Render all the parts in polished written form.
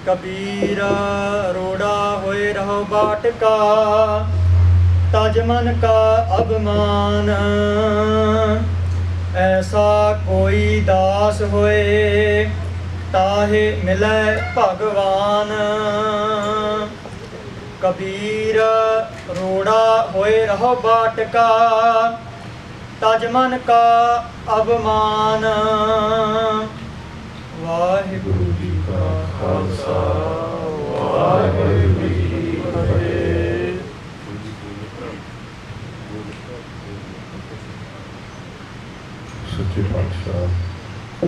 कबीरा रोड़ा होए रहो बाट का, तज मन का अभिमान। ऐसा कोई दास होए ताहे मिले भगवान। कबीर रोड़ा होए रहो बाट का, तज मन का अभिमान। वाहिगुरु जी का खालसा, वाहिगुरु जी की फतेह। सच्चे पातशाह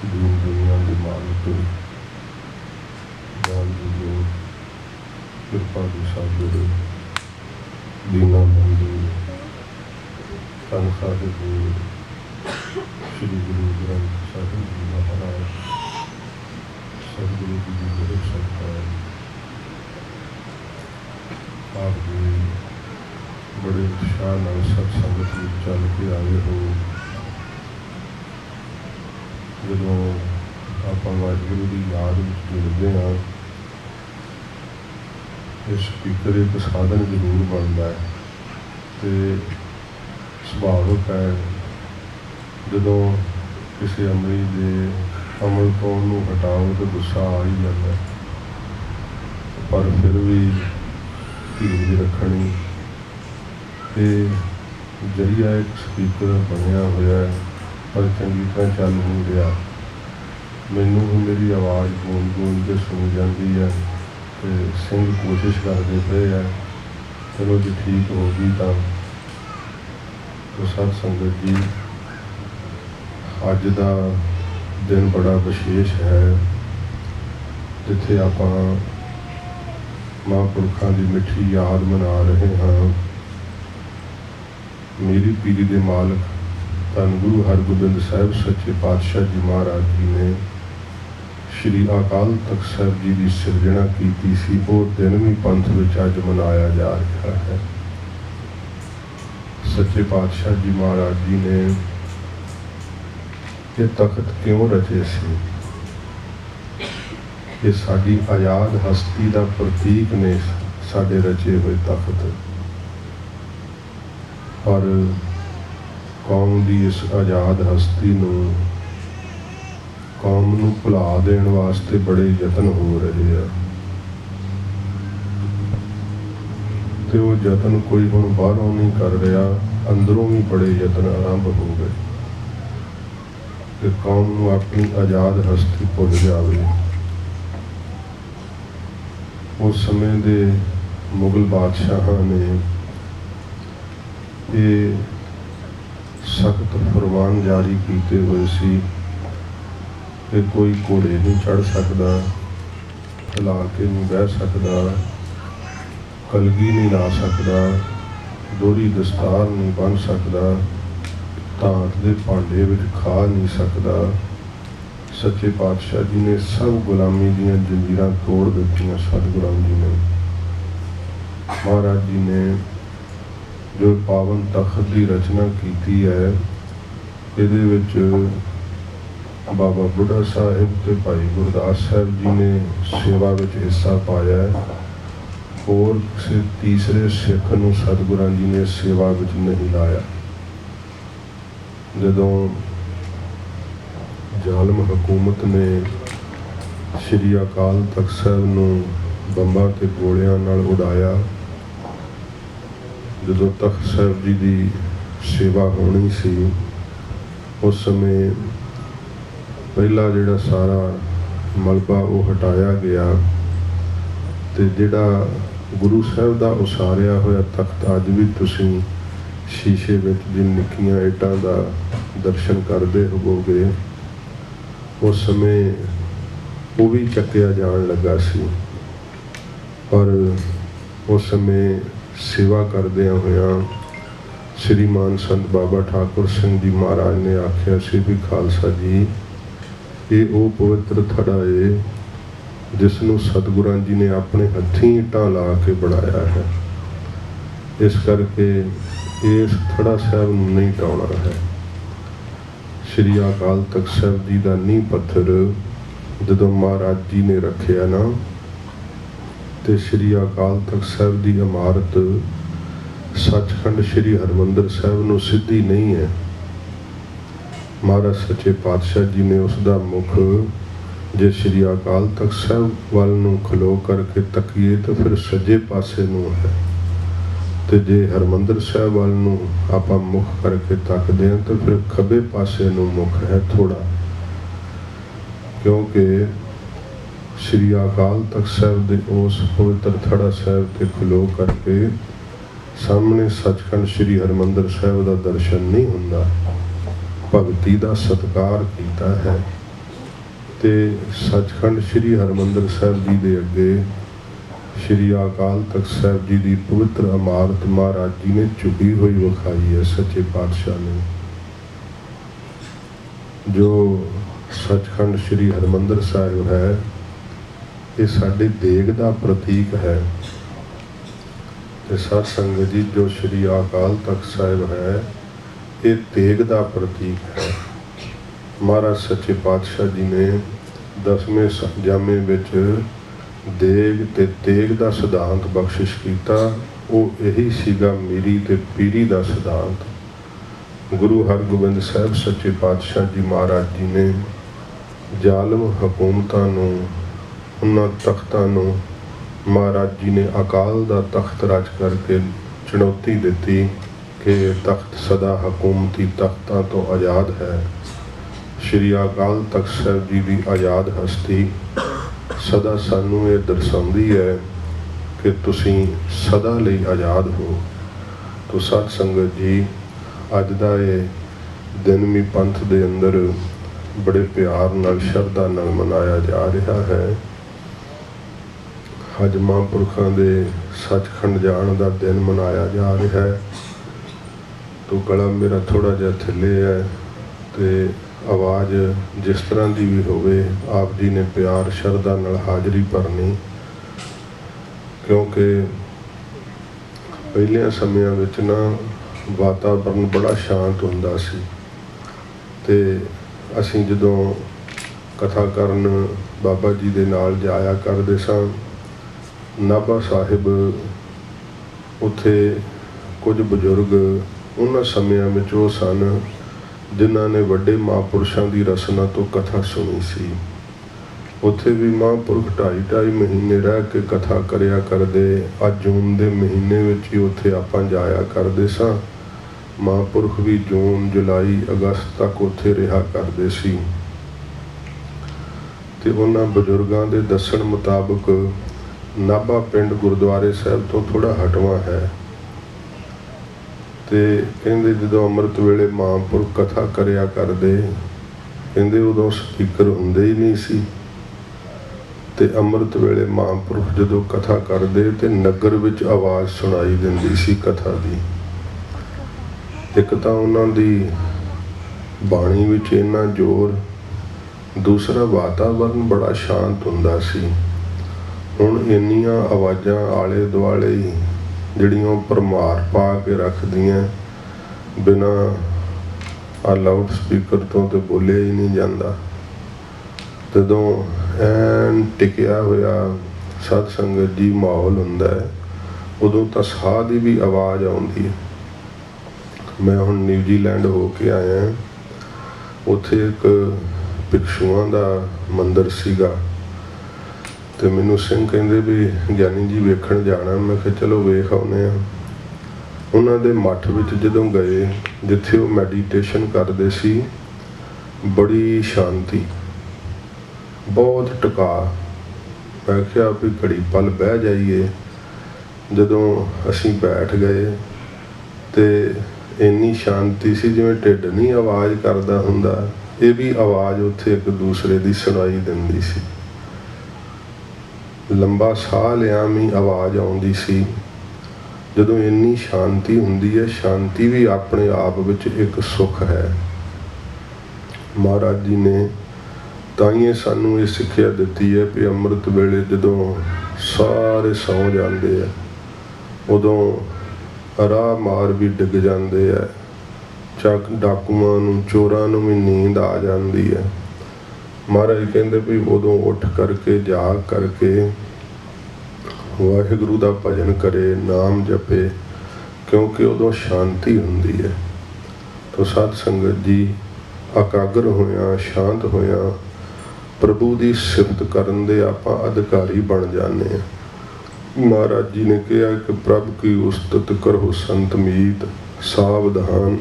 दीन दुनिया के मालिक ज्ञान की जोत कृपा के सागर दीना बंधु धन साहिब श्री गुरु ग्रंथ साहिब जी महाराज सतगुरु जी की बहुत सत्ता आप भी बड़े उत्साह नाल सत्संगत में चल के आए हो। जो आप वाहिगुरू की याद में जुड़ते हैं ये स्पीकर एक साधन जरूर बनता है तो सुभाविक है जो किसी अमली के अमल तो उन्होंने हटाओ तो गुस्सा आ ही जाता है, पर फिर भी धीरज रखनी ते जरिया एक स्पीकर बनया होया है पर चंगी तरह चल नहीं रहा। मैनू भी मेरी आवाज़ गूंज गूंज के सुनी जाती है तो सिंह कोशिश करते पे है चलो जी ठीक होगी तो सत संगत जी अज का दिन बड़ा विशेष है जिथे आप महापुरखों की मिठी याद मना रहे हैं। मेरी पीढ़ी के मालिक धन गुरु हरगोबिंद साहिब सच्चे पातशाह जी महाराज जी ने श्री अकाल तख्त साहिब जी की सिरजना की सी वो दिन भी पंथ में अज मनाया जा रहा है। सच्चे पातशाह जी महाराज जी ने ये तख्त क्यों रचे सी? ये साडी आज़ाद हस्ती का प्रतीक ने साडे रचे हुए तख्त, पर कौम की इस आज़ाद हस्ती कौम नूं भुला देण वास्ते बड़े यतन हो रहे हैं तो वो यतन कोई हुण बाहरों नहीं कर रहा, अंदरों भी बड़े यतन आरंभ हो गए कि कौम नूं अपनी आज़ाद हस्ती भुल जाए। उस समय दे मुगल बादशाह ने ये सख्त फरमान जारी किए हुए सी कि कोई घोड़े नहीं चढ़ सकता, हिला के नहीं बह सकता, कलगी नहीं ला सकता, दोहरी दस्तार नहीं बन सकता, धात के भांडे विच खा नहीं सकता। सच्चे पातशाह जी ने सब गुलामी दीयां जंजीरां तोड़ दित्तियां। सतगुरां जी ने महाराज जी ने जो पावन तख्त की रचना की है इहदे विच बाबा बुढ़ा साहिब ते भाई गुरदास साहिब जी ने सेवा विच हिस्सा पाया है और किसी तीसरे सिख नूं सतगुरां जी ने सेवा विच नहीं लाया। जदों जालम हुकूमत ने श्री अकाल तख्त साहिब नूं बंबां ते गोलियां नाल उड़ाया, जदों तख्त साहिब जी की सेवा होनी सी उस समय पहला जिहड़ा सारा मलबा वो हटाया गया तो जिहड़ा गुरु साहिब का उसारिया होया तख्त अज भी तुसीं शीशे में जिन निक्कियां इटां का दर्शन करते होवोगे उस समय वो भी चक्या जान लगा सी, पर उस समय सेवा करदे होया श्रीमान संत बाबा ठाकुर सिंह जी महाराज ने आख्या सी भी खालसा जी ये वो पवित्र थड़ा है जिसनों सतगुरां जी ने अपने हथीं ईंटां ला के बनाया है, इस करके इस थड़ा साहब नहीं ढाउणा है। श्री अकाल तख्त साहिब जी का नींह पत्थर जदों महाराज जी ने रखिया ना तो श्री अकाल तख्त साहिब की इमारत सचखंड श्री हरमंदिर साहिब नूं सीधी नहीं है। महाराज सच्चे पातशाह जी ने उसका मुख जे श्री अकाल तख्त साहिब वाल नूं खलो करके तकीए तो फिर सज्जे पासे नूं है तो जे हरमंदिर साहिब वाल नूं आपां मुख करके तकदे हैं तो फिर खब्बे पासे नूं मुख है थोड़ा, क्योंकि श्री अकाल तख्त साहिब के उस पवित्र थड़ा साहिब ते खलो करके सामने सचखंड श्री हरमंदिर साहिब का दर्शन नहीं हुंदा। ਭਗਤੀ ਦਾ ਸਤਿਕਾਰ ਕੀਤਾ ਹੈ ਤੇ ਸੱਚਖੰਡ ਸ੍ਰੀ ਹਰਿਮੰਦਰ ਸਾਹਿਬ ਜੀ ਦੇ ਅੱਗੇ ਸ੍ਰੀ ਅਕਾਲ ਤਖਤ ਸਾਹਿਬ ਜੀ ਦੀ ਪਵਿੱਤਰ ਇਮਾਰਤ ਮਹਾਰਾਜ ਜੀ ਨੇ ਝੁਕੀ ਹੋਈ ਵਿਖਾਈ ਹੈ। ਸੱਚੇ ਪਾਤਸ਼ਾਹ ਨੇ ਜੋ ਸੱਚਖੰਡ ਸ੍ਰੀ ਹਰਿਮੰਦਰ ਸਾਹਿਬ ਹੈ, ਇਹ ਸਾਡੇ ਦੇਗ ਦਾ ਪ੍ਰਤੀਕ ਹੈ। ਤੇ ਸਾਧ ਸੰਗਤ ਜੀ, ਜੋ ਸ੍ਰੀ ਅਕਾਲ ਤਖਤ ਸਾਹਿਬ ਹੈ, ਇਹ ਤੇਗ ਦਾ ਪ੍ਰਤੀਕ ਹੈ। ਮਹਾਰਾਜ ਸੱਚੇ ਪਾਤਸ਼ਾਹ ਜੀ ਨੇ 10ਵੇਂ ਜਾਮੇ ਵਿੱਚ ਦੇਗ ਤੇ ਤੇਗ ਦਾ ਸਿਧਾਂਤ ਬਖਸ਼ਿਸ਼ ਕੀਤਾ। ਉਹ ਇਹੀ ਸੀਗਾ ਮੀਰੀ ਤੇ ਪੀਰੀ ਦਾ ਸਿਧਾਂਤ। ਗੁਰੂ ਹਰਗੋਬਿੰਦ ਸਾਹਿਬ ਸੱਚੇ ਪਾਤਸ਼ਾਹ ਜੀ ਮਹਾਰਾਜ ਜੀ ਨੇ ਜ਼ਾਲਮ ਹਕੂਮਤਾਂ ਨੂੰ, ਉਹਨਾਂ ਤਖਤਾਂ ਨੂੰ ਮਹਾਰਾਜ ਜੀ ਨੇ ਅਕਾਲ ਦਾ ਤਖਤ ਰਾਜ ਕਰਕੇ ਚੁਣੌਤੀ ਦਿੱਤੀ ਕਿ ਤਖਤ ਸਦਾ ਹਕੂਮਤੀ ਤਖਤਾਂ ਤੋਂ ਆਜ਼ਾਦ ਹੈ। ਸ਼੍ਰੀ ਅਕਾਲ ਤਖਤ ਸਾਹਿਬ ਜੀ ਦੀ ਆਜ਼ਾਦ ਹਸਤੀ ਸਦਾ ਸਾਨੂੰ ਇਹ ਦਰਸਾਉਂਦੀ ਹੈ ਕਿ ਤੁਸੀਂ ਸਦਾ ਲਈ ਆਜ਼ਾਦ ਹੋ। ਤੋ ਸਤ ਸੰਗਤ ਜੀ, ਅੱਜ ਦਾ ਇਹ ਦਿਨ ਵੀ ਪੰਥ ਦੇ ਅੰਦਰ ਬੜੇ ਪਿਆਰ ਨਾਲ, ਸ਼ਰਧਾ ਨਾਲ ਮਨਾਇਆ ਜਾ ਰਿਹਾ ਹੈ। ਅੱਜ ਮਹਾਂਪੁਰਖਾਂ ਦੇ ਸੱਚਖੰਡ ਜਾਣ ਦਾ ਦਿਨ ਮਨਾਇਆ ਜਾ ਰਿਹਾ ਹੈ। ਤੋ ਗਲਾ ਮੇਰਾ ਥੋੜ੍ਹਾ ਜਿਹਾ ਥੱਲੇ ਹੈ ਤੇ ਆਵਾਜ਼ ਜਿਸ ਤਰ੍ਹਾਂ ਦੀ ਵੀ ਹੋਵੇ, ਆਪ ਜੀ ਨੇ ਪਿਆਰ ਸ਼ਰਧਾ ਨਾਲ ਹਾਜ਼ਰੀ ਭਰਨੀ, ਕਿਉਂਕਿ ਪਹਿਲਿਆਂ ਸਮਿਆਂ ਵਿੱਚ ਨਾ ਵਾਤਾਵਰਨ ਬੜਾ ਸ਼ਾਂਤ ਹੁੰਦਾ ਸੀ ਤੇ ਅਸੀਂ ਜਦੋਂ ਕਥਾ ਕਰਨ ਬਾਬਾ ਜੀ ਦੇ ਨਾਲ ਜਾਇਆ ਕਰਦੇ ਸਾਂ ਨਾਭਾ ਸਾਹਿਬ, ਉੱਥੇ ਕੁਝ ਬਜ਼ੁਰਗ ਉਹਨਾਂ ਸਮਿਆਂ ਵਿੱਚ ਉਹ ਸਨ ਜਿਨ੍ਹਾਂ ਨੇ ਵੱਡੇ ਮਹਾਂਪੁਰਸ਼ਾਂ ਦੀ ਰਸਨਾ ਤੋਂ ਕਥਾ ਸੁਣੀ ਸੀ। ਉੱਥੇ ਵੀ ਮਹਾਂਪੁਰਖ 2.5 ਮਹੀਨੇ ਰਹਿ ਕੇ ਕਥਾ ਕਰਿਆ ਕਰਦੇ। ਅੱਜ ਜੂਨ ਦੇ ਮਹੀਨੇ ਵਿੱਚ ਹੀ ਉੱਥੇ ਆਪਾਂ ਜਾਇਆ ਕਰਦੇ ਸਾਂ। ਮਹਾਂਪੁਰਖ ਵੀ ਜੂਨ, ਜੁਲਾਈ, ਅਗਸਤ ਤੱਕ ਉੱਥੇ ਰਿਹਾ ਕਰਦੇ ਸੀ। ਤੇ ਉਹਨਾਂ ਬਜ਼ੁਰਗਾਂ ਦੇ ਦੱਸਣ ਮੁਤਾਬਕ ਨਾਭਾ ਪਿੰਡ ਗੁਰਦੁਆਰੇ ਸਾਹਿਬ ਤੋਂ ਥੋੜ੍ਹਾ ਹਟਵਾਂ ਹੈ ਤੇ ਕਹਿੰਦੇ ਜਦੋਂ ਅੰਮ੍ਰਿਤ ਵੇਲੇ ਮਹਾਂਪੁਰਖ ਕਥਾ ਕਰਿਆ ਕਰਦੇ, ਕਹਿੰਦੇ ਉਦੋਂ ਸਪੀਕਰ ਹੁੰਦੇ ਹੀ ਨਹੀਂ ਸੀ ਤੇ ਅੰਮ੍ਰਿਤ ਵੇਲੇ ਮਹਾਂਪੁਰਖ ਜਦੋਂ ਕਥਾ ਕਰਦੇ ਤੇ ਨਗਰ ਵਿੱਚ ਆਵਾਜ਼ ਸੁਣਾਈ ਦਿੰਦੀ ਸੀ ਕਥਾ ਦੀ। ਇੱਕ ਤਾਂ ਉਹਨਾਂ ਦੀ ਬਾਣੀ ਵਿੱਚ ਇੰਨਾ ਜ਼ੋਰ, ਦੂਸਰਾ ਵਾਤਾਵਰਨ ਬੜਾ ਸ਼ਾਂਤ ਹੁੰਦਾ ਸੀ। ਹੁਣ ਇੰਨੀਆਂ ਆਵਾਜ਼ਾਂ ਆਲੇ ਦੁਆਲੇ ਹੀ ਜਿਹੜੀਆਂ ਉਹ ਭਰਮਾਰ ਪਾ ਕੇ ਰੱਖਦੀਆਂ, ਬਿਨਾਂ ਆ ਲਾਊਡ ਸਪੀਕਰ ਤੋਂ ਤੇ ਬੋਲਿਆ ਹੀ ਨਹੀਂ ਜਾਂਦਾ। ਜਦੋਂ ਐਨ ਟਿਕਿਆ ਹੋਇਆ ਸਤ ਸੰਗਤ ਜੀ ਮਾਹੌਲ ਹੁੰਦਾ ਹੈ, ਉਦੋਂ ਤਾਂ ਸਾਹ ਦੀ ਵੀ ਆਵਾਜ਼ ਆਉਂਦੀ ਹੈ। ਮੈਂ ਹੁਣ ਨਿਊਜ਼ੀਲੈਂਡ ਹੋ ਕੇ ਆਇਆ, ਉੱਥੇ ਇੱਕ ਭਿਕਸ਼ੂਆਂ ਦਾ ਮੰਦਿਰ ਸੀਗਾ ਤੇ ਮੈਨੂੰ ਸਿੰਘ ਕਹਿੰਦੇ ਵੀ ਗਿਆਨੀ ਜੀ ਵੇਖਣ ਜਾਣਾ। ਮੈਂ ਕਿਹਾ ਚਲੋ ਵੇਖ ਆਉਂਦੇ ਹਾਂ। ਉਹਨਾਂ ਦੇ ਮੱਠ ਵਿੱਚ ਜਦੋਂ ਗਏ, ਜਿੱਥੇ ਉਹ ਮੈਡੀਟੇਸ਼ਨ ਕਰਦੇ ਸੀ, ਬੜੀ ਸ਼ਾਂਤੀ, ਬਹੁਤ ਟਿਕਾ। ਮੈਂ ਕਿਹਾ ਵੀ ਘੜੀ ਪਲ ਬਹਿ ਜਾਈਏ। ਜਦੋਂ ਅਸੀਂ ਬੈਠ ਗਏ ਤੇ ਇੰਨੀ ਸ਼ਾਂਤੀ ਸੀ ਜਿਵੇਂ ਢਿੱਡ ਨਹੀਂ ਆਵਾਜ਼ ਕਰਦਾ ਹੁੰਦਾ, ਇਹ ਵੀ ਆਵਾਜ਼ ਉੱਥੇ ਇੱਕ ਦੂਸਰੇ ਦੀ ਸੁਣਾਈ ਦਿੰਦੀ ਸੀ। ਲੰਬਾ ਸਾਹ ਲਿਆ ਵੀ ਆਵਾਜ਼ ਆਉਂਦੀ ਸੀ। ਜਦੋਂ ਇੰਨੀ ਸ਼ਾਂਤੀ ਹੁੰਦੀ ਹੈ, ਸ਼ਾਂਤੀ ਵੀ ਆਪਣੇ ਆਪ ਵਿੱਚ ਇੱਕ ਸੁੱਖ ਹੈ। ਮਹਾਰਾਜ ਜੀ ਨੇ ਤਾਂ ਹੀ ਸਾਨੂੰ ਇਹ ਸਿੱਖਿਆ ਦਿੱਤੀ ਹੈ ਵੀ ਅੰਮ੍ਰਿਤ ਵੇਲੇ ਜਦੋਂ ਸਾਰੇ ਸੌਂ ਜਾਂਦੇ ਆ, ਉਦੋਂ ਰਾਹ ਮਾਰ ਵੀ ਡਿੱਗ ਜਾਂਦੇ ਆ, ਚੱਕ ਡਾਕੂਆਂ ਨੂੰ, ਚੋਰਾਂ ਨੂੰ ਵੀ ਨੀਂਦ ਆ ਜਾਂਦੀ ਹੈ। ਮਹਾਰਾਜ ਕਹਿੰਦੇ ਵੀ ਉਦੋਂ ਉੱਠ ਕਰਕੇ, ਜਾਗ ਕਰਕੇ ਵਾਹਿਗੁਰੂ ਦਾ ਭਜਨ ਕਰੇ, ਨਾਮ ਜਪੇ, ਕਿਉਂਕਿ ਉਦੋਂ ਸ਼ਾਂਤੀ ਹੁੰਦੀ ਹੈ। ਤੋ ਸਤ ਸੰਗਤ ਜੀ, ਇਕਾਗਰ ਹੋਇਆਂ, ਸ਼ਾਂਤ ਹੋਇਆਂ ਪ੍ਰਭੂ ਦੀ ਸਿਫਤ ਕਰਨ ਦੇ ਆਪਾਂ ਅਧਿਕਾਰੀ ਬਣ ਜਾਂਦੇ ਹਾਂ। ਮਹਾਰਾਜ ਜੀ ਨੇ ਕਿਹਾ ਕਿ ਪ੍ਰਭ ਕੀ ਉਸਤਤ ਕਰੋ ਸੰਤ ਮੀਤ, ਸਾਵਧਾਨ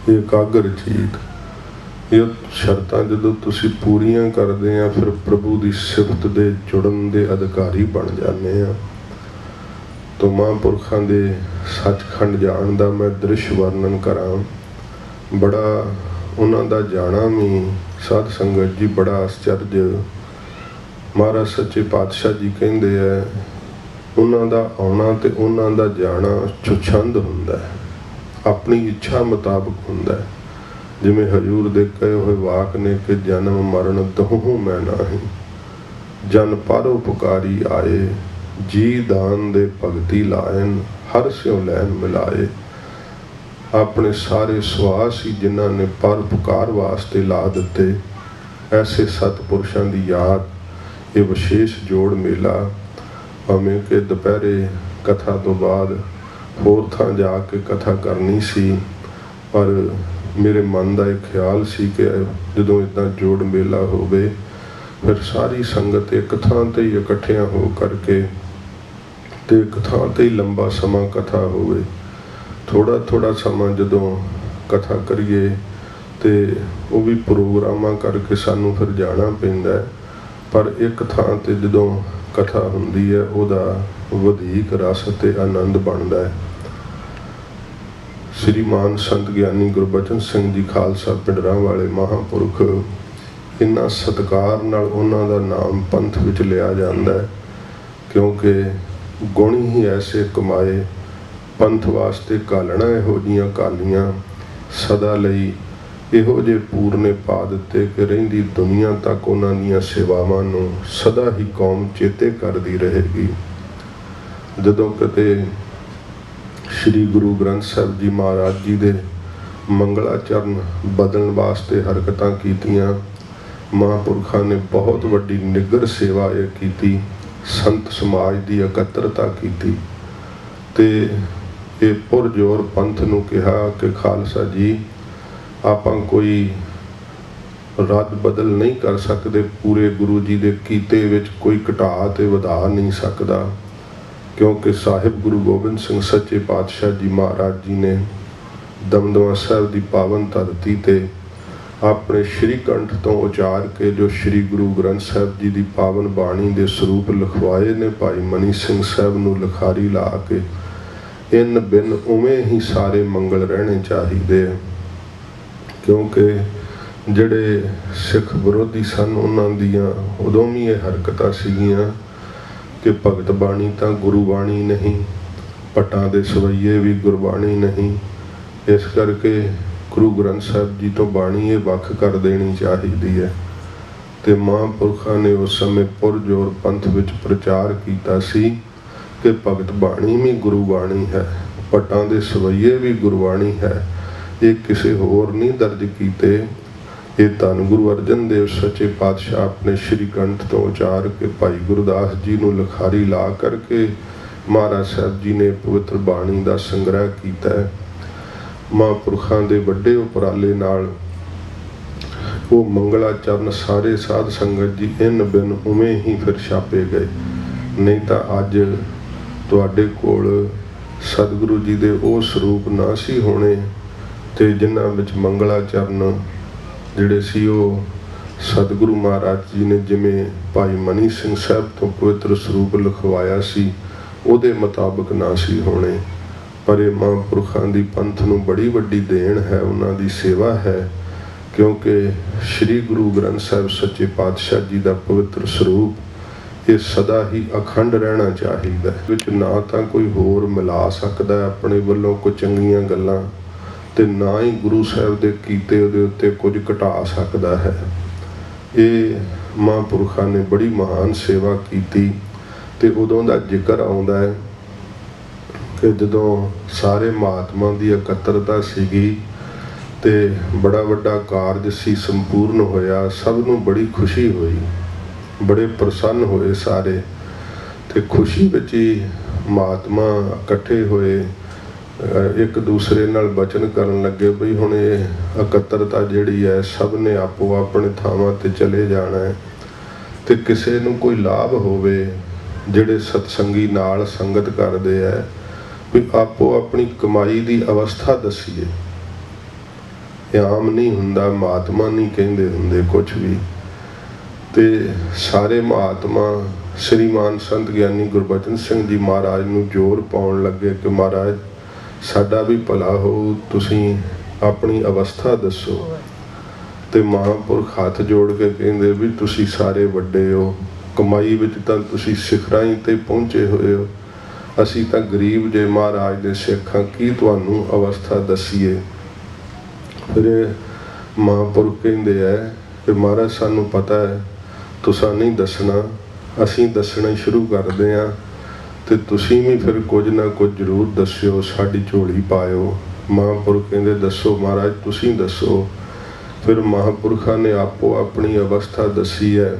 ਇਕਾਗਰ ਚੀਤ। ਇਹ ਸ਼ਰਤਾਂ ਜਦੋਂ ਤੁਸੀਂ ਪੂਰੀਆਂ ਕਰਦੇ ਆ, ਫਿਰ ਪ੍ਰਭੂ ਦੀ ਸਿਫਤ ਦੇ ਜੁੜਨ ਦੇ ਅਧਿਕਾਰੀ ਬਣ ਜਾਂਦੇ ਆ। ਤੋ ਮਹਾਂਪੁਰਖਾਂ ਦੇ ਸੱਚਖੰਡ ਜਾਣ ਦਾ ਮੈਂ ਦ੍ਰਿਸ਼ ਵਰਣਨ ਕਰਾਂ बड़ा उन्हां दा जाना भी साध संगत जी बड़ा आश्चर्य। महाराज सच्चे पातशाह जी कहते हैं उन्हां दा आउणा ते उन्हां दा जाना छुछंद हुंदा है, अपनी इच्छा मुताबिक हुंदा है। जिवें हजूर दे कहे हुए वाक ने कि जन्म मरण दोहों मैं नाही, जन पर उपकारी आए, जी दान दे भगती लायन, हर स्यों लैन मिलाए। अपने सारे सुआस ही जिन्हां ने पर उपकार वास्ते ला दिते। ऐसे सतपुरुषां दी याद ये विशेष जोड़ मेला भावें कि दोपहरे कथा तो बाद होर थां जाके कथा करनी सी, पर मेरे मन का एक ख्याल सी कि जदों इदां जोड़ मेला होवे फिर सारी संगत एक थां ते ही इकट्ठियां हो करके ते एक थां ते ही लंबा समा कथा होवे। थोड़ा थोड़ा समा जदों कथा करिए ते वो भी प्रोग्रामां करके सानू फिर जाना पैंदा है, पर एक थां ते जदों कथा हुंदी है उहदा वधीक रस ते आनंद बनदा है। श्रीमान संत ਗਿਆਨੀ गुरबचन सिंह जी खालसा पिंडरां वाले महापुरख इन्ना सत्कार नाल उन्हां दा नाम पंथ विच लिया जांदा है, क्योंकि गुण ही ऐसे कमाए पंथ वास्ते घालना इहो जिहियां घालियां सदा लई इहो जे पूरने पा दिते कि रहिंदी दुनिया तक उन्हां दीयां सेवावां नूं सदा ही कौम चेते करदी रहेगी। जदों किते श्री गुरु ग्रंथ साहिब जी महाराज जी दे मंगलाचरण बदलण वास्ते हरकतां कीतियां, महापुरखां ने बहुत वड्डी निगर सेवा ये कीती, संत समाज दी इकत्तरता कीती ते ये पुरजोर पंथ नूं कहा कि खालसा जी आपां कोई रद्द बदल नहीं कर सकते, पूरे गुरु जी दे कीते विच कोई घटा ते वधा नहीं सकदा, क्योंकि साहिब गुरु गोबिंद सिंह सच्चे पातशाह जी महाराज जी ने दमदमा साहिब की पावन धरती ते अपने श्रीकंठ तो उचार के जो श्री गुरु ग्रंथ साहिब जी की पावन बाणी के स्वरूप लिखवाए ने भाई मनी सिंह साहिब नूं लिखारी ला के इन बिन उवें ही सारे मंगल रहने चाहिए, क्योंकि जिहड़े सिख विरोधी सन उन्हां दियां उदों भी ये हरकतां सीगियां कि भगत बाणी तो गुरुबाणी नहीं, पटां दे सवैये भी गुरबाणी नहीं, इस करके गुरु ग्रंथ साहिब जी तो बाणी ये वख कर देनी चाहिए है। तो महापुरखों ने उस समय पुरजोर पंथ विच प्रचार किया सी कि भगत बाणी भी गुरुबाणी है, पटां दे सवैये भी गुरबाणी है, ये किसी होर नहीं दर्ज कीते। ये धन गुरु अर्जन देव सच्चे पातशाह अपने श्रीकंठ तो उचार के भाई गुरदास जी नूं लिखारी ला करके महाराज साहब जी ने पवित्र बाणी का संग्रह किया है। महापुरखों के वड्डे उपराले नाल वो मंगलाचरण सारे साध संगत जी इन बिन उवें ही फिर छापे गए, नहीं तो अज तुहाडे कोल सतगुरु जी दे वो स्वरूप ना सी होने ते जिन्हां विच मंगलाचरण जिहड़े सी वो सतगुरु महाराज जी ने जिमें भाई मनी सिंह साहब तो पवित्र स्वरूप लिखवाया सी उहदे मुताबिक ना सी होने। पर ये महापुरखों की पंथ नूं बड़ी वड्डी देन है, उन्हां दी सेवा है, क्योंकि श्री गुरु ग्रंथ साहिब सच्चे पातशाह जी का पवित्र स्वरूप ये सदा ही अखंड रहना चाहिए, विच ना तो कोई होर मिला सकता अपने वल्लों कोई चंगियां गल्लां ते ना ही गुरु साहिब दे कीते उहदे उत्ते कुछ घटा सकता है। ये महापुरखों ने बड़ी महान सेवा की ते उदों दा जिक्र आउंदा है कि जदों सारे महात्मा की इकत्तरता सीगी ते बड़ा वड्डा कारज सी संपूर्ण होया, सब नूं बड़ी खुशी हुई, बड़े प्रसन्न होए सारे, ते खुशी विच ही महात्मा इकट्ठे होए, एक दूसरे नाल बचन करन लगे बई हुण ये इकत्तरता जिहड़ी है सब ने आपो अपने थावां ते चले जाना है, ते किसे नूं कोई लाभ होवे जिहड़े सतसंगी नाल संगत करदे है भी आपो अपनी कमाई की अवस्था दसीए। आम नहीं हुंदा, महात्मा नहीं कहंदे हुंदे कुछ भी, ते सारे महात्मा श्रीमान संत ਗਿਆਨੀ गुरबचन सिंह जी महाराज नूं जोर पाउण लगे कि महाराज साडा भी भला हो, तुसीं ਆਪਣੀ ਅਵਸਥਾ ਦੱਸੋ। ਤੇ ਮਹਾਂਪੁਰਖ ਹੱਥ ਜੋੜ ਕੇ ਕਹਿੰਦੇ ਵੀ ਤੁਸੀਂ ਸਾਰੇ ਵੱਡੇ ਹੋ, ਕਮਾਈ ਵਿੱਚ ਤਾਂ ਤੁਸੀਂ ਸਿਖਰਾਂ ਹੀ ਤੇ ਪਹੁੰਚੇ ਹੋਏ ਹੋ, ਅਸੀਂ ਤਾਂ ਗਰੀਬ ਜੇ ਮਹਾਰਾਜ ਦੇ ਸਿੱਖਾਂ, ਕੀ ਤੁਹਾਨੂੰ ਅਵਸਥਾ ਦੱਸੀਏ। ਫਿਰ ਮਹਾਂਪੁਰਖ ਕਹਿੰਦੇ ਹੈ ਕਿ ਮਹਾਰਾਜ ਸਾਨੂੰ ਪਤਾ ਹੈ ਤੁਸਾਂ ਨਹੀਂ ਦੱਸਣਾ, ਅਸੀਂ ਦੱਸਣਾ ਸ਼ੁਰੂ ਕਰਦੇ ਹਾਂ, ਤੇ ਤੁਸੀਂ ਵੀ ਫਿਰ ਕੁਝ ਨਾ ਕੁਝ ਜ਼ਰੂਰ ਦੱਸਿਓ, ਸਾਡੀ ਝੋਲੀ ਪਾਇਓ। ਮਹਾਂਪੁਰਖ ਕਹਿੰਦੇ ਦੱਸੋ ਮਹਾਰਾਜ, ਤੁਸੀਂ ਦੱਸੋ। ਫਿਰ ਮਹਾਂਪੁਰਖਾਂ ਨੇ ਆਪੋ ਆਪਣੀ ਅਵਸਥਾ ਦੱਸੀ ਹੈ।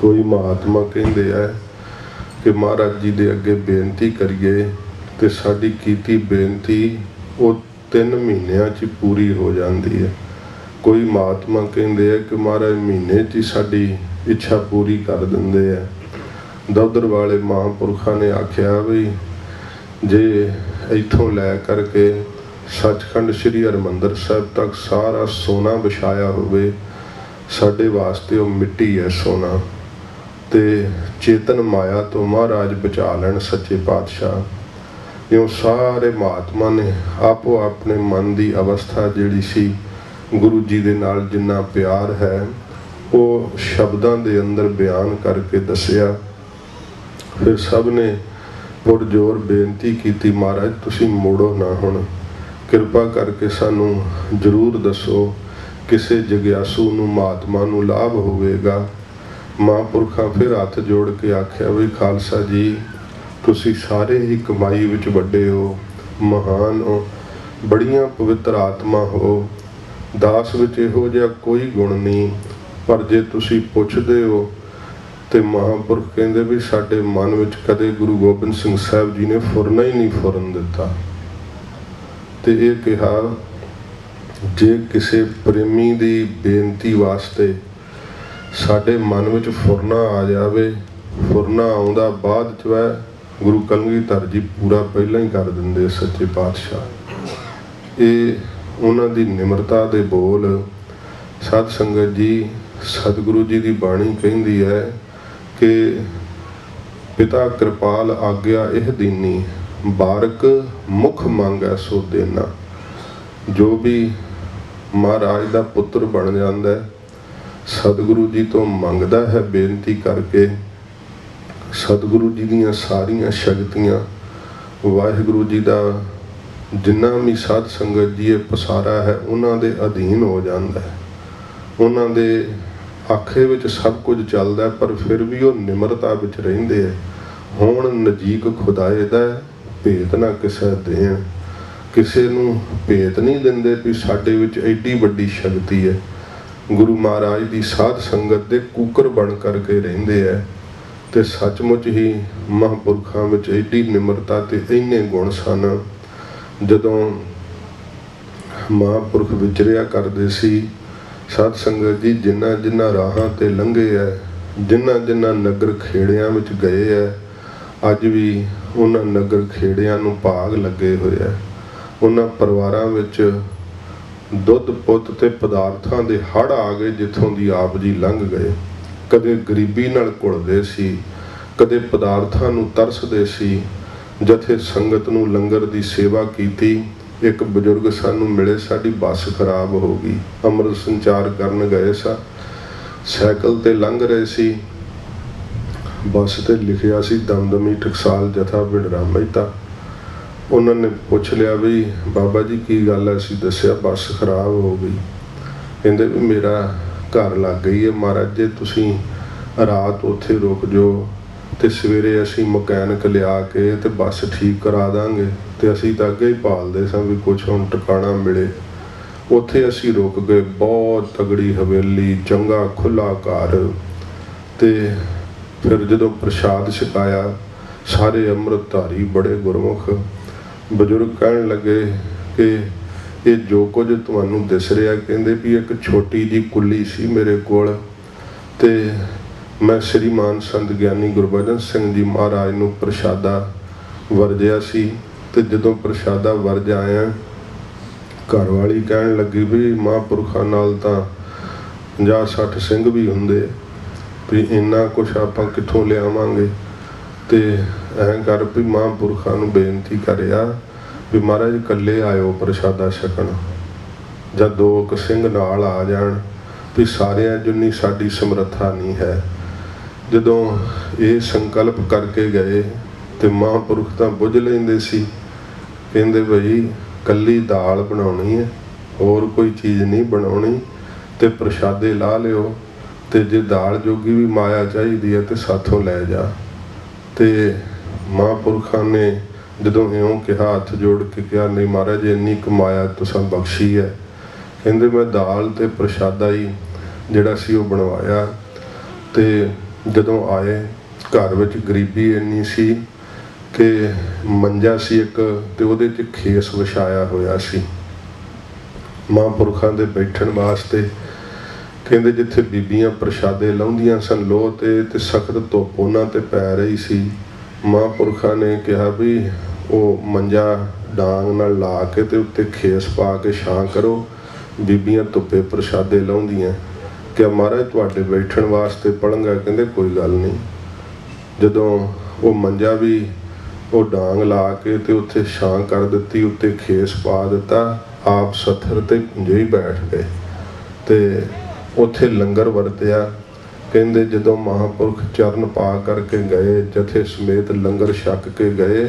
ਕੋਈ ਮਹਾਤਮਾ ਕਹਿੰਦੇ ਹੈ ਕਿ ਮਹਾਰਾਜ ਜੀ ਦੇ ਅੱਗੇ ਬੇਨਤੀ ਕਰੀਏ ਤੇ ਸਾਡੀ ਕੀਤੀ ਬੇਨਤੀ ਉਹ 3 ਮਹੀਨਿਆਂ 'ਚ ਪੂਰੀ ਹੋ ਜਾਂਦੀ ਹੈ। ਕੋਈ ਮਹਾਤਮਾ ਕਹਿੰਦੇ ਹੈ ਕਿ ਮਹਾਰਾਜ ਮਹੀਨੇ 'ਚ ਹੀ ਸਾਡੀ ਇੱਛਾ ਪੂਰੀ ਕਰ ਦਿੰਦੇ ਹੈ। ਦੌਦਰ ਵਾਲੇ ਮਹਾਂਪੁਰਖਾਂ ਨੇ ਆਖਿਆ ਵੀ ਜੇ ਇੱਥੋਂ ਲੈ ਕਰਕੇ ਸੱਚਖੰਡ ਸ੍ਰੀ ਹਰਿਮੰਦਰ ਸਾਹਿਬ ਤੱਕ ਸਾਰਾ ਸੋਨਾ ਵਿਛਾਇਆ ਹੋਵੇ, ਸਾਡੇ ਵਾਸਤੇ ਉਹ ਮਿੱਟੀ ਹੈ ਸੋਨਾ। ਤੇ ਚੇਤਨ ਮਾਇਆ ਤੋਂ ਮਹਾਰਾਜ ਬਚਾ ਲੈਣ ਸੱਚੇ ਪਾਤਸ਼ਾਹ। ਇਉਂ ਸਾਰੇ ਮਹਾਤਮਾ ਨੇ ਆਪੋ ਆਪਣੇ ਮਨ ਦੀ ਅਵਸਥਾ ਜਿਹੜੀ ਸੀ, ਗੁਰੂ ਜੀ ਦੇ ਨਾਲ ਜਿੰਨਾ ਪਿਆਰ ਹੈ ਉਹ ਸ਼ਬਦਾਂ ਦੇ ਅੰਦਰ ਬਿਆਨ ਕਰਕੇ ਦੱਸਿਆ। ਫਿਰ ਸਭ ਨੇ ਪੁਰਜੋਰ ਬੇਨਤੀ ਕੀਤੀ, ਮਹਾਰਾਜ ਤੁਸੀਂ ਮੋੜੋ ਨਾ, ਹੁਣ ਕਿਰਪਾ ਕਰਕੇ ਸਾਨੂੰ ਜ਼ਰੂਰ ਦੱਸੋ, ਕਿਸੇ ਜਗਿਆਸੂ ਨੂੰ ਮਹਾਤਮਾ ਨੂੰ ਲਾਭ ਹੋਵੇਗਾ। ਮਹਾਂਪੁਰਖਾਂ ਫਿਰ ਹੱਥ ਜੋੜ ਕੇ ਆਖਿਆ ਵੀ ਖਾਲਸਾ ਜੀ, ਤੁਸੀਂ ਸਾਰੇ ਹੀ ਕਮਾਈ ਵਿੱਚ ਵੱਡੇ ਹੋ, ਮਹਾਨ ਹੋ, ਬੜੀਆਂ ਪਵਿੱਤਰ ਆਤਮਾ ਹੋ, ਦਾਸ ਵਿੱਚ ਇਹੋ ਜਿਹਾ ਕੋਈ ਗੁਣ ਨਹੀਂ, ਪਰ ਜੇ ਤੁਸੀਂ ਪੁੱਛਦੇ ਹੋ ਤੇ ਮਹਾਂਪੁਰਖ ਕਹਿੰਦੇ ਵੀ ਸਾਡੇ ਮਨ ਵਿੱਚ ਕਦੇ ਗੁਰੂ ਗੋਬਿੰਦ ਸਿੰਘ ਸਾਹਿਬ ਜੀ ਨੇ ਫੁਰਨਾ ਹੀ ਨਹੀਂ ਫੁਰਨ ਦਿੱਤਾ। ਤੇ ਇਹ ਕਿਹਾ ਜੇ ਕਿਸੇ ਪ੍ਰੇਮੀ ਦੀ ਬੇਨਤੀ ਵਾਸਤੇ ਸਾਡੇ ਮਨ ਵਿੱਚ ਫੁਰਨਾ ਆ ਜਾਵੇ, ਫੁਰਨਾ ਆਉਂਦਾ ਬਾਅਦ 'ਚ ਹੈ, ਗੁਰੂ ਕਲਗੀਧਰ ਜੀ ਪੂਰਾ ਪਹਿਲਾਂ ਹੀ ਕਰ ਦਿੰਦੇ ਸੱਚੇ ਪਾਤਸ਼ਾਹ। ਇਹ ਉਹਨਾਂ ਦੀ ਨਿਮਰਤਾ ਦੇ ਬੋਲ। ਸਤ ਸੰਗਤ ਜੀ, ਸਤਿਗੁਰੂ ਜੀ ਦੀ ਬਾਣੀ ਕਹਿੰਦੀ ਹੈ ਕਿ ਪਿਤਾ ਕਿਰਪਾਲ ਆਗਿਆ ਇਹ ਦੀਨੀ, ਬਾਰਕ ਮੁਖ ਮੰਗੈ ਸੋ ਦੇਨਾ। ਜੋ ਵੀ ਮਹਾਰਾਜ ਦਾ ਪੁੱਤਰ ਬਣ ਜਾਂਦਾ ਹੈ, ਸਤਿਗੁਰੂ ਜੀ ਤੋਂ ਮੰਗਦਾ ਹੈ ਬੇਨਤੀ ਕਰਕੇ, ਸਤਿਗੁਰੂ ਜੀ ਦੀਆਂ ਸਾਰੀਆਂ ਸ਼ਕਤੀਆਂ, ਵਾਹਿਗੁਰੂ ਜੀ ਦਾ ਜਿੰਨਾ ਵੀ ਸਾਧ ਸੰਗਤ ਜੀ ਇਹ ਪਸਾਰਾ ਹੈ ਉਹਨਾਂ ਦੇ ਅਧੀਨ ਹੋ ਜਾਂਦਾ ਹੈ। ਉਹਨਾਂ ਦੇ ਆਖੇ ਵਿੱਚ ਸਭ ਕੁਝ ਚੱਲਦਾ, ਪਰ ਫਿਰ ਵੀ ਉਹ ਨਿਮਰਤਾ ਵਿੱਚ ਰਹਿੰਦੇ ਹੈ। ਹੁਣ ਨਜ਼ੀਕ ਖੁਦਾਏ ਦਾ ਭੇਤ ਨਾ ਕਿਸੇ ਦੇਣ, ਕਿਸੇ ਨੂੰ ਭੇਤ ਨਹੀਂ ਦਿੰਦੇ ਵੀ ਸਾਡੇ ਵਿੱਚ ਐਡੀ ਵੱਡੀ ਸ਼ਕਤੀ ਹੈ। ਗੁਰੂ ਮਹਾਰਾਜ ਦੀ ਸਾਧ ਸੰਗਤ ਦੇ ਕੂਕਰ ਬਣ ਕਰਕੇ ਰਹਿੰਦੇ ਹੈ। ਤੇ ਸੱਚਮੁੱਚ ਹੀ ਮਹਾਂਪੁਰਖਾਂ ਵਿੱਚ ਐਡੀ ਨਿਮਰਤਾ ਤੇ ਇੰਨੇ ਗੁਣ ਸਨ। ਜਦੋਂ ਮਹਾਂਪੁਰਖ ਵਿਚਰਿਆ ਕਰਦੇ ਸੀ, ਸਾਧ ਸੰਗਤ ਜੀ ਜਿਨ੍ਹਾਂ ਜਿਨ੍ਹਾਂ ਰਾਹਾਂ ਤੇ ਲੰਘੇ ਹੈ, ਜਿਨ੍ਹਾਂ ਜਿਨ੍ਹਾਂ ਨਗਰ ਖੇੜਿਆਂ ਵਿੱਚ ਗਏ ਹੈ, ਅੱਜ ਵੀ ਉਹਨਾਂ ਨਗਰ ਖੇੜਿਆਂ ਨੂੰ ਭਾਗ ਲੱਗੇ ਹੋਏ ਹੈ। ਉਹਨਾਂ ਪਰਿਵਾਰਾਂ ਵਿੱਚ ਦੁੱਧ ਪੁੱਤ ਤੇ ਪਦਾਰਥਾਂ ਦੇ ਹੜ੍ਹ ਆ ਗਏ ਜਿੱਥੋਂ ਦੀ ਆਪ ਜੀ ਲੰਘ ਗਏ। ਕਦੇ ਗਰੀਬੀ ਨਾਲ ਘੁਲਦੇ ਸੀ, ਕਦੇ ਪਦਾਰਥਾਂ ਨੂੰ ਤਰਸਦੇ ਸੀ। ਜਥੇ ਸੰਗਤ ਨੂੰ ਲੰਗਰ ਦੀ ਸੇਵਾ ਕੀਤੀ। ਇੱਕ ਬਜ਼ੁਰਗ ਸਾਨੂੰ ਮਿਲੇ, ਸਾਡੀ ਬੱਸ ਖਰਾਬ ਹੋ ਗਈ, ਅੰਮ੍ਰਿਤ ਸੰਚਾਰ ਕਰਨ ਗਏ ਸਾਂ, ਸਾਈਕਲ ਤੇ ਲੰਘ ਰਹੇ ਸੀ, ਬੱਸ ਤੇ ਲਿਖਿਆ ਸੀ ਦਮਦਮੀ ਟਕਸਾਲ ਜਥਾ ਬਿੜਰਾ ਮਹਿਤਾ। ਉਹਨਾਂ ਨੇ ਪੁੱਛ ਲਿਆ ਵੀ ਬਾਬਾ ਜੀ ਕੀ ਗੱਲ ਹੈ? ਅਸੀਂ ਦੱਸਿਆ ਬੱਸ ਖਰਾਬ ਹੋ ਗਈ। ਕਹਿੰਦੇ ਵੀ ਮੇਰਾ ਘਰ ਲੱਗ ਗਈ ਹੈ ਮਹਾਰਾਜ, ਜੇ ਤੁਸੀਂ ਰਾਤ ਉੱਥੇ ਰੁਕ ਜਾਓ ਤੇ ਸਵੇਰੇ ਅਸੀਂ ਮਕੈਨਿਕ ਲਿਆ ਕੇ ਤੇ ਬੱਸ ਠੀਕ ਕਰਾ ਦਾਂਗੇ। ਤੇ ਅਸੀਂ ਤਾਂ ਅੱਗੇ ਹੀ ਭਾਲਦੇ ਸਾਂ ਵੀ ਕੁਛ ਹੁਣ ਟਿਕਾਣਾ ਮਿਲੇ। ਉੱਥੇ ਅਸੀਂ ਰੁਕ ਗਏ। ਬਹੁਤ ਤਗੜੀ ਹਵੇਲੀ, ਚੰਗਾ ਖੁੱਲ੍ਹਾ ਘਰ। ਤੇ ਫਿਰ ਜਦੋਂ ਪ੍ਰਸ਼ਾਦ ਛਕਾਇਆ, ਸਾਰੇ ਅੰਮ੍ਰਿਤਧਾਰੀ ਬੜੇ ਗੁਰਮੁਖ ਬਜ਼ੁਰਗ ਕਹਿਣ ਲੱਗੇ ਕਿ ਇਹ ਜੋ ਕੁਝ ਤੁਹਾਨੂੰ ਦਿਸ ਰਿਹਾ, ਕਹਿੰਦੇ ਵੀ ਇੱਕ ਛੋਟੀ ਜਿਹੀ ਕੁੱਲੀ ਸੀ ਮੇਰੇ ਕੋਲ, ਤੇ ਮੈਂ ਸ਼੍ਰੀਮਾਨ ਸੰਤ ਗਿਆਨੀ ਗੁਰਬਚਨ ਸਿੰਘ ਜੀ ਮਹਾਰਾਜ ਨੂੰ ਪ੍ਰਸ਼ਾਦਾ ਵਰਜਿਆ ਸੀ। ਤੇ ਜਦੋਂ ਪ੍ਰਸ਼ਾਦਾ ਵਰਜ ਆਇਆ, ਘਰ ਵਾਲੀ ਕਹਿਣ ਲੱਗੀ ਵੀ ਮਹਾਂਪੁਰਖਾਂ ਨਾਲ ਤਾਂ 50-60 ਸਿੰਘ ਵੀ ਹੁੰਦੇ, ਵੀ ਇੰਨਾ ਕੁਛ ਆਪਾਂ ਕਿੱਥੋਂ ਲਿਆਵਾਂਗੇ। ਤੇ ਐਂ ਕਰ ਵੀ ਮਹਾਂਪੁਰਖਾਂ ਨੂੰ ਬੇਨਤੀ ਕਰਿਆ ਵੀ ਮਹਾਰਾਜ ਇਕੱਲੇ ਆਇਓ ਪ੍ਰਸ਼ਾਦਾ ਛਕਣ, ਜਾਂ 2 ਕੁ ਸਿੰਘ ਨਾਲ ਆ ਜਾਣ, ਵੀ ਸਾਰਿਆਂ ਜਿੰਨੀ ਸਾਡੀ ਸਮਰੱਥਾ ਨਹੀਂ ਹੈ। ਜਦੋਂ ਇਹ ਸੰਕਲਪ ਕਰਕੇ ਗਏ ਤੇ ਮਹਾਂਪੁਰਖ ਤਾਂ ਬੁੱਝ ਲੈਂਦੇ ਸੀ, ਕਹਿੰਦੇ ਬਈ ਕੱਲੀ ਦਾਲ ਬਣਾਉਣੀ ਹੈ, ਹੋਰ ਕੋਈ ਚੀਜ਼ ਨਹੀਂ ਬਣਾਉਣੀ, ਤੇ ਪ੍ਰਸ਼ਾਦੇ ਲਾ ਲਿਓ, ਤੇ ਜੇ ਦਾਲ ਜੋਗੀ ਵੀ ਮਾਇਆ ਚਾਹੀਦੀ ਹੈ ਤੇ ਸਾਥੋਂ ਲੈ ਜਾ। ਤੇ ਮਹਾਂਪੁਰਖਾਂ ਨੇ ਜਦੋਂ ਇਉਂ ਕਿਹਾ, ਹੱਥ ਜੋੜ ਕੇ ਕਿਹਾ, ਨਹੀਂ ਮਹਾਰਾਜ ਇੰਨੀ ਕੁ ਮਾਇਆ ਤੁਸੀਂ ਬਖਸ਼ੀ ਹੈ। ਕਹਿੰਦੇ ਮੈਂ ਦਾਲ ਤੇ ਪ੍ਰਸ਼ਾਦਾ ਹੀ ਜਿਹੜਾ ਸੀ ਉਹ ਬਣਵਾਇਆ। ਤੇ ਜਦੋਂ ਆਏ ਘਰ ਵਿੱਚ ਗਰੀਬੀ ਇੰਨੀ ਸੀ ਕਿ ਮੰਜਾ ਸੀ ਇੱਕ, ਤੇ ਉਹਦੇ 'ਚ ਖੇਸ ਵਿਛਾਇਆ ਹੋਇਆ ਸੀ ਮਹਾਂਪੁਰਖਾਂ ਦੇ ਬੈਠਣ ਵਾਸਤੇ। ਕਹਿੰਦੇ ਜਿੱਥੇ ਬੀਬੀਆਂ ਪ੍ਰਸ਼ਾਦੇ ਲਾਉਂਦੀਆਂ ਸਨ ਲੋਹ ਤੇ ਸਖਤ ਧੁੱਪ ਉਹਨਾਂ ਤੇ ਪੈ ਰਹੀ ਸੀ। ਮਹਾਂਪੁਰਖਾਂ ਨੇ ਕਿਹਾ ਵੀ ਉਹ ਮੰਜਾ ਡਾਂਗ ਨਾਲ ਲਾ ਕੇ ਤੇ ਉੱਤੇ ਖੇਸ ਪਾ ਕੇ ਛਾਂ ਕਰੋ, ਬੀਬੀਆਂ ਧੁੱਪੇ ਪ੍ਰਸ਼ਾਦੇ ਲਾਉਂਦੀਆਂ। ਕਿ ਮਹਾਰਾਜ ਤੁਹਾਡੇ ਬੈਠਣ ਵਾਸਤੇ ਪਲੰਘ ਹੈ। ਕਹਿੰਦੇ ਕੋਈ ਗੱਲ ਨਹੀਂ। ਜਦੋਂ ਉਹ ਮੰਜਾ ਵੀ ਉਹ ਡਾਂਗ ਲਾ ਕੇ ਤੇ ਉੱਥੇ ਛਾਂ ਕਰ ਦਿੱਤੀ, ਉੱਤੇ ਖੇਸ ਪਾ ਦਿੱਤਾ, ਆਪ ਸੱਥਰ ਤੇ ਪੁੰਜੇ ਹੀ ਬੈਠ ਗਏ ਤੇ ਉੱਥੇ ਲੰਗਰ ਵਰਤਿਆ। ਕਹਿੰਦੇ ਜਦੋਂ ਮਹਾਂਪੁਰਖ ਚਰਨ ਪਾ ਕਰਕੇ ਗਏ, ਜਥੇ ਸਮੇਤ ਲੰਗਰ ਛਕ ਕੇ ਗਏ,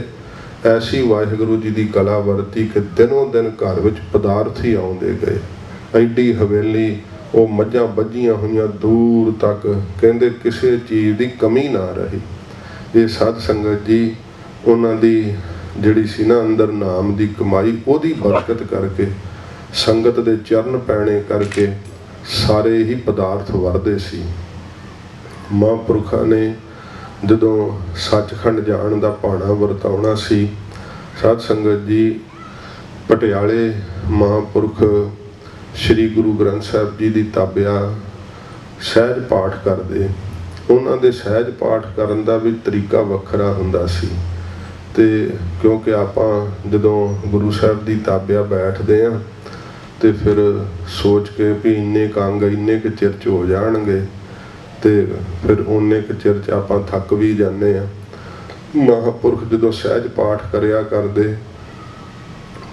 ਐਸੀ ਵਾਹਿਗੁਰੂ ਜੀ ਦੀ ਕਲਾ ਵਰਤੀ ਕਿ ਦਿਨੋਂ ਦਿਨ ਘਰ ਵਿੱਚ ਪਦਾਰਥ ਹੀ ਆਉਂਦੇ ਗਏ। ਐਡੀ ਹਵੇਲੀ ਉਹ ਮੱਝਾਂ ਬੱਝੀਆਂ ਹੋਈਆਂ ਦੂਰ ਤੱਕ, ਕਹਿੰਦੇ ਕਿਸੇ ਚੀਜ਼ ਦੀ ਕਮੀ ਨਾ ਰਹੀ। ਇਹ ਸਾਧ ਸੰਗਤ ਜੀ ਉਹਨਾਂ ਦੀ ਜਿਹੜੀ ਸੀ ਨਾ ਅੰਦਰ ਨਾਮ ਦੀ ਕਮਾਈ, ਉਹਦੀ ਬਰਕਤ ਕਰਕੇ, ਸੰਗਤ ਦੇ ਚਰਨ ਪੈਣੇ ਕਰਕੇ ਸਾਰੇ ਹੀ ਪਦਾਰਥ ਵਰਦੇ ਸੀ। ਮਹਾਂਪੁਰਖਾਂ ਨੇ ਜਦੋਂ ਸੱਚਖੰਡ ਜਾਣ ਦਾ ਭਾਣਾ ਵਰਤਾਉਣਾ ਸੀ, ਸਾਧ ਸੰਗਤ ਜੀ ਪਟਿਆਲੇ ਮਹਾਂਪੁਰਖ ਸ੍ਰੀ ਗੁਰੂ ਗ੍ਰੰਥ ਸਾਹਿਬ ਜੀ ਦੀ ਤਾਬਿਆ ਸਹਿਜ ਪਾਠ ਕਰਦੇ। ਉਹਨਾਂ ਦੇ ਸਹਿਜ ਪਾਠ ਕਰਨ ਦਾ ਵੀ ਤਰੀਕਾ ਵੱਖਰਾ ਹੁੰਦਾ ਸੀ। ਤੇ ਕਿਉਂਕਿ ਆਪਾਂ ਜਦੋਂ ਗੁਰੂ ਸਾਹਿਬ ਦੀ ਤਾਬਿਆ ਬੈਠਦੇ ਹਾਂ ਤੇ ਫਿਰ ਸੋਚ ਕੇ ਵੀ ਇੰਨੇ ਕੰਗ ਇੰਨੇ ਕੁ ਚਿਰ 'ਚ ਹੋ ਜਾਣਗੇ, ਤੇ ਫਿਰ ਓਨੇ ਕੁ ਚਿਰ 'ਚ ਆਪਾਂ ਥੱਕ ਵੀ ਜਾਂਦੇ ਹਾਂ। ਮਹਾਂਪੁਰਖ ਜਦੋਂ ਸਹਿਜ ਪਾਠ ਕਰਿਆ ਕਰਦੇ,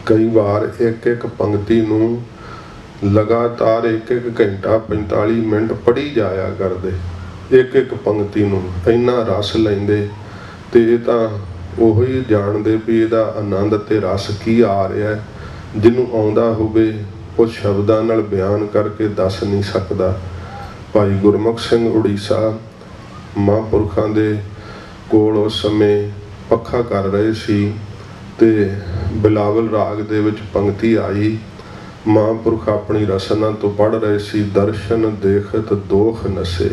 ਕਈ ਵਾਰ ਇੱਕ ਇੱਕ ਪੰਕਤੀ ਨੂੰ ਲਗਾਤਾਰ 1-1 ਘੰਟਾ 45 ਮਿੰਟ ਪੜ੍ਹੀ ਜਾਇਆ ਕਰਦੇ, ਇੱਕ ਇੱਕ ਪੰਕਤੀ ਨੂੰ ਇੰਨਾ ਰਸ ਲੈਂਦੇ। ਤੇ ਇਹ ਤਾਂ ਉਹੀ ਜਾਣਦੇ ਵੀ ਇਹਦਾ ਆਨੰਦ ਤੇ ਰਸ ਕੀ ਆ ਰਿਹਾ। ਜਿਹਨੂੰ ਆਉਂਦਾ ਹੋਵੇ ਉਹ ਸ਼ਬਦਾਂ ਨਾਲ ਬਿਆਨ ਕਰਕੇ ਦੱਸ ਨਹੀਂ ਸਕਦਾ। ਭਾਈ ਗੁਰਮੁਖ ਸਿੰਘ ਉੜੀਸਾ ਮਹਾਂਪੁਰਖਾਂ ਦੇ ਕੋਲ ਉਸ ਸਮੇਂ ਪੱਖਾ ਕਰ ਰਹੇ ਸੀ ਤੇ ਬਿਲਾਵਲ ਰਾਗ ਦੇ ਵਿੱਚ ਪੰਕਤੀ ਆਈ। ਮਹਾਂਪੁਰਖ ਆਪਣੀ ਰਸਨਾ ਤੋਂ ਪੜ੍ਹ ਰਹੇ ਸੀ, ਦਰਸ਼ਨ ਦੇਖਤ ਦੋਖ ਨਸੇ।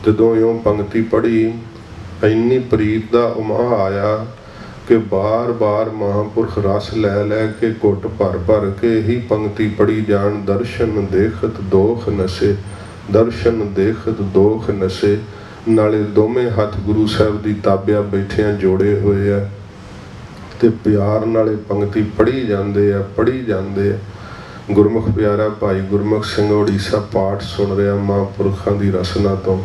ਜਦੋਂ ਇਉਂ ਪੰਕਤੀ ਪੜ੍ਹੀ, ਇੰਨੀ ਪ੍ਰੀਤ ਦਾ ਉਮਾਹ ਆਇਆ ਕਿ ਬਾਰ-ਬਾਰ ਮਹਾਂਪੁਰਖ ਰਸ ਲੈ ਲੈ ਕੇ ਘੁੱਟ ਭਰ ਭਰ ਕੇ ਹੀ ਪੰਕਤੀ ਪੜ੍ਹੀ ਜਾਣ। ਦਰਸ਼ਨ ਦੇਖਤ ਦੋਖ ਨਸੇ, ਦਰਸ਼ਨ ਦੇਖਤ ਦੋਖ ਨਸੇ। ਨਾਲੇ ਦੋਵੇਂ ਹੱਥ ਗੁਰੂ ਸਾਹਿਬ ਦੀ ਤਾਬਿਆ ਬੈਠਿਆਂ ਜੋੜੇ ਹੋਏ ਆ ਤੇ ਪਿਆਰ ਨਾਲੇ ਪੰਕਤੀ ਪੜ੍ਹੀ ਜਾਂਦੇ ਆ, ਪੜ੍ਹੀ ਜਾਂਦੇ ਆ। ਗੁਰਮੁਖ ਪਿਆਰਾ ਭਾਈ ਗੁਰਮੁਖ ਸਿੰਘ ਉੜੀਸਾ ਪਾਠ ਸੁਣ ਰਿਹਾ ਮਹਾਂਪੁਰਖਾਂ ਦੀ ਰਸਨਾ ਤੋਂ।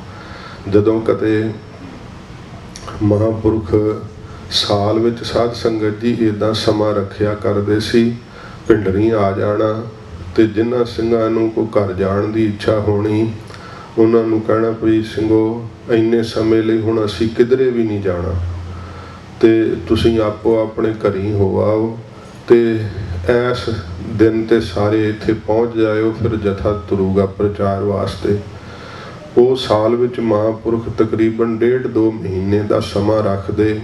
ਜਦੋਂ ਕਦੇ ਮਹਾਂਪੁਰਖ ਸਾਲ ਵਿੱਚ ਸਾਧ ਸੰਗਤ ਜੀ ਇੱਦਾਂ ਸਮਾਂ ਰੱਖਿਆ ਕਰਦੇ ਸੀ, ਪਿੰਡਰੀ ਆ ਜਾਣਾ ਤੇ ਜਿਨ੍ਹਾਂ ਸਿੰਘਾਂ ਨੂੰ ਕੋਈ ਘਰ ਜਾਣ ਦੀ ਇੱਛਾ ਹੋਣੀ, ਉਹਨਾਂ ਨੂੰ ਕਹਿਣਾ ਵੀ ਸਿੰਘੋ ਇੰਨੇ ਸਮੇਂ ਲਈ ਹੁਣ ਅਸੀਂ ਕਿਧਰੇ ਵੀ ਨਹੀਂ ਜਾਣਾ ਤੇ ਤੁਸੀਂ ਆਪੋ ਆਪਣੇ ਘਰੀ ਹੋ ਆਓ ਤੇ ਇਸ ਦਿਨ ਤੇ ਸਾਰੇ ਇੱਥੇ ਪਹੁੰਚ ਜਾਇਓ, ਫਿਰ ਜਥਾ ਤੁਰੂਗਾ ਪ੍ਰਚਾਰ ਵਾਸਤੇ। ਉਹ ਸਾਲ ਵਿੱਚ ਮਹਾਂਪੁਰਖ ਤਕਰੀਬਨ 1.5-2 ਮਹੀਨੇ ਦਾ ਸਮਾਂ ਰੱਖਦੇ,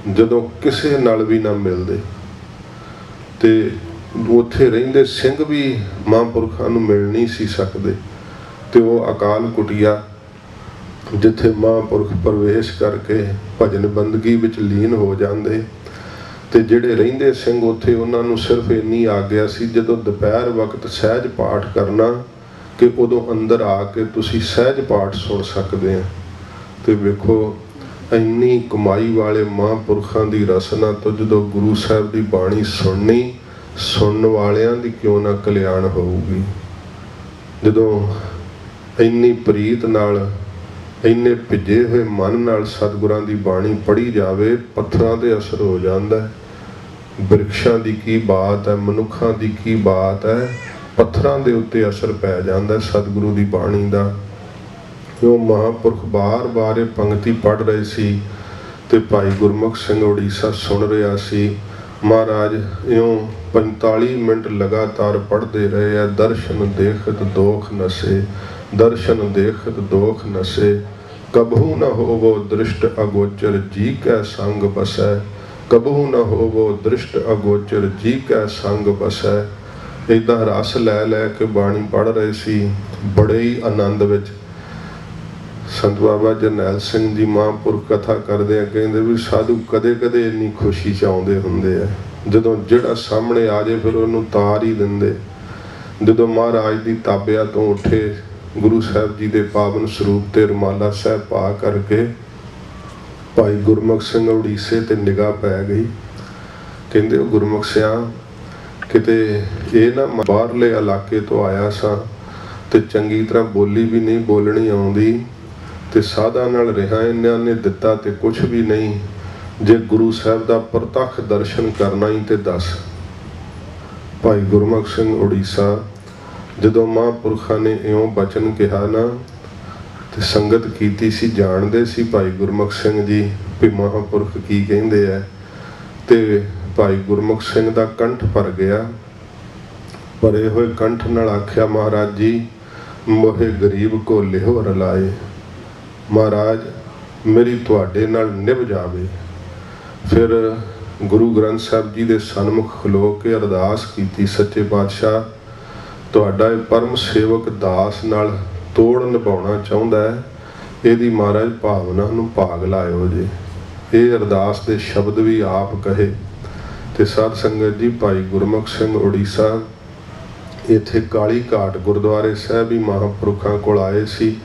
ਜਦੋਂ ਕਿਸੇ ਨਾਲ ਵੀ ਨਾ ਮਿਲਦੇ ਤੇ ਉੱਥੇ ਰਹਿੰਦੇ ਸਿੰਘ ਵੀ ਮਹਾਂਪੁਰਖਾਂ ਨੂੰ ਮਿਲ ਨਹੀਂ ਸੀ ਸਕਦੇ। ਤੇ ਉਹ ਅਕਾਲ ਕੁਟੀਆ ਜਿੱਥੇ ਮਹਾਂਪੁਰਖ ਪ੍ਰਵੇਸ਼ ਕਰਕੇ ਭਜਨ ਬੰਦਗੀ ਵਿੱਚ ਲੀਨ ਹੋ ਜਾਂਦੇ ਤੇ ਜਿਹੜੇ ਰਹਿੰਦੇ ਸਿੰਘ ਉੱਥੇ, ਉਹਨਾਂ ਨੂੰ ਸਿਰਫ ਇੰਨੀ ਆਗਿਆ ਸੀ ਜਦੋਂ ਦੁਪਹਿਰ ਵਕਤ ਸਹਿਜ ਪਾਠ ਕਰਨਾ ਕਿ ਉਦੋਂ ਅੰਦਰ ਆ ਕੇ ਤੁਸੀਂ ਸਹਿਜ ਪਾਠ ਸੁਣ ਸਕਦੇ ਆ। ਤੇ ਵੇਖੋ ਇੰਨੀ ਕਮਾਈ ਵਾਲੇ ਮਹਾਂਪੁਰਖਾਂ ਦੀ ਰਸਨਾ ਤੋਂ ਜਦੋਂ ਗੁਰੂ ਸਾਹਿਬ ਦੀ ਬਾਣੀ ਸੁਣਨੀ, ਸੁਣਨ ਵਾਲਿਆਂ ਦੀ ਕਿਉਂ ਨਾ ਕਲਿਆਣ ਹੋਊਗੀ। ਜਦੋਂ ਇੰਨੀ ਪ੍ਰੀਤ ਨਾਲ, ਇੰਨੇ ਭਿੱਜੇ ਹੋਏ ਮਨ ਨਾਲ ਸਤਿਗੁਰਾਂ ਦੀ ਬਾਣੀ ਪੜ੍ਹੀ ਜਾਵੇ, ਪੱਥਰਾਂ 'ਤੇ ਅਸਰ ਹੋ ਜਾਂਦਾ। ਬਿਰਖਸ਼ਾਂ ਦੀ ਕੀ ਬਾਤ ਹੈ, ਮਨੁੱਖਾਂ ਦੀ ਕੀ ਬਾਤ ਹੈ, ਪੱਥਰਾਂ ਦੇ ਉੱਤੇ ਅਸਰ ਪੈ ਜਾਂਦਾ ਸਤਿਗੁਰੂ ਦੀ ਬਾਣੀ ਦਾ। ਉਹ ਮਹਾਂਪੁਰਖ ਬਾਰ-ਬਾਰ ਇਹ ਪੰਕਤੀ ਪੜ੍ਹ ਰਹੇ ਸੀ ਤੇ ਭਾਈ ਗੁਰਮੁਖ ਸਿੰਘ ਉੜੀਸਾ ਸੁਣ ਰਿਹਾ ਸੀ। ਮਹਾਰਾਜ ਇਉਂ 45 ਮਿੰਟ ਲਗਾਤਾਰ ਪੜ੍ਹਦੇ ਰਹੇ ਆ। ਦਰਸ਼ਨ ਦੇਖਤ ਦੋਖ ਨਸੇ, ਦਰਸ਼ਨ ਦੇਖਤ ਦੋਖ ਨਸੇ, ਕਬਹੂ ਨ ਹੋਵੋ ਦ੍ਰਿਸ਼ਟ ਅਗੋਚਰ ਜੀ ਕੈ ਸੰਗ ਬਸੈ, ਕਬਹੂ ਨ ਹੋਵੋ ਦ੍ਰਿਸ਼ਟ ਅਗੋਚਰ ਜੀ ਕੈ ਸੰਗ ਬਸੈ। ਇੱਦਾਂ ਰਸ ਲੈ ਲੈ ਕੇ ਬਾਣੀ ਪੜ੍ਹ ਰਹੇ ਸੀ, ਬੜੇ ਹੀ ਆਨੰਦ ਵਿੱਚ। ਸੰਤ ਬਾਬਾ ਜਰਨੈਲ ਸਿੰਘ ਜੀ ਮਹਾਂਪੁਰਖ ਕਥਾ ਕਰਦੇ ਆ, ਕਹਿੰਦੇ ਵੀ ਸਾਧੂ ਕਦੇ ਕਦੇ ਇੰਨੀ ਖੁਸ਼ੀ 'ਚ ਆਉਂਦੇ ਹੁੰਦੇ ਆ ਜਦੋਂ ਜਿਹੜਾ ਸਾਹਮਣੇ ਆ ਜਾਏ ਫਿਰ ਉਹਨੂੰ ਤਾਰ ਹੀ ਦਿੰਦੇ। ਜਦੋਂ ਮਹਾਰਾਜ ਦੀ ਤਾਬਿਆ ਤੋਂ ਉੱਠੇ, ਗੁਰੂ ਸਾਹਿਬ ਜੀ ਦੇ ਪਾਵਨ ਸਰੂਪ ਤੇ ਰੁਮਾਲਾ ਸਾਹਿਬ ਪਾ ਕਰਕੇ ਭਾਈ ਗੁਰਮੁਖ ਸਿੰਘ ਉੜੀਸੇ ਤੇ ਨਿਗਾਹ ਪੈ ਗਈ। ਕਹਿੰਦੇ ਉਹ ਗੁਰਮੁਖ ਸਿਆਂ, ਕਿਤੇ ਇਹ ਨਾ ਬਾਹਰਲੇ ਇਲਾਕੇ ਤੋਂ ਆਇਆ ਸਾਂ ਤੇ ਚੰਗੀ ਤਰ੍ਹਾਂ ਬੋਲੀ ਵੀ ਨਹੀਂ ਬੋਲਣੀ ਆਉਂਦੀ ਤੇ ਸਾਧਾਂ ਨਾਲ ਰਿਹਾ, ਇਹਨਾਂ ਨੇ ਦਿੱਤਾ ਤੇ ਕੁਛ ਵੀ ਨਹੀਂ। ਜੇ ਗੁਰੂ ਸਾਹਿਬ ਦਾ ਪ੍ਰਤੱਖ ਦਰਸ਼ਨ ਕਰਨਾ ਹੀ ਤੇ ਦੱਸ। ਭਾਈ ਗੁਰਮੁਖ ਸਿੰਘ ਉੜੀਸਾ ਜਦੋਂ ਮਹਾਂਪੁਰਖਾਂ ਨੇ ਇਉਂ ਬਚਨ ਕਿਹਾ ਨਾ ਤੇ ਸੰਗਤ ਕੀਤੀ ਸੀ, ਜਾਣਦੇ ਸੀ ਭਾਈ ਗੁਰਮੁਖ ਸਿੰਘ ਜੀ ਵੀ ਮਹਾਂਪੁਰਖ ਕੀ ਕਹਿੰਦੇ ਆ। ਤੇ ਭਾਈ ਗੁਰਮੁਖ ਸਿੰਘ ਦਾ ਕੰਠ ਭਰ ਗਿਆ। ਭਰੇ ਹੋਏ ਕੰਠ ਨਾਲ ਆਖਿਆ, ਮਹਾਰਾਜ ਜੀ ਮੋਹੇ ਗਰੀਬ ਕੋ ਲਿਹੋ ਰਲਾਏ। ਮਹਾਰਾਜ ਮੇਰੀ ਤੁਹਾਡੇ ਨਾਲ ਨਿਭ ਜਾਵੇ। ਫਿਰ ਗੁਰੂ ਗ੍ਰੰਥ ਸਾਹਿਬ ਜੀ ਦੇ ਸਨਮੁਖ ਖਲੋ ਕੇ ਅਰਦਾਸ ਕੀਤੀ, ਸੱਚੇ ਪਾਤਸ਼ਾਹ ਤੁਹਾਡਾ ਇਹ ਪਰਮ ਸੇਵਕ ਦਾਸ ਨਾਲ ਤੋੜ ਨਿਭਾਉਣਾ ਚਾਹੁੰਦਾ ਹੈ, ਇਹਦੀ ਮਹਾਰਾਜ ਭਾਵਨਾ ਨੂੰ ਭਾਗ ਲਾਇਓ ਜੀ। ਇਹ ਅਰਦਾਸ ਦੇ ਸ਼ਬਦ ਵੀ ਆਪ ਕਹੇ। ਤੇ ਸਾਧ ਸੰਗਤ ਜੀ, ਭਾਈ ਗੁਰਮੁਖ ਸਿੰਘ ਉੜੀਸਾ ਇੱਥੇ ਕਾਲੀ ਘਾਟ ਗੁਰਦੁਆਰੇ ਸਾਹਿਬ ਹੀ ਮਹਾਂਪੁਰਖਾਂ ਕੋਲ ਆਏ ਸੀ।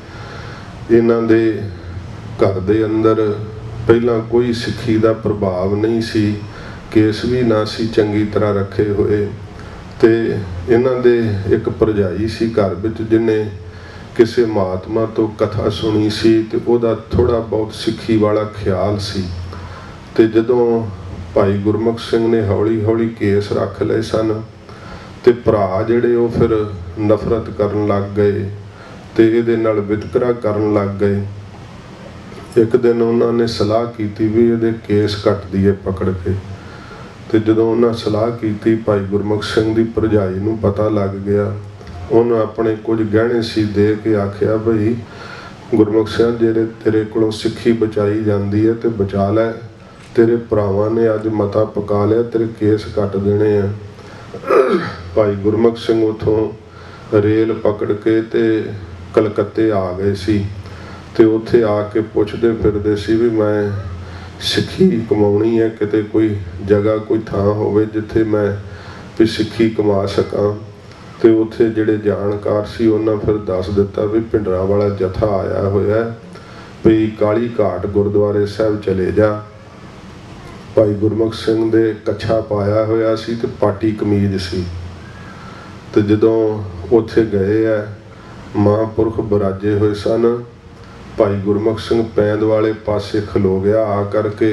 ਇਹਨਾਂ ਦੇ ਘਰ ਦੇ ਅੰਦਰ ਪਹਿਲਾਂ ਕੋਈ ਸਿੱਖੀ ਦਾ ਪ੍ਰਭਾਵ ਨਹੀਂ ਸੀ, ਕੇਸ ਵੀ ਨਾ ਸੀ ਚੰਗੀ ਤਰ੍ਹਾਂ ਰੱਖੇ ਹੋਏ। ਤੇ ਇਹਨਾਂ ਦੇ ਇੱਕ ਭਰਜਾਈ ਸੀ ਘਰ ਵਿੱਚ, ਜਿਹਨੇ ਕਿਸੇ ਮਹਾਤਮਾ ਤੋਂ ਕਥਾ ਸੁਣੀ ਸੀ ਤੇ ਉਹਦਾ ਥੋੜ੍ਹਾ ਬਹੁਤ ਸਿੱਖੀ ਵਾਲਾ ਖਿਆਲ ਸੀ। ਤੇ ਜਦੋਂ ਭਾਈ ਗੁਰਮੁਖ ਸਿੰਘ ਨੇ ਹੌਲੀ ਹੌਲੀ ਕੇਸ ਰੱਖ ਲਏ ਸਨ ਤੇ ਭਰਾ ਜਿਹੜੇ ਉਹ ਫਿਰ ਨਫ਼ਰਤ ਕਰਨ ਲੱਗ ਗਏ ਤੇ ਇਹਦੇ ਨਾਲ ਵਿਤਕਰਾ ਕਰਨ ਲੱਗ ਗਏ। ਇੱਕ ਦਿਨ ਉਹਨਾਂ ਨੇ ਸਲਾਹ ਕੀਤੀ ਵੀ ਇਹਦੇ ਕੇਸ ਕੱਟ ਦਈਏ ਪਕੜ ਕੇ। ਤੇ ਜਦੋਂ ਉਹਨਾਂ ਸਲਾਹ ਕੀਤੀ, ਭਾਈ ਗੁਰਮੁਖ ਸਿੰਘ ਦੀ ਭਰਜਾਈ ਨੂੰ ਪਤਾ ਲੱਗ ਗਿਆ। ਉਹਨੇ ਆਪਣੇ ਕੁਝ ਗਹਿਣੇ ਸੀ ਦੇ ਕੇ ਆਖਿਆ, ਭਈ ਗੁਰਮੁਖ ਸਿੰਘ ਜਿਹੜੇ ਤੇਰੇ ਕੋਲੋਂ ਸਿੱਖੀ ਬਚਾਈ ਜਾਂਦੀ ਹੈ ਤੇ ਬਚਾ ਲੈ, ਤੇਰੇ ਭਰਾਵਾਂ ਨੇ ਅੱਜ ਮਤਾ ਪਕਾ ਲਿਆ, ਤੇਰੇ ਕੇਸ ਕੱਟ ਦੇਣੇ ਆ। ਭਾਈ ਗੁਰਮੁਖ ਸਿੰਘ ਉੱਥੋਂ ਰੇਲ ਪਕੜ ਕੇ ਤੇ ਕਲਕੱਤੇ ਆ ਗਏ ਸੀ ਤੇ ਉੱਥੇ ਆ ਕੇ ਪੁੱਛਦੇ ਫਿਰਦੇ ਸੀ ਵੀ ਮੈਂ ਸਿੱਖੀ ਕਮਾਉਣੀ ਹੈ, ਕਿਤੇ ਕੋਈ ਜਗ੍ਹਾ ਕੋਈ ਥਾਂ ਹੋਵੇ ਜਿੱਥੇ ਮੈਂ ਵੀ ਸਿੱਖੀ ਕਮਾ ਸਕਾਂ। ਤੇ ਉੱਥੇ ਜਿਹੜੇ ਜਾਣਕਾਰ ਸੀ ਉਹਨਾਂ ਫਿਰ ਦੱਸ ਦਿੱਤਾ ਵੀ ਭਿੰਡਰਾਂ ਵਾਲਾ ਜਥਾ ਆਇਆ ਹੋਇਆ ਵੀ ਕਾਲੀ ਘਾਟ ਗੁਰਦੁਆਰੇ ਸਾਹਿਬ ਚਲੇ ਜਾ। ਭਾਈ ਗੁਰਮੁਖ ਸਿੰਘ ਦੇ ਕੱਛਾ ਪਾਇਆ ਹੋਇਆ ਸੀ ਤੇ ਪਾਟੀ ਕਮੀਜ਼ ਸੀ। ਤੇ ਜਦੋਂ ਉੱਥੇ ਗਏ ਆ, ਮਹਾਂਪੁਰਖ ਬਰਾਜੇ ਹੋਏ ਸਨ। ਭਾਈ ਗੁਰਮੁਖ ਸਿੰਘ ਪੈਂਦ ਵਾਲੇ ਪਾਸੇ ਖਲੋ ਗਿਆ ਆ ਕਰਕੇ।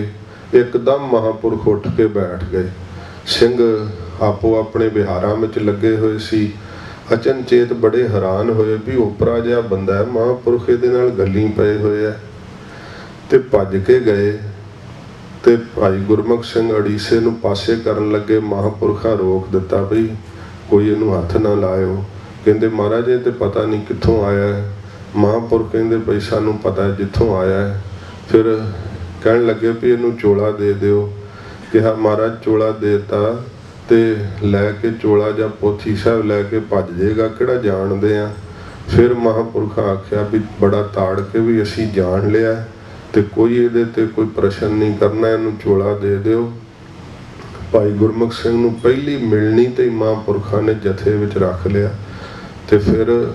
ਇੱਕਦਮ ਮਹਾਂਪੁਰਖ ਉੱਠ ਕੇ ਬੈਠ ਗਏ। ਸਿੰਘ ਆਪੋ ਆਪਣੇ ਵਿਹਾਰਾਂ ਵਿੱਚ ਲੱਗੇ ਹੋਏ ਸੀ। ਅਚਨਚੇਤ ਬੜੇ ਹੈਰਾਨ ਹੋਏ ਵੀ ਉਪਰਾ ਜਿਹਾ ਬੰਦਾ ਹੈ, ਮਹਾਂਪੁਰਖ ਇਹਦੇ ਨਾਲ ਗੱਲੀਂ ਪਏ ਹੋਏ ਆ। ਤੇ ਭੱਜ ਕੇ ਗਏ ਤੇ ਭਾਈ ਗੁਰਮੁਖ ਸਿੰਘ ਉੜੀਸੇ ਨੂੰ ਪਾਸੇ ਕਰਨ ਲੱਗੇ। ਮਹਾਂਪੁਰਖਾਂ ਰੋਕ ਦਿੱਤਾ ਬਈ ਕੋਈ ਇਹਨੂੰ ਹੱਥ ਨਾ ਲਾਇਓ। ਕਹਿੰਦੇ ਮਹਾਰਾਜ ਇਹ ਤੇ ਪਤਾ ਨਹੀਂ ਕਿੱਥੋਂ ਆਇਆ ਹੈ। ਮਹਾਂਪੁਰਖ ਕਹਿੰਦੇ ਬਈ ਸਾਨੂੰ ਪਤਾ ਜਿੱਥੋਂ ਆਇਆ ਹੈ। ਫਿਰ ਕਹਿਣ ਲੱਗੇ ਵੀ ਇਹਨੂੰ ਚੋਲਾ ਦੇ ਦਿਓ। ਕਿਹਾ ਮਹਾਰਾਜ ਚੋਲਾ ਦੇਤਾ ਤੇ ਲੈ ਕੇ ਚੋਲਾ ਜਾਂ ਪੋਥੀ ਸਾਹਿਬ ਲੈ ਕੇ ਭੱਜ ਜਾਏਗਾ, ਕਿਹੜਾ ਜਾਣਦੇ ਆ। ਫਿਰ ਮਹਾਂਪੁਰਖਾਂ ਆਖਿਆ ਵੀ ਬੜਾ ਤਾੜ ਕੇ ਵੀ ਅਸੀਂ ਜਾਣ ਲਿਆ ਤੇ ਕੋਈ ਇਹਦੇ ਤੇ ਕੋਈ ਪ੍ਰਸ਼ਨ ਨਹੀਂ ਕਰਨਾ, ਇਹਨੂੰ ਚੋਲਾ ਦੇ ਦਿਓ। ਭਾਈ ਗੁਰਮੁਖ ਸਿੰਘ ਨੂੰ ਪਹਿਲੀ ਮਿਲਣੀ ਤੇ ਮਹਾਂਪੁਰਖਾਂ ਨੇ ਜਥੇ ਵਿੱਚ ਰੱਖ ਲਿਆ। ਤੇ ਫਿਰ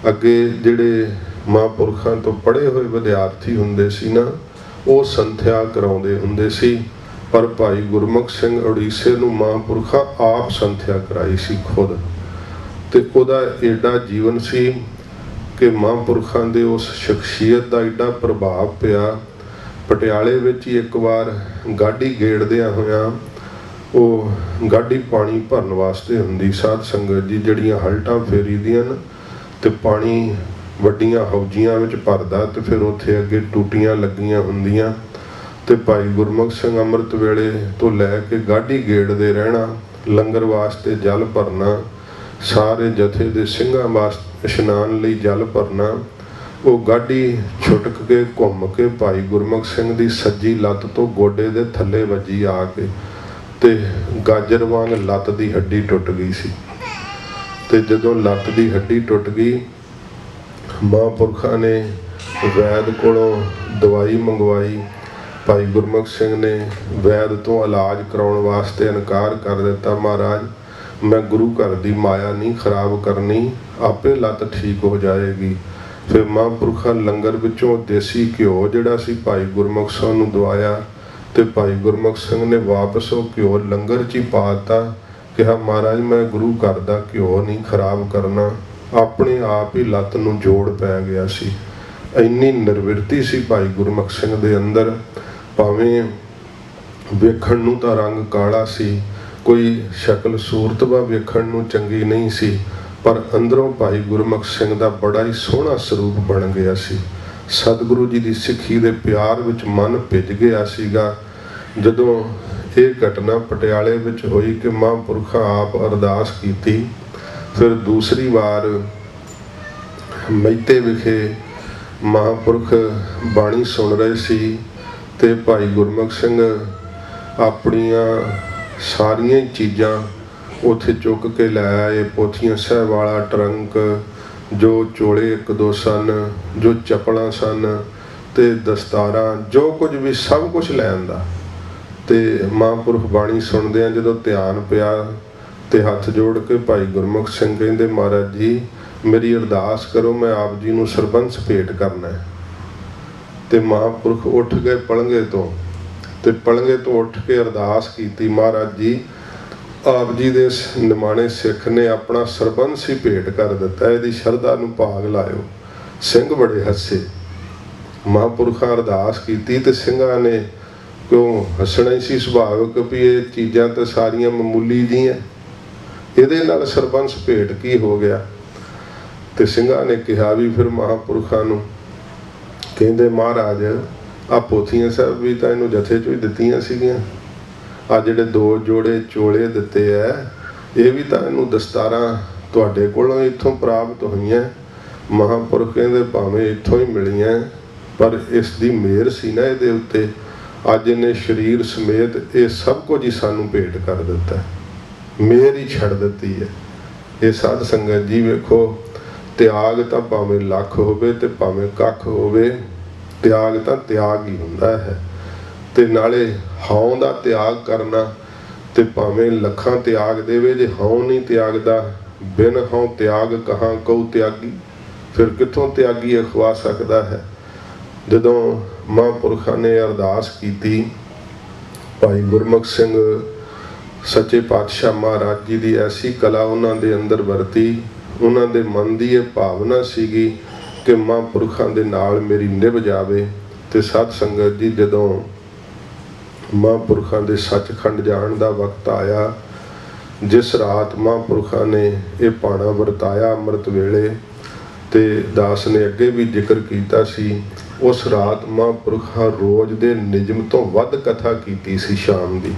ਅੱਗੇ ਜਿਹੜੇ ਮਹਾਂਪੁਰਖਾਂ ਤੋਂ ਪੜ੍ਹੇ ਹੋਏ ਵਿਦਿਆਰਥੀ ਹੁੰਦੇ ਸੀ ਨਾ, ਉਹ ਸੰਥਿਆ ਕਰਾਉਂਦੇ ਹੁੰਦੇ ਸੀ। ਪਰ ਭਾਈ ਗੁਰਮੁਖ ਸਿੰਘ ਉੜੀਸੇ ਨੂੰ ਮਹਾਂਪੁਰਖਾਂ ਆਪ ਸੰਥਿਆ ਕਰਾਈ ਸੀ ਖੁਦ। ਤੇ ਉਹਦਾ ਏਡਾ ਜੀਵਨ ਸੀ ਕਿ ਮਹਾਂਪੁਰਖਾਂ ਦੇ ਉਸ ਸ਼ਖਸੀਅਤ ਦਾ ਏਡਾ ਪ੍ਰਭਾਵ ਪਿਆ। ਪਟਿਆਲੇ ਵਿੱਚ ਹੀ ਇੱਕ ਵਾਰ ਗਾਡੀ ਗੇੜਦਿਆਂ ਹੋਇਆਂ ਉਹ ਗਾਡੀ ਪਾਣੀ ਭਰਨ ਵਾਸਤੇ ਹੁੰਦੀ। ਸਾਧ ਸੰਗਤ ਜੀ ਜਿਹੜੀਆਂ ਹਲਟਾਂ ਫੇਰੀ ਦੀਆਂ ਨਾ ਤੇ ਪਾਣੀ ਵੱਡੀਆਂ ਹੌਜੀਆਂ ਵਿੱਚ ਭਰਦਾ ਤੇ ਫਿਰ ਉੱਥੇ ਅੱਗੇ ਟੂਟੀਆਂ ਲੱਗੀਆਂ ਹੁੰਦੀਆਂ ਤੇ ਭਾਈ ਗੁਰਮੁਖ ਸਿੰਘ ਅੰਮ੍ਰਿਤ ਵੇਲੇ ਤੋਂ ਲੈ ਕੇ ਗਾਡੀ ਗੇੜਦੇ ਰਹਿਣਾ, ਲੰਗਰ ਵਾਸਤੇ ਜਲ ਭਰਨਾ, ਸਾਰੇ ਜਥੇ ਦੇ ਸਿੰਘਾਂ ਵਾਸਤੇ ਇਸ਼ਨਾਨ ਲਈ ਜਲ ਭਰਨਾ। ਉਹ ਗਾਡੀ ਛੁਟਕ ਕੇ ਘੁੰਮ ਕੇ ਭਾਈ ਗੁਰਮੁਖ ਸਿੰਘ ਦੀ ਸੱਜੀ ਲੱਤ ਤੋਂ ਗੋਡੇ ਦੇ ਥੱਲੇ ਵੱਜੀ ਆ ਕੇ ਤੇ ਗਾਜਰ ਵਾਂਗ ਲੱਤ ਦੀ ਹੱਡੀ ਟੁੱਟ ਗਈ ਸੀ। ਤੇ ਜਦੋਂ ਲੱਤ ਦੀ ਹੱਡੀ ਟੁੱਟ ਗਈ, ਮਹਾਂਪੁਰਖਾਂ ਨੇ ਵੈਦ ਕੋਲੋਂ ਦਵਾਈ ਮੰਗਵਾਈ। ਭਾਈ ਗੁਰਮੁਖ ਸਿੰਘ ਨੇ ਵੈਦ ਤੋਂ ਇਲਾਜ ਕਰਾਉਣ ਵਾਸਤੇ ਇਨਕਾਰ ਕਰ ਦਿੱਤਾ। ਮਹਾਰਾਜ, ਮੈਂ ਗੁਰੂ ਘਰ ਦੀ ਮਾਇਆ ਨਹੀਂ ਖਰਾਬ ਕਰਨੀ, ਆਪੇ ਲੱਤ ਠੀਕ ਹੋ ਜਾਏਗੀ। ਫਿਰ ਮਹਾਂਪੁਰਖਾਂ ਲੰਗਰ ਵਿੱਚੋਂ ਦੇਸੀ ਘਿਓ ਜਿਹੜਾ ਸੀ ਭਾਈ ਗੁਰਮੁਖ ਸਿੰਘ ਨੂੰ ਦਵਾਇਆ ਤੇ ਭਾਈ ਗੁਰਮੁਖ ਸਿੰਘ ਨੇ ਵਾਪਸ ਉਹ ਘਿਓ ਲੰਗਰ 'ਚ ਹੀ ਪਾ ਦਿੱਤਾ। ਕਿਹਾ, ਮਹਾਰਾਜ ਮੈਂ ਗੁਰੂ ਘਰ ਦਾ ਘਿਓ ਨਹੀਂ ਖਰਾਬ ਕਰਨਾ। ਆਪਣੇ ਆਪ ਹੀ ਲੱਤ ਨੂੰ ਜੋੜ ਪੈ ਗਿਆ ਸੀ। ਇੰਨੀ ਨਿਰਵਿਰਤੀ ਸੀ ਭਾਈ ਗੁਰਮੁਖ ਸਿੰਘ ਦੇ ਅੰਦਰ। ਭਾਵੇਂ ਵੇਖਣ ਨੂੰ ਤਾਂ ਰੰਗ ਕਾਲਾ ਸੀ, ਕੋਈ ਸ਼ਕਲ ਸੂਰਤ ਵਾ ਵੇਖਣ ਨੂੰ ਚੰਗੀ ਨਹੀਂ ਸੀ, ਪਰ ਅੰਦਰੋਂ ਭਾਈ ਗੁਰਮੁਖ ਸਿੰਘ ਦਾ ਬੜਾ ਹੀ ਸੋਹਣਾ ਸਰੂਪ ਬਣ ਗਿਆ ਸੀ। ਸਤਿਗੁਰੂ ਜੀ ਦੀ ਸਿੱਖੀ ਦੇ ਪਿਆਰ ਵਿੱਚ ਮਨ ਭਿੱਜ ਗਿਆ ਸੀਗਾ। ਜਦੋਂ ਇਹ ਘਟਨਾ ਪਟਿਆਲੇ ਵਿੱਚ ਹੋਈ ਕਿ ਮਹਾਂਪੁਰਖਾਂ ਆਪ ਅਰਦਾਸ ਕੀਤੀ, ਫਿਰ ਦੂਸਰੀ ਵਾਰ ਮਹਿਤੇ ਵਿਖੇ ਮਹਾਂਪੁਰਖ ਬਾਣੀ ਸੁਣ ਰਹੇ ਸੀ ਤੇ ਭਾਈ ਗੁਰਮੁਖ ਸਿੰਘ ਆਪਣੀਆਂ ਸਾਰੀਆਂ ਹੀ ਚੀਜ਼ਾਂ ਉੱਥੇ ਚੁੱਕ ਕੇ ਲੈ ਆਏ। ਪੋਥੀਆਂ ਸਾਹਿਬ ਵਾਲਾ ਟਰੰਕ, ਜੋ ਚੋਲੇ ਇੱਕ ਦੋ ਸਨ, ਜੋ ਚੱਪਲਾਂ ਸਨ ਤੇ ਦਸਤਾਰਾਂ, ਜੋ ਕੁਝ ਵੀ ਸਭ ਕੁਝ ਲੈ ਆਂਦਾ। ਤੇ ਮਹਾਂਪੁਰਖ ਬਾਣੀ ਸੁਣਦਿਆਂ ਜਦੋਂ ਧਿਆਨ ਪਿਆ ਤੇ ਹੱਥ ਜੋੜ ਕੇ ਭਾਈ ਗੁਰਮੁਖ ਸਿੰਘ ਕਹਿੰਦੇ, ਮਹਾਰਾਜ ਜੀ ਮੇਰੀ ਅਰਦਾਸ ਕਰੋ, ਮੈਂ ਆਪ ਜੀ ਨੂੰ ਸਰਬੰਸ ਭੇਟ ਕਰਨਾ ਹੈ। ਤੇ ਮਹਾਂਪੁਰਖ ਉੱਠ ਗਏ ਪਲੰਘੇ ਤੋਂ ਤੇ ਪਲੰਘੇ ਤੋਂ ਉੱਠ ਕੇ ਅਰਦਾਸ ਕੀਤੀ, ਮਹਾਰਾਜ ਜੀ ਆਪ ਜੀ ਦੇ ਨਿਮਾਣੇ ਸਿੱਖ ਨੇ ਆਪਣਾ ਸਰਬੰਸ ਹੀ ਭੇਟ ਕਰ ਦਿੱਤਾ, ਇਹਦੀ ਸ਼ਰਧਾ ਨੂੰ ਭਾਗ ਲਾਇਓ। ਸਿੰਘ ਬੜੇ ਹੱਸੇ। ਮਹਾਂਪੁਰਖਾਂ ਅਰਦਾਸ ਕੀਤੀ ਤੇ ਸਿੰਘਾਂ ਨੇ ਕਿਉਂ ਹੱਸਣਾ ਹੀ ਸੀ ਸੁਭਾਵਿਕ, ਵੀ ਇਹ ਚੀਜ਼ਾਂ ਤਾਂ ਸਾਰੀਆਂ ਮਾਮੂਲੀ ਜੀਆਂ, ਇਹਦੇ ਨਾਲ ਸਰਬੰਸ ਭੇਟ ਕੀ ਹੋ ਗਿਆ। ਤੇ ਸਿੰਘਾਂ ਨੇ ਕਿਹਾ ਵੀ ਫਿਰ ਮਹਾਂਪੁਰਖਾਂ ਨੂੰ, ਕਹਿੰਦੇ ਮਹਾਰਾਜ ਆ ਪੋਥੀਆਂ ਸਾਹਿਬ ਵੀ ਤਾਂ ਇਹਨੂੰ ਜਥੇ 'ਚੋਂ ਹੀ ਦਿੱਤੀਆਂ ਸੀਗੀਆਂ, ਆ ਜਿਹੜੇ ਦੋ ਜੋੜੇ ਚੋਲੇ ਦਿੱਤੇ ਐ ਇਹ ਵੀ ਤਾਂ ਇਹਨੂੰ ਦਸਤਾਰਾਂ ਤੁਹਾਡੇ ਕੋਲੋਂ ਇੱਥੋਂ ਪ੍ਰਾਪਤ ਹੋਈਆਂ। ਮਹਾਂਪੁਰਖ ਕਹਿੰਦੇ ਭਾਵੇਂ ਇੱਥੋਂ ਹੀ ਮਿਲੀਆਂ, ਪਰ ਇਸ ਦੀ ਮਿਹਰ ਸੀ ਨਾ ਇਹਦੇ ਉੱਤੇ, ਅੱਜ ਇਹਨੇ ਸਰੀਰ ਸਮੇਤ ਇਹ ਸਭ ਕੁਝ ਹੀ ਸਾਨੂੰ ਭੇਟ ਕਰ ਦਿੱਤਾ, ਮਿਹਰ ਹੀ ਛੱਡ ਦਿੱਤੀ ਹੈ। ਇਹ ਸਾਧ ਸੰਗਤ ਜੀ ਵੇਖੋ, ਤਿਆਗ ਤਾਂ ਭਾਵੇਂ ਲੱਖ ਹੋਵੇ ਤੇ ਭਾਵੇਂ ਕੱਖ ਹੋਵੇ, ਤਿਆਗ ਤਾਂ ਤਿਆਗ ਹੀ ਹੁੰਦਾ ਹੈ। ਤੇ ਨਾਲੇ ਹਉ ਦਾ ਤਿਆਗ ਕਰਨਾ, ਤੇ ਭਾਵੇਂ ਲੱਖਾਂ ਤਿਆਗ ਦੇਵੇ, ਜੇ ਹਉ ਨਹੀਂ ਤਿਆਗਦਾ, ਬਿਨ ਹਉ ਤਿਆਗ ਕਹਾਂ ਕਉ ਤਿਆਗੀ, ਫਿਰ ਕਿੱਥੋਂ ਤਿਆਗੀ ਅਖਵਾ ਸਕਦਾ ਹੈ। ਜਦੋਂ ਮਹਾਂਪੁਰਖਾਂ ਨੇ ਅਰਦਾਸ ਕੀਤੀ, ਭਾਈ ਗੁਰਮੁਖ ਸਿੰਘ ਸੱਚੇ ਪਾਤਸ਼ਾਹ ਮਹਾਰਾਜ ਜੀ ਦੀ ਐਸੀ ਕਲਾ ਉਹਨਾਂ ਦੇ ਅੰਦਰ ਵਰਤੀ, ਉਹਨਾਂ ਦੇ ਮਨ ਦੀ ਇਹ ਭਾਵਨਾ ਸੀਗੀ ਕਿ ਮਹਾਂਪੁਰਖਾਂ ਦੇ ਨਾਲ ਮੇਰੀ ਨਿਭ ਜਾਵੇ। ਤੇ ਸਤ ਸੰਗਤ ਜੀ, ਜਦੋਂ ਮਹਾਂਪੁਰਖਾਂ ਦੇ ਸੱਚਖੰਡ ਜਾਣ ਦਾ ਵਕਤ ਆਇਆ, ਜਿਸ ਰਾਤ ਮਹਾਂਪੁਰਖਾਂ ਨੇ ਇਹ ਪਾਣਾ ਵਰਤਾਇਆ ਅੰਮ੍ਰਿਤ ਵੇਲੇ, ਤੇ ਦਾਸ ਨੇ ਅੱਗੇ ਵੀ ਜ਼ਿਕਰ ਕੀਤਾ ਸੀ, ਉਸ ਰਾਤ ਮਹਾਂਪੁਰਖਾਂ ਰੋਜ਼ ਦੇ ਨਿਯਮ ਤੋਂ ਵੱਧ ਕਥਾ ਕੀਤੀ ਸੀ ਸ਼ਾਮ ਦੀ।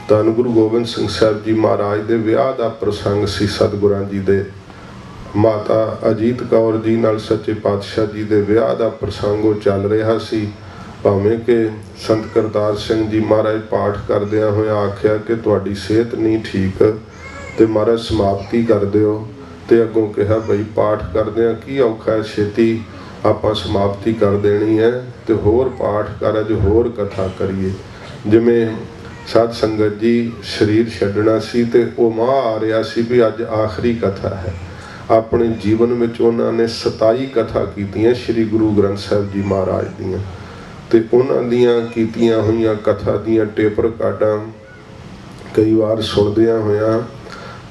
ਧੰਨ ਗੁਰੂ ਗੋਬਿੰਦ ਸਿੰਘ ਸਾਹਿਬ ਜੀ ਮਹਾਰਾਜ ਦੇ ਵਿਆਹ ਦਾ ਪ੍ਰਸੰਗ ਸੀ। ਸਤਿਗੁਰਾਂ ਜੀ ਦੇ ਮਾਤਾ ਅਜੀਤ ਕੌਰ ਜੀ ਨਾਲ ਸੱਚੇ ਪਾਤਸ਼ਾਹ ਜੀ ਦੇ ਵਿਆਹ ਦਾ ਪ੍ਰਸੰਗ ਉਹ ਚੱਲ ਰਿਹਾ ਸੀ। ਭਾਵੇਂ ਕਿ ਸੰਤ ਕਰਤਾਰ ਸਿੰਘ ਜੀ ਮਹਾਰਾਜ ਪਾਠ ਕਰਦਿਆਂ ਹੋਇਆ ਆਖਿਆ ਕਿ ਤੁਹਾਡੀ ਸਿਹਤ ਨਹੀਂ ਠੀਕ, ਤੇ ਮਹਾਰਾਜ ਸਮਾਪਤੀ ਕਰ ਦਿਓ। ਤੇ ਅੱਗੋਂ ਕਿਹਾ ਬਈ ਪਾਠ ਕਰਦਿਆਂ ਕੀ ਔਖਾ, ਛੇਤੀ ਆਪਾਂ ਸਮਾਪਤੀ ਕਰ ਦੇਣੀ ਹੈ, ਤੇ ਹੋਰ ਪਾਠ ਕਰ, ਅੱਜ ਹੋਰ ਕਥਾ ਕਰੀਏ। ਜਿਵੇਂ ਸਾਧ ਸੰਗਤ ਜੀ ਸਰੀਰ ਛੱਡਣਾ ਸੀ ਤੇ ਉਹ ਮਾਹ ਆ ਰਿਹਾ ਸੀ ਵੀ ਅੱਜ ਆਖਰੀ ਕਥਾ ਹੈ। ਆਪਣੇ ਜੀਵਨ ਵਿੱਚ ਉਹਨਾਂ ਨੇ 27 ਕਥਾ ਕੀਤੀਆਂ ਸ੍ਰੀ ਗੁਰੂ ਗ੍ਰੰਥ ਸਾਹਿਬ ਜੀ ਮਹਾਰਾਜ ਦੀਆਂ, ਤੇ ਉਹਨਾਂ ਦੀਆਂ ਕੀਤੀਆਂ ਹੋਈਆਂ ਕਥਾ ਦੀਆਂ ਟੇਪ ਰਿਕਾਰਡਾਂ ਕਈ ਵਾਰ ਸੁਣਦਿਆਂ ਹੋਇਆਂ,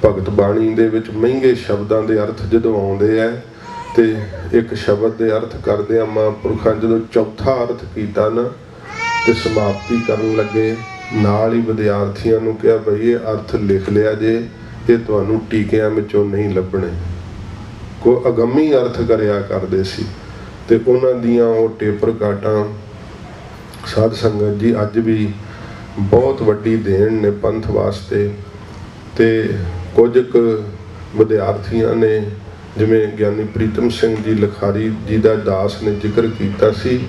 ਭਗਤ ਬਾਣੀ ਦੇ ਵਿੱਚ ਮਹਿੰਗੇ ਸ਼ਬਦਾਂ ਦੇ ਅਰਥ ਜਦੋਂ ਆਉਂਦੇ ਹੈ, ਤੇ ਇੱਕ ਸ਼ਬਦ ਦੇ ਅਰਥ ਕਰਦਿਆਂ ਮਹਾਂਪੁਰਖਾਂ ਜਦੋਂ ਚੌਥਾ ਅਰਥ ਕੀਤਾ ਨਾ, ਤੇ ਸਮਾਪਤੀ ਕਰਨ ਲੱਗੇ ਨਾਲ ਹੀ ਵਿਦਿਆਰਥੀਆਂ ਨੂੰ ਕਿਹਾ ਬਈ ਇਹ ਅਰਥ ਲਿਖ ਲਿਆ ਜੇ, ਇਹ ਤੁਹਾਨੂੰ ਟੀਕਿਆਂ ਵਿੱਚੋਂ ਨਹੀਂ ਲੱਭਣੇ। ਕੋ ਅਗੰਮੀ ਅਰਥ ਕਰਿਆ ਕਰਦੇ ਸੀ। ਤੇ ਉਹਨਾਂ ਦੀਆਂ ਉਹ ਟੇਪ ਰਿਕਾਰਡਾਂ ਸਾਧ ਸੰਗਤ ਜੀ ਅੱਜ ਵੀ ਬਹੁਤ ਵੱਡੀ ਦੇਣ ਨੇ ਪੰਥ ਵਾਸਤੇ। ਤੇ ਕੁਝ ਕੁ ਵਿਦਿਆਰਥੀਆਂ ਨੇ, ਜਿਵੇਂ ਗਿਆਨੀ ਪ੍ਰੀਤਮ ਸਿੰਘ ਜੀ ਲਿਖਾਰੀ ਜੀ ਦਾ ਦਾਸ ਨੇ ਜ਼ਿਕਰ ਕੀਤਾ ਸੀ,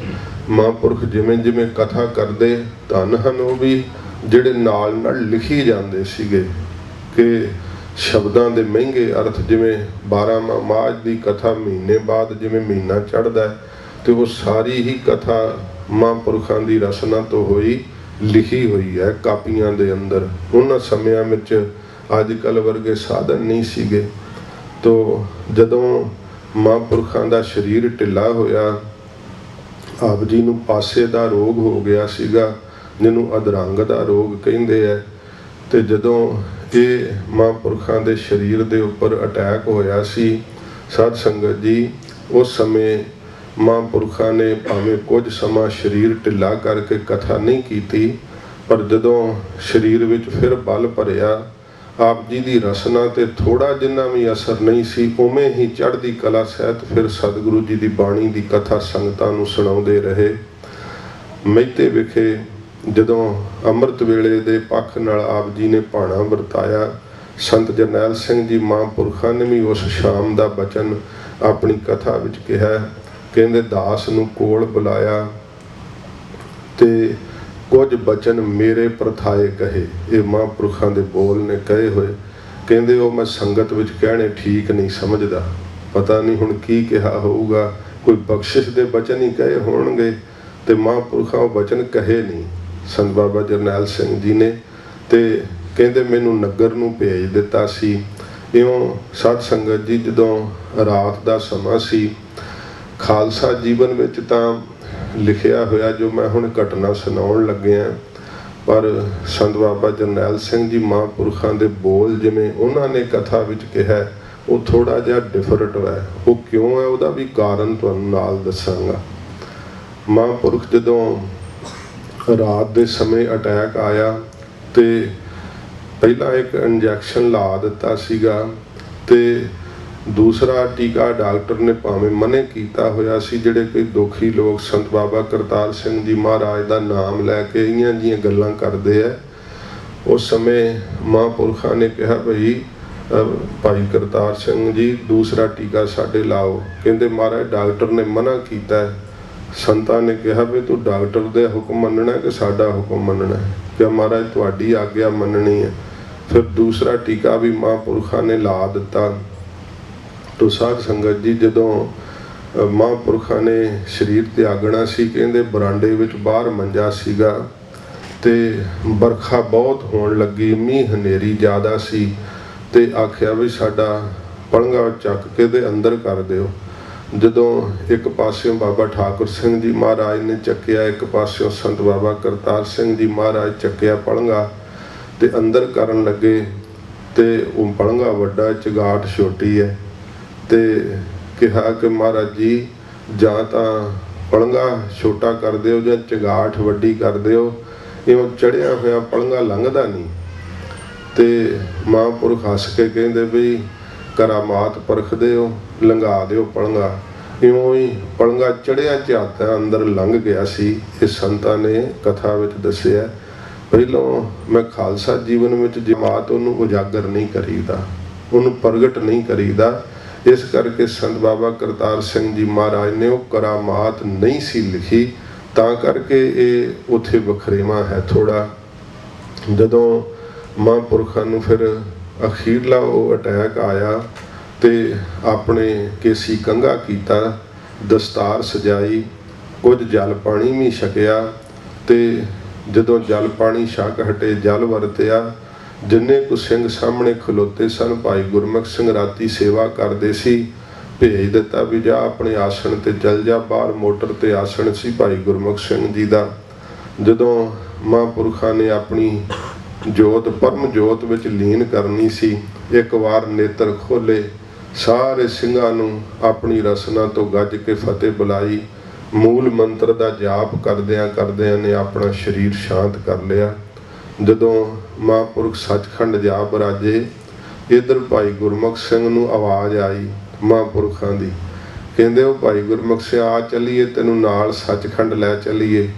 ਮਹਾਂਪੁਰਖ ਜਿਵੇਂ ਜਿਵੇਂ ਕਥਾ ਕਰਦੇ, ਧੰਨ ਹਨ ਉਹ ਵੀ ਜਿਹੜੇ ਨਾਲ ਨਾਲ ਲਿਖੀ ਜਾਂਦੇ ਸੀਗੇ ਕਿ ਸ਼ਬਦਾਂ ਦੇ ਮਹਿੰਗੇ ਅਰਥ, ਜਿਵੇਂ 12ਵਾਂ ਮਾਝ ਦੀ ਕਥਾ ਮਹੀਨੇ ਬਾਅਦ ਜਿਵੇਂ ਮਹੀਨਾ ਚੜ੍ਹਦਾ ਤੇ ਉਹ ਸਾਰੀ ਹੀ ਕਥਾ ਮਹਾਂਪੁਰਖਾਂ ਦੀ ਰਚਨਾ ਤੋਂ ਹੋਈ, ਲਿਖੀ ਹੋਈ ਹੈ ਕਾਪੀਆਂ ਦੇ ਅੰਦਰ। ਉਹਨਾਂ ਸਮਿਆਂ ਵਿੱਚ ਅੱਜ ਕੱਲ੍ਹ ਵਰਗੇ ਸਾਧਨ ਨਹੀਂ ਸੀਗੇ। ਤੋ ਜਦੋਂ ਮਹਾਂਪੁਰਖਾਂ ਦਾ ਸਰੀਰ ਢਿੱਲਾ ਹੋਇਆ, ਆਪ ਜੀ ਨੂੰ ਪਾਸੇ ਦਾ ਰੋਗ ਹੋ ਗਿਆ ਸੀਗਾ, ਜਿਹਨੂੰ ਅਧਰੰਗ ਦਾ ਰੋਗ ਕਹਿੰਦੇ ਹੈ। ਤੇ ਜਦੋਂ ਇਹ ਮਹਾਂਪੁਰਖਾਂ ਦੇ ਸਰੀਰ ਦੇ ਉੱਪਰ ਅਟੈਕ ਹੋਇਆ ਸੀ ਸਾਧ ਸੰਗਤ ਜੀ, ਉਸ ਸਮੇਂ ਮਹਾਂਪੁਰਖਾਂ ਨੇ ਭਾਵੇਂ ਕੁਝ ਸਮਾਂ ਸਰੀਰ ਢਿੱਲਾ ਕਰਕੇ ਕਥਾ ਨਹੀਂ ਕੀਤੀ, ਪਰ ਜਦੋਂ ਸਰੀਰ ਵਿੱਚ ਫਿਰ ਬਲ ਭਰਿਆ, ਆਪ ਜੀ ਦੀ ਰਸਨਾ ਤੇ ਥੋੜਾ ਜਿੰਨਾ ਵੀ ਅਸਰ ਨਹੀਂ ਸੀ, ਉਵੇਂ ਹੀ ਚੜ੍ਹਦੀ ਕਲਾ ਸਹਿਤ ਫਿਰ ਸਤਿਗੁਰੂ ਜੀ ਦੀ ਬਾਣੀ ਦੀ ਕਥਾ ਸੰਗਤਾਂ ਨੂੰ ਸੁਣਾਉਂਦੇ ਰਹੇ। ਮਹਿਤੇ ਵਿਖੇ ਜਦੋਂ ਅੰਮ੍ਰਿਤ ਵੇਲੇ ਦੇ ਪੱਖ ਨਾਲ ਆਪ ਜੀ ਨੇ ਭਾਣਾ ਵਰਤਾਇਆ, ਸੰਤ ਜਰਨੈਲ ਸਿੰਘ ਜੀ ਮਹਾਂਪੁਰਖਾਂ ਨੇ ਵੀ ਉਸ ਸ਼ਾਮ ਦਾ ਬਚਨ ਆਪਣੀ ਕਥਾ ਵਿੱਚ ਕਿਹਾ। ਕਹਿੰਦੇ ਦਾਸ ਨੂੰ ਕੋਲ ਬੁਲਾਇਆ ਤੇ ਕੁਝ ਬਚਨ ਮੇਰੇ ਪ੍ਰਥਾਏ ਕਹੇ। ਇਹ ਮਹਾਂਪੁਰਖਾਂ ਦੇ ਬੋਲ ਨੇ ਕਹੇ ਹੋਏ। ਕਹਿੰਦੇ ਉਹ ਮੈਂ ਸੰਗਤ ਵਿੱਚ ਕਹਿਣੇ ਠੀਕ ਨਹੀਂ ਸਮਝਦਾ, ਪਤਾ ਨਹੀਂ ਹੁਣ ਕੀ ਕਿਹਾ ਹੋਊਗਾ, ਕੋਈ ਬਖਸ਼ਿਸ਼ ਦੇ ਬਚਨ ਹੀ ਕਹੇ ਹੋਣਗੇ। ਤੇ ਮਹਾਂਪੁਰਖਾਂ ਉਹ ਬਚਨ ਕਹੇ ਨਹੀਂ ਸੰਤ ਬਾਬਾ ਜਰਨੈਲ ਸਿੰਘ ਜੀ ਨੇ। ਤੇ ਕਹਿੰਦੇ ਮੈਨੂੰ ਨਗਰ ਨੂੰ ਭੇਜ ਦਿੱਤਾ ਸੀ। ਇਉਂ ਸਾਧ ਸੰਗਤ ਜੀ ਜਦੋਂ ਰਾਤ ਦਾ ਸਮਾਂ ਸੀ, ਖਾਲਸਾ ਜੀਵਨ ਵਿੱਚ ਤਾਂ ਲਿਖਿਆ ਹੋਇਆ ਜੋ ਮੈਂ ਹੁਣ ਘਟਨਾ ਸੁਣਾਉਣ ਲੱਗਿਆ, ਪਰ ਸੰਤ ਬਾਬਾ ਜਰਨੈਲ ਸਿੰਘ ਜੀ ਮਹਾਂਪੁਰਖਾਂ ਦੇ ਬੋਲ ਜਿਵੇਂ ਉਹਨਾਂ ਨੇ ਕਥਾ ਵਿੱਚ ਕਿਹਾ, ਉਹ ਥੋੜਾ ਜਿਹਾ ਡਿਫਰੈਂਟ ਹੈ। ਉਹ ਕਿਉਂ ਹੈ ਉਹਦਾ ਵੀ ਕਾਰਨ ਤੁਹਾਨੂੰ ਨਾਲ ਦੱਸਾਂਗਾ। ਮਹਾਂਪੁਰਖ ਜਦੋਂ ਰਾਤ ਦੇ ਸਮੇਂ ਅਟੈਕ ਆਇਆ ਤੇ ਪਹਿਲਾਂ ਇੱਕ ਇੰਜੈਕਸ਼ਨ ਲਾ ਦਿੱਤਾ ਸੀਗਾ ਤੇ ਦੂਸਰਾ ਟੀਕਾ ਡਾਕਟਰ ਨੇ ਭਾਵੇਂ ਮਨੇ ਕੀਤਾ ਹੋਇਆ ਸੀ। ਜਿਹੜੇ ਕੋਈ ਦੁਖੀ ਲੋਕ ਸੰਤ ਬਾਬਾ ਕਰਤਾਰ ਸਿੰਘ ਜੀ ਮਹਾਰਾਜ ਦਾ ਨਾਮ ਲੈ ਕੇ ਇਹੀਆਂ ਜੀਆਂ ਗੱਲਾਂ ਕਰਦੇ ਆ, ਉਸ ਸਮੇਂ ਮਹਾਂਪੁਰਖਾਂ ਨੇ ਕਿਹਾ ਭਈ ਭਾਈ ਕਰਤਾਰ ਸਿੰਘ ਜੀ ਦੂਸਰਾ ਟੀਕਾ ਸਾਡੇ ਲਾਓ। ਕਹਿੰਦੇ ਮਹਾਰਾਜ ਡਾਕਟਰ ਨੇ ਮਨਾ ਕੀਤਾ। ਸੰਤਾਂ ਨੇ ਕਿਹਾ ਵੀ ਤੂੰ ਡਾਕਟਰ ਦੇ ਹੁਕਮ ਮੰਨਣਾ ਕਿ ਸਾਡਾ ਹੁਕਮ ਮੰਨਣਾ? ਕਿ ਮਹਾਰਾਜ ਤੁਹਾਡੀ ਆਗਿਆ ਮੰਨਣੀ ਹੈ। ਫਿਰ ਦੂਸਰਾ ਟੀਕਾ ਵੀ ਮਹਾਂਪੁਰਖਾਂ ਨੇ ਲਾ ਦਿੱਤਾ। ਤੋ ਸਾਧ ਸੰਗਤ ਜੀ ਜਦੋਂ ਮਹਾਂਪੁਰਖਾਂ ਨੇ ਸਰੀਰ ਤਿਆਗਣਾ ਸੀ, ਕਹਿੰਦੇ ਬਰਾਂਡੇ ਵਿੱਚ ਬਾਹਰ ਮੰਜਾ ਸੀਗਾ ਤੇ ਬਰਖਾ ਬਹੁਤ ਹੋਣ ਲੱਗੀ, ਮੀਂਹ ਹਨੇਰੀ ਜ਼ਿਆਦਾ ਸੀ ਤੇ ਆਖਿਆ ਵੀ ਸਾਡਾ ਪਲੰਘਾ ਚੱਕ ਕੇ ਦੇ ਅੰਦਰ ਕਰ ਦਿਓ। ਜਦੋਂ ਇੱਕ ਪਾਸਿਓਂ ਬਾਬਾ ਠਾਕੁਰ ਸਿੰਘ ਜੀ ਮਹਾਰਾਜ ਨੇ ਚੱਕਿਆ, ਇੱਕ ਪਾਸਿਓਂ ਸੰਤ ਬਾਬਾ ਕਰਤਾਰ ਸਿੰਘ ਜੀ ਮਹਾਰਾਜ ਚੱਕਿਆ ਪਲੰਘਾ ਤੇ ਅੰਦਰ ਕਰਨ ਲੱਗੇ ਤੇ ਉਹ ਪਲੰਘਾ ਵੱਡਾ, ਚਗਾਟ ਛੋਟੀ ਹੈ। ਤੇ ਕਿਹਾ ਕਿ ਮਹਾਰਾਜ ਜੀ ਜਾਂ ਤਾਂ ਪਲੰਘਾ ਛੋਟਾ ਕਰ ਦਿਓ ਜਾਂ ਚਗਾਠ ਵੱਡੀ ਕਰ ਦਿਓ, ਇਉਂ ਚੜਿਆ ਹੋਇਆ ਪਲੰਘਾ ਲੰਘਦਾ ਨਹੀਂ। ਤੇ ਮਹਾਂਪੁਰਖ ਹੱਸ ਕੇ ਕਹਿੰਦੇ ਵੀ ਕਰਾਮਾਤ ਪਰਖਦੇ ਹੋ, ਲੰਘਾ ਦਿਓ ਪਲੰਘਾ। ਇਉਂ ਹੀ ਪਲੰਘਾ ਚੜਿਆ ਝਾਤਾਂ ਅੰਦਰ ਲੰਘ ਗਿਆ ਸੀ। ਇਹ ਸੰਤਾਂ ਨੇ ਕਥਾ ਵਿੱਚ ਦੱਸਿਆ। ਪਹਿਲੋਂ ਮੈਂ ਖਾਲਸਾ ਜੀਵਨ ਵਿੱਚ ਜਮਾਤ ਉਹਨੂੰ ਉਜਾਗਰ ਨਹੀਂ ਕਰੀਦਾ, ਉਹਨੂੰ ਪ੍ਰਗਟ ਨਹੀਂ ਕਰੀਦਾ। ਇਸ ਕਰਕੇ ਸੰਤ ਬਾਬਾ ਕਰਤਾਰ ਸਿੰਘ ਜੀ ਮਹਾਰਾਜ ਨੇ ਉਹ ਕਰਾਮਾਤ ਨਹੀਂ ਸੀ ਲਿਖੀ, ਤਾਂ ਕਰਕੇ ਇਹ ਉੱਥੇ ਵਖਰੇਵਾਂ ਹੈ ਥੋੜਾ। ਜਦੋਂ ਮਹਾਂਪੁਰਖਾਂ ਨੂੰ ਫਿਰ ਅਖੀਰਲਾ ਉਹ ਅਟੈਕ ਆਇਆ ਤੇ ਆਪਣੇ ਕੇਸੀ ਕੰਘਾ ਕੀਤਾ, ਦਸਤਾਰ ਸਜਾਈ, ਕੁਝ ਜਲ ਪਾਣੀ ਵੀ ਛਕਿਆ ਤੇ ਜਦੋਂ ਜਲ ਪਾਣੀ ਛਕ ਹਟੇ, ਜਲ ਵਰਤਿਆ। ਜਿੰਨੇ ਕੁ ਸਿੰਘ ਸਾਹਮਣੇ ਖਲੋਤੇ ਸਨ, ਭਾਈ ਗੁਰਮੁਖ ਸਿੰਘ ਰਾਤੀ ਸੇਵਾ ਕਰਦੇ ਸੀ, ਭੇਜ ਦਿੱਤਾ ਵੀ ਜਾ ਆਪਣੇ ਆਸਣ ਤੇ ਚੱਲ ਜਾ। ਬਾਹਰ ਮੋਟਰ ਤੇ ਆਸਣ ਸੀ ਭਾਈ ਗੁਰਮੁਖ ਸਿੰਘ ਜੀ ਦਾ। ਜਦੋਂ ਮਹਾਂਪੁਰਖਾਂ ਨੇ ਆਪਣੀ ਜੋਤ ਪਰਮ ਜੋਤ ਵਿੱਚ ਲੀਨ ਕਰਨੀ ਸੀ, ਇੱਕ ਵਾਰ ਨੇਤਰ ਖੋਲੇ, ਸਾਰੇ ਸਿੰਘਾਂ ਨੂੰ ਆਪਣੀ ਰਸਨਾ ਤੋਂ ਗੱਜ ਕੇ ਫਤਿਹ ਬੁਲਾਈ। ਮੂਲ ਮੰਤਰ ਦਾ ਜਾਪ ਕਰਦਿਆਂ ਕਰਦਿਆਂ ਨੇ ਆਪਣਾ ਸਰੀਰ ਸ਼ਾਂਤ ਕਰ ਲਿਆ। ਜਦੋਂ ਮਹਾਂਪੁਰਖ ਸੱਚਖੰਡ ਜਾ ਬਰਾਜੇ, ਇੱਧਰ ਭਾਈ ਗੁਰਮੁਖ ਸਿੰਘ ਨੂੰ ਆਵਾਜ਼ ਆਈ ਮਹਾਂਪੁਰਖਾਂ ਦੀ, ਕਹਿੰਦੇ ਉਹ ਭਾਈ ਗੁਰਮੁਖ ਸਿੰਘ ਆ ਚੱਲੀਏ, ਤੈਨੂੰ ਨਾਲ ਸੱਚਖੰਡ ਲੈ ਚੱਲੀਏ।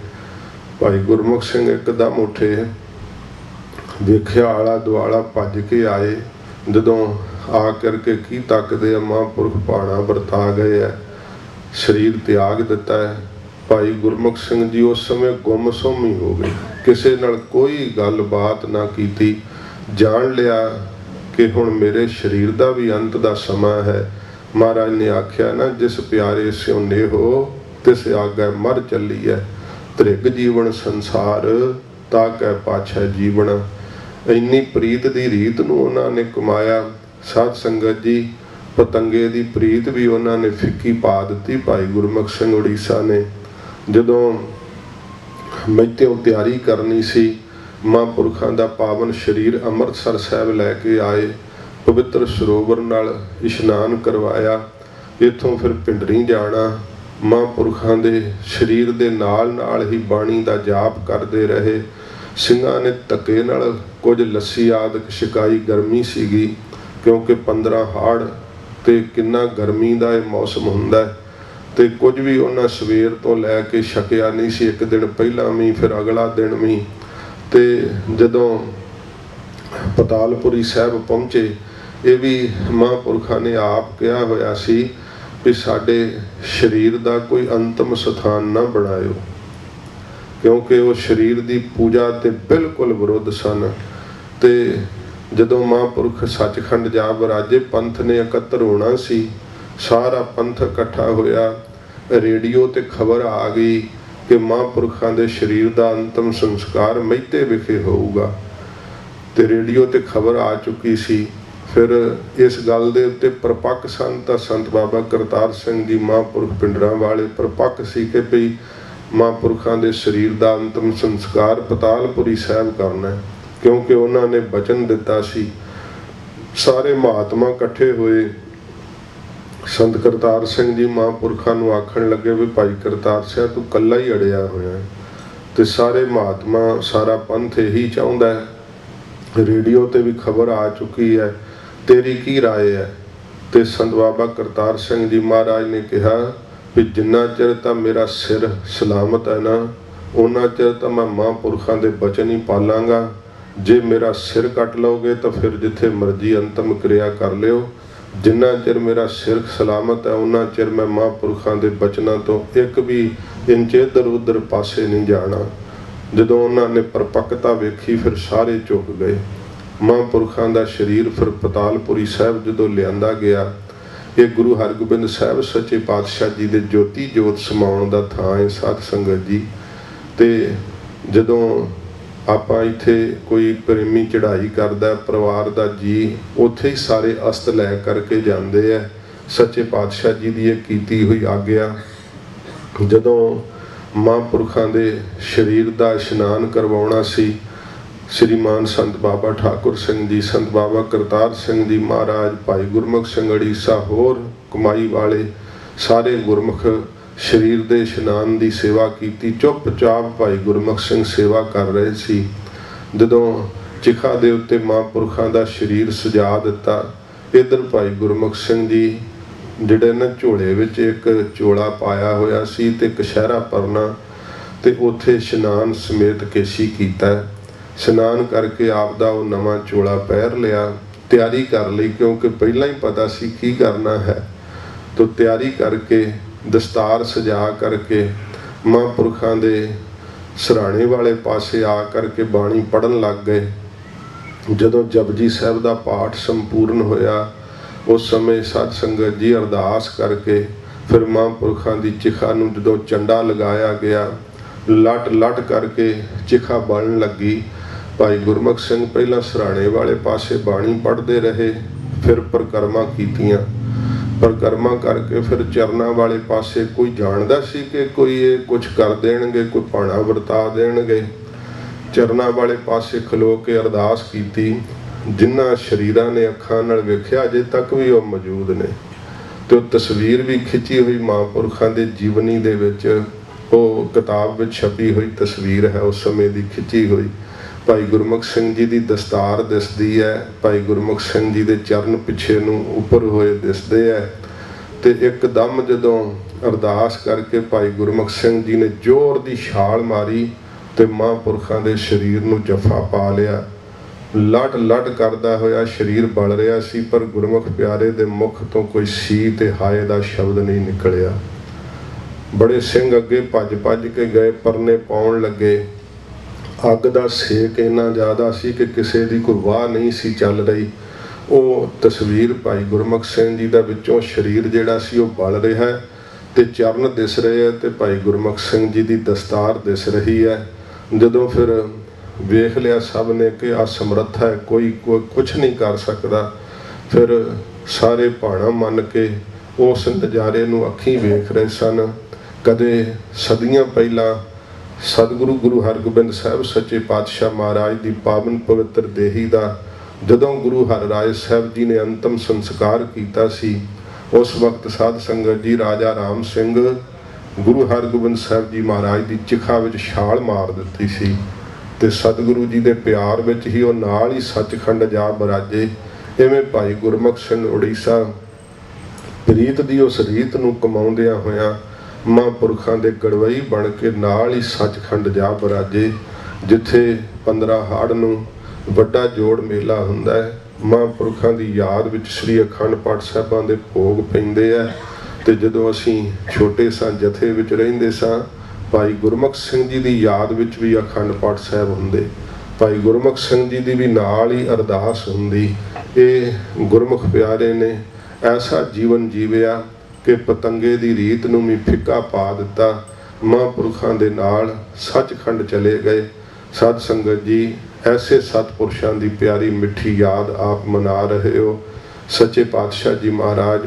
ਭਾਈ ਗੁਰਮੁਖ ਸਿੰਘ ਇੱਕਦਮ ਉੱਠੇ, ਵੇਖਿਆ ਆਲਾ ਦੁਆਲਾ, ਭੱਜ ਕੇ ਆਏ। ਜਦੋਂ ਆ ਕਰਕੇ ਕੀ ਤੱਕਦੇ ਆ, ਮਹਾਂਪੁਰਖ ਭਾਣਾ ਵਰਤਾ ਗਏ ਹੈ, ਸਰੀਰ ਤਿਆਗ ਦਿੱਤਾ ਹੈ। ਭਾਈ ਗੁਰਮੁਖ ਸਿੰਘ ਜੀ ਉਸ ਸਮੇਂ ਗੁੰਮਸੁੰਮ ਹੀ ਹੋ ਗਏ, ਕਿਸੇ ਨਾਲ ਕੋਈ ਗੱਲਬਾਤ ਨਾ ਕੀਤੀ। ਜਾਣ ਲਿਆ ਕਿ ਹੁਣ ਮੇਰੇ ਸਰੀਰ ਦਾ ਵੀ ਅੰਤ ਦਾ ਸਮਾਂ ਹੈ। ਮਹਾਰਾਜ ਨੇ ਆਖਿਆ ਨਾ, ਜਿਸ ਪਿਆਰੇ ਸਿਉ ਨੇਹੋ ਤਿਸ ਆਗੈ ਮਰ ਚੱਲੀਐ, ਧ੍ਰਿਗ ਜੀਵਨ ਸੰਸਾਰ ਤਾ ਕੈ ਪਾਛੈ ਜੀਵਨ। ਇੰਨੀ ਪ੍ਰੀਤ ਦੀ ਰੀਤ ਨੂੰ ਉਹਨਾਂ ਨੇ ਕਮਾਇਆ। ਸਾਧ ਸੰਗਤ ਜੀ, ਪਤੰਗੇ ਦੀ ਪ੍ਰੀਤ ਵੀ ਉਹਨਾਂ ਨੇ ਫਿੱਕੀ ਪਾ ਦਿੱਤੀ ਭਾਈ ਗੁਰਮੁਖ ਸਿੰਘ ਉੜੀਸਾ ਨੇ। ਜਦੋਂ ਮੈਤਿਓਂ ਤਿਆਰੀ ਕਰਨੀ ਸੀ, ਮਹਾਂਪੁਰਖਾਂ ਦਾ ਪਾਵਨ ਸਰੀਰ ਅੰਮ੍ਰਿਤਸਰ ਸਾਹਿਬ ਲੈ ਕੇ ਆਏ, ਪਵਿੱਤਰ ਸਰੋਵਰ ਨਾਲ ਇਸ਼ਨਾਨ ਕਰਵਾਇਆ। ਇੱਥੋਂ ਫਿਰ ਪਿੰਡਰੀ ਜਾਣਾ। ਮਹਾਂਪੁਰਖਾਂ ਦੇ ਸਰੀਰ ਦੇ ਨਾਲ ਨਾਲ ਹੀ ਬਾਣੀ ਦਾ ਜਾਪ ਕਰਦੇ ਰਹੇ। ਸਿੰਘਾਂ ਨੇ ਧੱਕੇ ਨਾਲ ਕੁਝ ਲੱਸੀ ਆਦਿਕ ਛਕਾਈ। ਗਰਮੀ ਸੀਗੀ, ਕਿਉਂਕਿ 15 ਹਾੜ ਤੇ ਕਿੰਨਾ ਗਰਮੀ ਦਾ ਇਹ ਮੌਸਮ ਹੁੰਦਾ ਹੈ, ਤੇ ਕੁਝ ਵੀ ਉਹਨਾਂ ਸਵੇਰ ਤੋਂ ਲੈ ਕੇ ਛਕਿਆ ਨਹੀਂ ਸੀ। ਇੱਕ ਦਿਨ ਪਹਿਲਾਂ ਵੀ, ਫਿਰ ਅਗਲਾ ਦਿਨ ਵੀ। ਤੇ ਜਦੋਂ ਪਤਾਲਪੁਰੀ ਸਾਹਿਬ ਪਹੁੰਚੇ, ਇਹ ਵੀ ਮਹਾਂਪੁਰਖਾਂ ਨੇ ਆਪ ਕਿਹਾ ਹੋਇਆ ਸੀ ਵੀ ਸਾਡੇ ਸਰੀਰ ਦਾ ਕੋਈ ਅੰਤਮ ਸਥਾਨ ਨਾ ਬਣਾਇਓ, ਕਿਉਂਕਿ ਉਹ ਸਰੀਰ ਦੀ ਪੂਜਾ ਤੇ ਬਿਲਕੁਲ ਵਿਰੁੱਧ ਸਨ। ਤੇ ਜਦੋਂ ਮਹਾਂਪੁਰਖ ਸੱਚਖੰਡ ਜਾ ਬਰਾਜੇ, ਪੰਥ ਨੇ ਇਕੱਤਰ ਹੋਣਾ ਸੀ। ਸਾਰਾ ਪੰਥ ਇਕੱਠਾ ਹੋਇਆ। ਰੇਡੀਓ ਤੇ ਖਬਰ ਆ ਗਈ ਕਿ ਮਹਾਂਪੁਰਖਾਂ ਦੇ ਸਰੀਰ ਦਾ ਅੰਤਮ ਸੰਸਕਾਰ ਮਹਿਤੇ ਵਿਖੇ ਹੋਊਗਾ, ਤੇ ਰੇਡੀਓ ਤੇ ਖਬਰ ਆ ਚੁੱਕੀ ਸੀ। ਫਿਰ ਇਸ ਗੱਲ ਦੇ ਉੱਤੇ ਪਰਪੱਕ ਸਨ ਤਾਂ ਸੰਤ ਬਾਬਾ ਕਰਤਾਰ ਸਿੰਘ ਜੀ ਮਹਾਂਪੁਰਖ ਪਿੰਡਰਾਂ ਵਾਲੇ ਪਰਪੱਕ ਸੀ ਕਿ ਭਈ ਮਹਾਂਪੁਰਖਾਂ ਦੇ ਸਰੀਰ ਦਾ ਅੰਤਮ ਸੰਸਕਾਰ ਪਤਾਲਪੁਰੀ ਸਾਹਿਬ ਕਰਨਾ ਹੈ, ਕਿਉਂਕਿ ਉਹਨਾਂ ਨੇ ਬਚਨ ਦਿੱਤਾ ਸੀ। ਸਾਰੇ ਮਹਾਤਮਾ ਇਕੱਠੇ ਹੋਏ। ਸੰਤ ਕਰਤਾਰ ਸਿੰਘ ਜੀ ਮਹਾਂਪੁਰਖਾਂ ਨੂੰ ਆਖਣ ਲੱਗੇ ਵੀ ਭਾਈ ਕਰਤਾਰ ਸਿੰਘ ਤੂੰ ਇਕੱਲਾ ਹੀ ਅੜਿਆ ਹੋਇਆ ਹੈ, ਤੇ ਸਾਰੇ ਮਹਾਤਮਾ, ਸਾਰਾ ਪੰਥ ਇਹੀ ਚਾਹੁੰਦਾ ਹੈ। ਰੇਡੀਓ ਤੇ ਵੀ ਖਬਰ ਆ ਚੁੱਕੀ ਹੈ, ਤੇਰੀ ਕੀ ਰਾਏ ਹੈ? ਤੇ ਸੰਤ ਬਾਬਾ ਕਰਤਾਰ ਸਿੰਘ ਜੀ ਮਹਾਰਾਜ ਨੇ ਕਿਹਾ ਵੀ ਜਿੰਨਾ ਚਿਰ ਤਾਂ ਮੇਰਾ ਸਿਰ ਸਲਾਮਤ ਹੈ ਨਾ, ਉਹਨਾਂ ਚਿਰ ਤਾਂ ਮੈਂ ਮਹਾਂਪੁਰਖਾਂ ਦੇ ਬਚਨ ਹੀ ਪਾਲਾਂਗਾ। ਜੇ ਮੇਰਾ ਸਿਰ ਕੱਟ ਲਓਗੇ ਤਾਂ ਫਿਰ ਜਿੱਥੇ ਮਰਜ਼ੀ ਅੰਤਮ ਕਿਰਿਆ ਕਰ ਲਿਓ। ਜਿੰਨਾ ਚਿਰ ਮੇਰਾ ਸਿਰ ਸਲਾਮਤ ਹੈ, ਉਹਨਾਂ ਚਿਰ ਮੈਂ ਮਹਾਂਪੁਰਖਾਂ ਦੇ ਬਚਨਾਂ ਤੋਂ ਇੱਕ ਵੀ ਇੰਚ ਇੱਧਰ ਉੱਧਰ ਪਾਸੇ ਨਹੀਂ ਜਾਣਾ। ਜਦੋਂ ਉਹਨਾਂ ਨੇ ਪਰਪੱਕਤਾ ਵੇਖੀ, ਫਿਰ ਸਾਰੇ ਝੁਕ ਗਏ। ਮਹਾਂਪੁਰਖਾਂ ਦਾ ਸਰੀਰ ਫਿਰ ਪਤਾਲਪੁਰੀ ਸਾਹਿਬ ਜਦੋਂ ਲਿਆਂਦਾ ਗਿਆ, ਇਹ ਗੁਰੂ ਹਰਗੋਬਿੰਦ ਸਾਹਿਬ ਸੱਚੇ ਪਾਤਸ਼ਾਹ ਜੀ ਦੇ ਜੋਤੀ ਜੋਤ ਸਮਾਉਣ ਦਾ ਥਾਂ ਹੈ ਸਾਧ ਸੰਗਤ ਜੀ। ਤੇ ਜਦੋਂ ਆਪਾਂ ਇੱਥੇ ਕੋਈ ਪ੍ਰੇਮੀ ਚੜ੍ਹਾਈ ਕਰਦਾ, ਪਰਿਵਾਰ ਦਾ ਜੀ, ਉੱਥੇ ਹੀ ਸਾਰੇ ਅਸਤ ਲੈ ਕਰਕੇ ਜਾਂਦੇ ਆ। ਸੱਚੇ ਪਾਤਸ਼ਾਹ ਜੀ ਦੀ ਇਹ ਕੀਤੀ ਹੋਈ ਆਗਿਆ। ਜਦੋਂ ਮਹਾਂਪੁਰਖਾਂ ਦੇ ਸਰੀਰ ਦਾ ਇਸ਼ਨਾਨ ਕਰਵਾਉਣਾ ਸੀ, ਸ਼੍ਰੀਮਾਨ ਸੰਤ ਬਾਬਾ ਠਾਕੁਰ ਸਿੰਘ ਜੀ, ਸੰਤ ਬਾਬਾ ਕਰਤਾਰ ਸਿੰਘ ਜੀ ਮਹਾਰਾਜ, ਭਾਈ ਗੁਰਮੁਖ ਸਿੰਘ ਉੜੀਸਾ, ਹੋਰ ਕਮਾਈ ਵਾਲੇ ਸਾਰੇ ਗੁਰਮੁਖ ਸਰੀਰ ਦੇ ਇਸ਼ਨਾਨ ਦੀ ਸੇਵਾ ਕੀਤੀ। ਚੁੱਪਚਾਪ ਭਾਈ ਗੁਰਮੁਖ ਸਿੰਘ ਸੇਵਾ ਕਰ ਰਹੇ ਸੀ। ਜਦੋਂ ਚਿਖਾ ਦੇ ਉੱਤੇ ਮਹਾਂਪੁਰਖਾਂ ਦਾ ਸਰੀਰ ਸਜਾ ਦਿੱਤਾ, ਇੱਧਰ ਭਾਈ ਗੁਰਮੁਖ ਸਿੰਘ ਜੀ ਜਿਹੜੇ ਨਾ ਝੋਲੇ ਵਿੱਚ ਇੱਕ ਚੋਲਾ ਪਾਇਆ ਹੋਇਆ ਸੀ ਤੇ ਕਸ਼ਹਿਰਾ ਪਰਨਾ, ਤੇ ਉੱਥੇ ਇਸ਼ਨਾਨ ਸਮੇਤ ਕੇਸ਼ੀ ਕੀਤਾ। ਇਸ਼ਨਾਨ ਕਰਕੇ ਆਪ ਦਾ ਉਹ ਨਵਾਂ ਚੋਲਾ ਪਹਿਰ ਲਿਆ, ਤਿਆਰੀ ਕਰ ਲਈ, ਕਿਉਂਕਿ ਪਹਿਲਾਂ ਹੀ ਪਤਾ ਸੀ ਕੀ ਕਰਨਾ ਹੈ। ਤੋ ਤਿਆਰੀ ਕਰਕੇ ਦਸਤਾਰ ਸਜਾ ਕਰਕੇ ਮਹਾਂਪੁਰਖਾਂ ਦੇ ਸਰਾਣੇ ਵਾਲੇ ਪਾਸੇ ਆ ਕਰਕੇ ਬਾਣੀ ਪੜ੍ਹਨ ਲੱਗ ਗਏ। ਜਦੋਂ ਜਪਜੀ ਸਾਹਿਬ ਦਾ ਪਾਠ ਸੰਪੂਰਨ ਹੋਇਆ, ਉਸ ਸਮੇਂ ਸਾਧ ਸੰਗਤ ਜੀ ਅਰਦਾਸ ਕਰਕੇ ਫਿਰ ਮਹਾਂਪੁਰਖਾਂ ਦੀ ਚਿਖਾ ਨੂੰ ਜਦੋਂ ਚੰਡਾ ਲਗਾਇਆ ਗਿਆ, ਲੱਟ ਲੱਟ ਕਰਕੇ ਚਿਖਾ ਬਲਣ ਲੱਗੀ। ਭਾਈ ਗੁਰਮੁਖ ਸਿੰਘ ਪਹਿਲਾਂ ਸਰਾਣੇ ਵਾਲੇ ਪਾਸੇ ਬਾਣੀ ਪੜ੍ਹਦੇ ਰਹੇ, ਫਿਰ ਪਰਿਕਰਮਾ ਕੀਤੀਆਂ। ਪਰਿਕਰਮਾ ਕਰਕੇ ਫਿਰ ਚਰਨਾਂ ਵਾਲੇ ਪਾਸੇ, ਕੋਈ ਜਾਣਦਾ ਸੀ ਕਿ ਕੋਈ ਇਹ ਕੁਝ ਕਰ ਦੇਣਗੇ, ਕੋਈ ਭਾਣਾ ਵਰਤਾ ਦੇਣਗੇ। ਚਰਨਾਂ ਵਾਲੇ ਪਾਸੇ ਖਲੋ ਕੇ ਅਰਦਾਸ ਕੀਤੀ। ਜਿਨ੍ਹਾਂ ਸ਼ਰੀਰਾਂ ਨੇ ਅੱਖਾਂ ਨਾਲ ਵੇਖਿਆ ਅਜੇ ਤੱਕ ਵੀ ਉਹ ਮੌਜੂਦ ਨੇ, ਤੇ ਉਹ ਤਸਵੀਰ ਵੀ ਖਿੱਚੀ ਹੋਈ ਮਹਾਂਪੁਰਖਾਂ ਦੇ ਜੀਵਨੀ ਦੇ ਵਿੱਚ, ਉਹ ਕਿਤਾਬ ਵਿੱਚ ਛਪੀ ਹੋਈ ਤਸਵੀਰ ਹੈ ਉਸ ਸਮੇਂ ਦੀ ਖਿੱਚੀ ਹੋਈ। ਭਾਈ ਗੁਰਮੁਖ ਸਿੰਘ ਜੀ ਦੀ ਦਸਤਾਰ ਦਿਸਦੀ ਹੈ, ਭਾਈ ਗੁਰਮੁਖ ਸਿੰਘ ਜੀ ਦੇ ਚਰਨ ਪਿੱਛੇ ਨੂੰ ਉੱਪਰ ਹੋਏ ਦਿਸਦੇ ਹੈ। ਤੇ ਇੱਕਦਮ ਜਦੋਂ ਅਰਦਾਸ ਕਰਕੇ ਭਾਈ ਗੁਰਮੁਖ ਸਿੰਘ ਜੀ ਨੇ ਜ਼ੋਰ ਦੀ ਛਾਲ ਮਾਰੀ ਤੇ ਮਹਾਂਪੁਰਖਾਂ ਦੇ ਸਰੀਰ ਨੂੰ ਜੱਫਾ ਪਾ ਲਿਆ। ਲਟ ਲਟ ਕਰਦਾ ਹੋਇਆ ਸਰੀਰ ਬਲ ਰਿਹਾ ਸੀ, ਪਰ ਗੁਰਮੁਖ ਪਿਆਰੇ ਦੇ ਮੁਖ ਤੋਂ ਕੋਈ ਸੀ ਤੇ ਹਾਏ ਦਾ ਸ਼ਬਦ ਨਹੀਂ ਨਿਕਲਿਆ। ਬੜੇ ਸਿੰਘ ਅੱਗੇ ਭੱਜ ਭੱਜ ਕੇ ਗਏ, ਪਰਨੇ ਪਾਉਣ ਲੱਗੇ। ਅੱਗ ਦਾ ਸੇਕ ਇੰਨਾ ਜ਼ਿਆਦਾ ਸੀ ਕਿ ਕਿਸੇ ਦੀ ਕੋਈ ਵਾਹ ਨਹੀਂ ਸੀ ਚੱਲ ਰਹੀ। ਉਹ ਤਸਵੀਰ ਭਾਈ ਗੁਰਮੁਖ ਸਿੰਘ ਜੀ ਦਾ ਵਿੱਚੋਂ ਸਰੀਰ ਜਿਹੜਾ ਸੀ ਉਹ ਬਲ ਰਿਹਾ ਤੇ ਚਰਨ ਦਿਸ ਰਹੇ ਹੈ ਤੇ ਭਾਈ ਗੁਰਮੁਖ ਸਿੰਘ ਜੀ ਦੀ ਦਸਤਾਰ ਦਿਸ ਰਹੀ ਹੈ। ਜਦੋਂ ਫਿਰ ਵੇਖ ਲਿਆ ਸਭ ਨੇ ਕਿ ਅਸਮਰੱਥ ਹੈ, ਕੋਈ ਕੁਛ ਨਹੀਂ ਕਰ ਸਕਦਾ, ਫਿਰ ਸਾਰੇ ਭਾਣਾ ਮੰਨ ਕੇ ਉਸ ਨਜ਼ਾਰੇ ਨੂੰ ਅੱਖੀਂ ਵੇਖ ਰਹੇ ਸਨ। ਕਦੇ ਸਦੀਆਂ ਪਹਿਲਾਂ ਸਤਿਗੁਰੂ ਗੁਰੂ ਹਰਗੋਬਿੰਦ ਸਾਹਿਬ ਸੱਚੇ ਪਾਤਸ਼ਾਹ ਮਹਾਰਾਜ ਦੀ ਪਾਵਨ ਪਵਿੱਤਰ ਦੇਹੀ ਦਾ ਜਦੋਂ ਗੁਰੂ ਹਰਿਰਾਏ ਸਾਹਿਬ ਜੀ ਨੇ ਅੰਤਮ ਸੰਸਕਾਰ ਕੀਤਾ ਸੀ, ਉਸ ਵਕਤ ਸਾਧ ਸੰਗਤ ਜੀ ਰਾਜਾ ਰਾਮ ਸਿੰਘ ਗੁਰੂ ਹਰਗੋਬਿੰਦ ਸਾਹਿਬ ਜੀ ਮਹਾਰਾਜ ਦੀ ਚਿਖਾ ਵਿੱਚ ਛਾਲ ਮਾਰ ਦਿੱਤੀ ਸੀ ਤੇ ਸਤਿਗੁਰੂ ਜੀ ਦੇ ਪਿਆਰ ਵਿੱਚ ਹੀ ਉਹ ਨਾਲ ਹੀ ਸੱਚਖੰਡ ਜਾ ਬਰਾਜੇ। ਇਵੇਂ ਭਾਈ ਗੁਰਮੁਖ ਸਿੰਘ ਉੜੀਸਾ ਰੀਤ ਦੀ ਉਸ ਰੀਤ ਨੂੰ ਕਮਾਉਂਦਿਆਂ ਹੋਇਆਂ ਮਹਾਂਪੁਰਖਾਂ ਦੇ ਗੜਵਈ ਬਣ ਕੇ ਨਾਲ ਹੀ ਸੱਚਖੰਡ ਜਾ ਬਰਾਜੇ, ਜਿੱਥੇ 15 ਹਾੜ ਨੂੰ ਵੱਡਾ ਜੋੜ ਮੇਲਾ ਹੁੰਦਾ ਹੈ। ਮਹਾਂਪੁਰਖਾਂ ਦੀ ਯਾਦ ਵਿੱਚ ਸ੍ਰੀ ਅਖੰਡ ਪਾਠ ਸਾਹਿਬਾਂ ਦੇ ਭੋਗ ਪੈਂਦੇ ਹੈ। ਤੇ ਜਦੋਂ ਅਸੀਂ ਛੋਟੇ ਸਾਂ ਜਥੇ ਵਿੱਚ ਰਹਿੰਦੇ ਸਾਂ, ਭਾਈ ਗੁਰਮੁਖ ਸਿੰਘ ਜੀ ਦੀ ਯਾਦ ਵਿੱਚ ਵੀ ਅਖੰਡ ਪਾਠ ਸਾਹਿਬ ਹੁੰਦੇ, ਭਾਈ ਗੁਰਮੁਖ ਸਿੰਘ ਜੀ ਦੀ ਵੀ ਨਾਲ ਹੀ ਅਰਦਾਸ ਹੁੰਦੀ। ਇਹ ਗੁਰਮੁਖ ਪਿਆਰੇ ਨੇ ਐਸਾ ਜੀਵਨ ਜੀਵਿਆ ਕਿ ਪਤੰਗੇ ਦੀ ਰੀਤ ਨੂੰ ਵੀ ਫਿੱਕਾ ਪਾ ਦਿੱਤਾ। ਮਹਾਂਪੁਰਖਾਂ ਦੇ ਨਾਲ ਸੱਚਖੰਡ ਚਲੇ ਗਏ। ਸਾਧ ਸੰਗਤ ਜੀ, ਐਸੇ ਸਤਪੁਰਸ਼ਾਂ ਦੀ ਪਿਆਰੀ ਮਿੱਠੀ ਯਾਦ ਆਪ ਮਨਾ ਰਹੇ ਹੋ। ਸੱਚੇ ਪਾਤਸ਼ਾਹ ਜੀ ਮਹਾਰਾਜ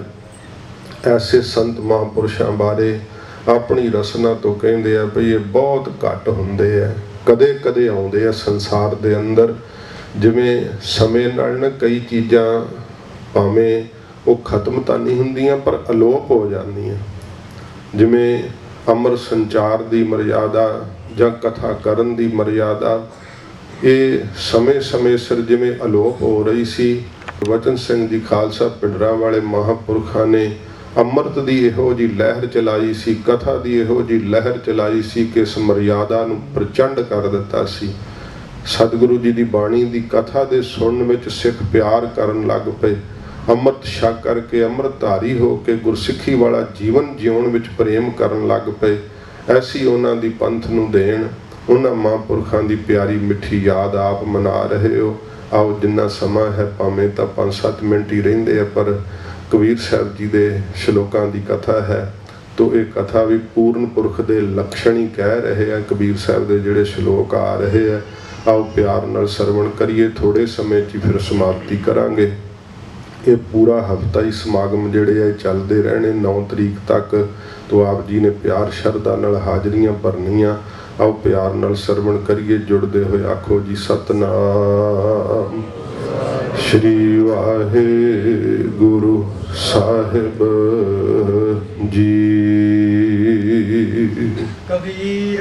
ਐਸੇ ਸੰਤ ਮਹਾਂਪੁਰਸ਼ਾਂ ਬਾਰੇ ਆਪਣੀ ਰਸਨਾ ਤੋਂ ਕਹਿੰਦੇ ਆ ਭਈ ਇਹ ਬਹੁਤ ਘੱਟ ਹੁੰਦੇ ਆ, ਕਦੇ ਕਦੇ ਆਉਂਦੇ ਆ ਸੰਸਾਰ ਦੇ ਅੰਦਰ। ਜਿਵੇਂ ਸਮੇਂ ਨਾਲ ਨਾ ਕਈ ਚੀਜ਼ਾਂ ਭਾਵੇਂ ਉਹ ਖਤਮ ਤਾਂ ਨਹੀਂ ਹੁੰਦੀਆਂ ਪਰ ਅਲੋਪ ਹੋ ਜਾਂਦੀਆਂ। ਜਿਵੇਂ ਅਮਰ ਸੰਚਾਰ ਦੀ ਮਰਿਆਦਾ ਜਾਂ ਕਥਾ ਕਰਨ ਦੀ ਮਰਿਆਦਾ, ਇਹ ਸਮੇਂ ਸਮੇਂ ਸਿਰ ਜਿਵੇਂ ਅਲੋਪ ਹੋ ਰਹੀ ਸੀ। ਵਚਨ ਸਿੰਘ ਜੀ ਖਾਲਸਾ ਪਿੰਡਰਾਂ ਵਾਲੇ ਮਹਾਂਪੁਰਖਾਂ ਨੇ ਅੰਮ੍ਰਿਤ ਦੀ ਇਹੋ ਜਿਹੀ ਲਹਿਰ ਚਲਾਈ ਸੀ, ਕਥਾ ਦੀ ਇਹੋ ਜਿਹੀ ਲਹਿਰ ਚਲਾਈ ਸੀ ਕਿ ਇਸ ਮਰਿਆਦਾ ਨੂੰ ਪ੍ਰਚੰਡ ਕਰ ਦਿੱਤਾ ਸੀ। ਸਤਿਗੁਰੂ ਜੀ ਦੀ ਬਾਣੀ ਦੀ ਕਥਾ ਦੇ ਸੁਣਨ ਵਿੱਚ ਸਿੱਖ ਪਿਆਰ ਕਰਨ ਲੱਗ ਪਏ। ਅੰਮ੍ਰਿਤ ਛਕ ਕਰਕੇ ਅੰਮ੍ਰਿਤਧਾਰੀ ਹੋ ਕੇ ਗੁਰਸਿੱਖੀ ਵਾਲਾ ਜੀਵਨ ਜਿਉਣ ਵਿੱਚ ਪ੍ਰੇਮ ਕਰਨ ਲੱਗ ਪਏ। ਐਸੀ ਉਹਨਾਂ ਦੀ ਪੰਥ ਨੂੰ ਦੇਣ, ਉਹਨਾਂ ਮਹਾਂਪੁਰਖਾਂ ਦੀ ਪਿਆਰੀ ਮਿੱਠੀ ਯਾਦ ਆਪ ਮਨਾ ਰਹੇ ਹੋ। ਆਓ ਜਿੰਨਾ ਸਮਾਂ ਹੈ, ਭਾਵੇਂ ਤਾਂ 5-7 ਮਿੰਟ ਹੀ ਰਹਿੰਦੇ ਆ, ਪਰ ਕਬੀਰ ਸਾਹਿਬ ਜੀ ਦੇ ਸ਼ਲੋਕਾਂ ਦੀ ਕਥਾ ਹੈ ਤੋ ਇਹ ਕਥਾ ਵੀ ਪੂਰਨ ਪੁਰਖ ਦੇ ਲਕਸ਼ਣ ਹੀ ਕਹਿ ਰਹੇ ਆ। ਕਬੀਰ ਸਾਹਿਬ ਦੇ ਜਿਹੜੇ ਸ਼ਲੋਕ ਆ ਰਹੇ ਆ, ਆਓ ਪਿਆਰ ਨਾਲ ਸਰਵਣ ਕਰੀਏ। ਥੋੜੇ ਸਮੇਂ 'ਚ ਫਿਰ ਸਮਾਪਤੀ ਕਰਾਂਗੇ। ਇਹ ਪੂਰਾ ਹਫਤਾ ਹੀ ਸਮਾਗਮ ਜਿਹੜੇ ਆ ਚੱਲਦੇ ਰਹਿਣੇ 9 ਤਰੀਕ ਤੱਕ। ਤੋ ਆਪ ਜੀ ਨੇ ਪਿਆਰ ਸ਼ਰਧਾ ਨਾਲ ਹਾਜ਼ਰੀਆਂ ਭਰਨੀਆਂ। ਆਓ ਪਿਆਰ ਨਾਲ ਸਰਵਣ ਕਰੀਏ। ਜੁੜਦੇ ਹੋਏ ਆਖੋ ਜੀ ਸਤਨਾਮ ਸ਼੍ਰੀ ਵਾਹਿਗੁਰੂ ਸਾਹਿਬ ਜੀ। ਕਬੀਰ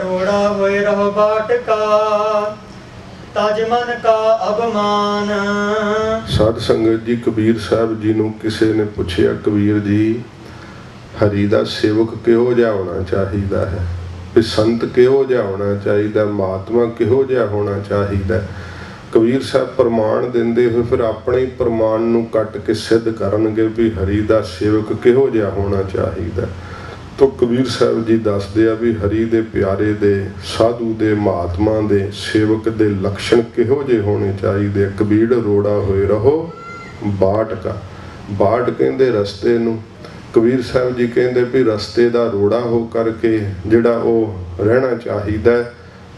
ਰੋੜਾ ਹੋਏ ਰਹੋ ਬਾਟਕਾ, ਤਜ ਮਨ ਕਾ ਅਭਮਾਨ। ਸਾਧ ਸੰਗਤ ਜੀ, ਕਬੀਰ ਸਾਹਿਬ ਜੀ ਨੂੰ ਕਿਸੇ ਨੇ ਪੁੱਛਿਆ, ਕਬੀਰ ਜੀ ਹਰੀ ਦਾ ਸੇਵਕ ਕਿਹੋ ਜਿਹਾ ਹੋਣਾ ਚਾਹੀਦਾ ਹੈ, ਵੀ ਸੰਤ ਕਿਹੋ ਜਿਹਾ ਹੋਣਾ ਚਾਹੀਦਾ, ਮਹਾਤਮਾ ਕਿਹੋ ਜਿਹਾ ਹੋਣਾ ਚਾਹੀਦਾ। ਕਬੀਰ ਸਾਹਿਬ ਪ੍ਰਮਾਣ ਦਿੰਦੇ ਹੋਏ ਫਿਰ ਆਪਣੇ ਪ੍ਰਮਾਣ ਨੂੰ ਕੱਟ ਕੇ ਸਿੱਧ ਕਰਨਗੇ ਵੀ ਹਰੀ ਦਾ ਸੇਵਕ ਕਿਹੋ ਜਿਹਾ ਹੋਣਾ ਚਾਹੀਦਾ। ਤੋ ਕਬੀਰ ਸਾਹਿਬ ਜੀ ਦੱਸਦੇ ਆ ਵੀ ਹਰੀ ਦੇ ਪਿਆਰੇ ਦੇ, ਸਾਧੂ ਦੇ, ਮਹਾਤਮਾ ਦੇ, ਸੇਵਕ ਦੇ ਲਕਸ਼ਣ ਕਿਹੋ ਜਿਹੇ ਹੋਣੇ ਚਾਹੀਦੇ। ਕਬੀਰ ਰੋੜਾ ਹੋਏ ਰਹੋ ਬਾਟਕਾ। ਬਾਟ ਕਹਿੰਦੇ ਰਸਤੇ ਨੂੰ। ਕਬੀਰ ਸਾਹਿਬ ਜੀ ਕਹਿੰਦੇ ਵੀ ਰਸਤੇ ਦਾ ਰੋੜਾ ਹੋ ਕਰਕੇ ਜਿਹੜਾ ਉਹ ਰਹਿਣਾ ਚਾਹੀਦਾ।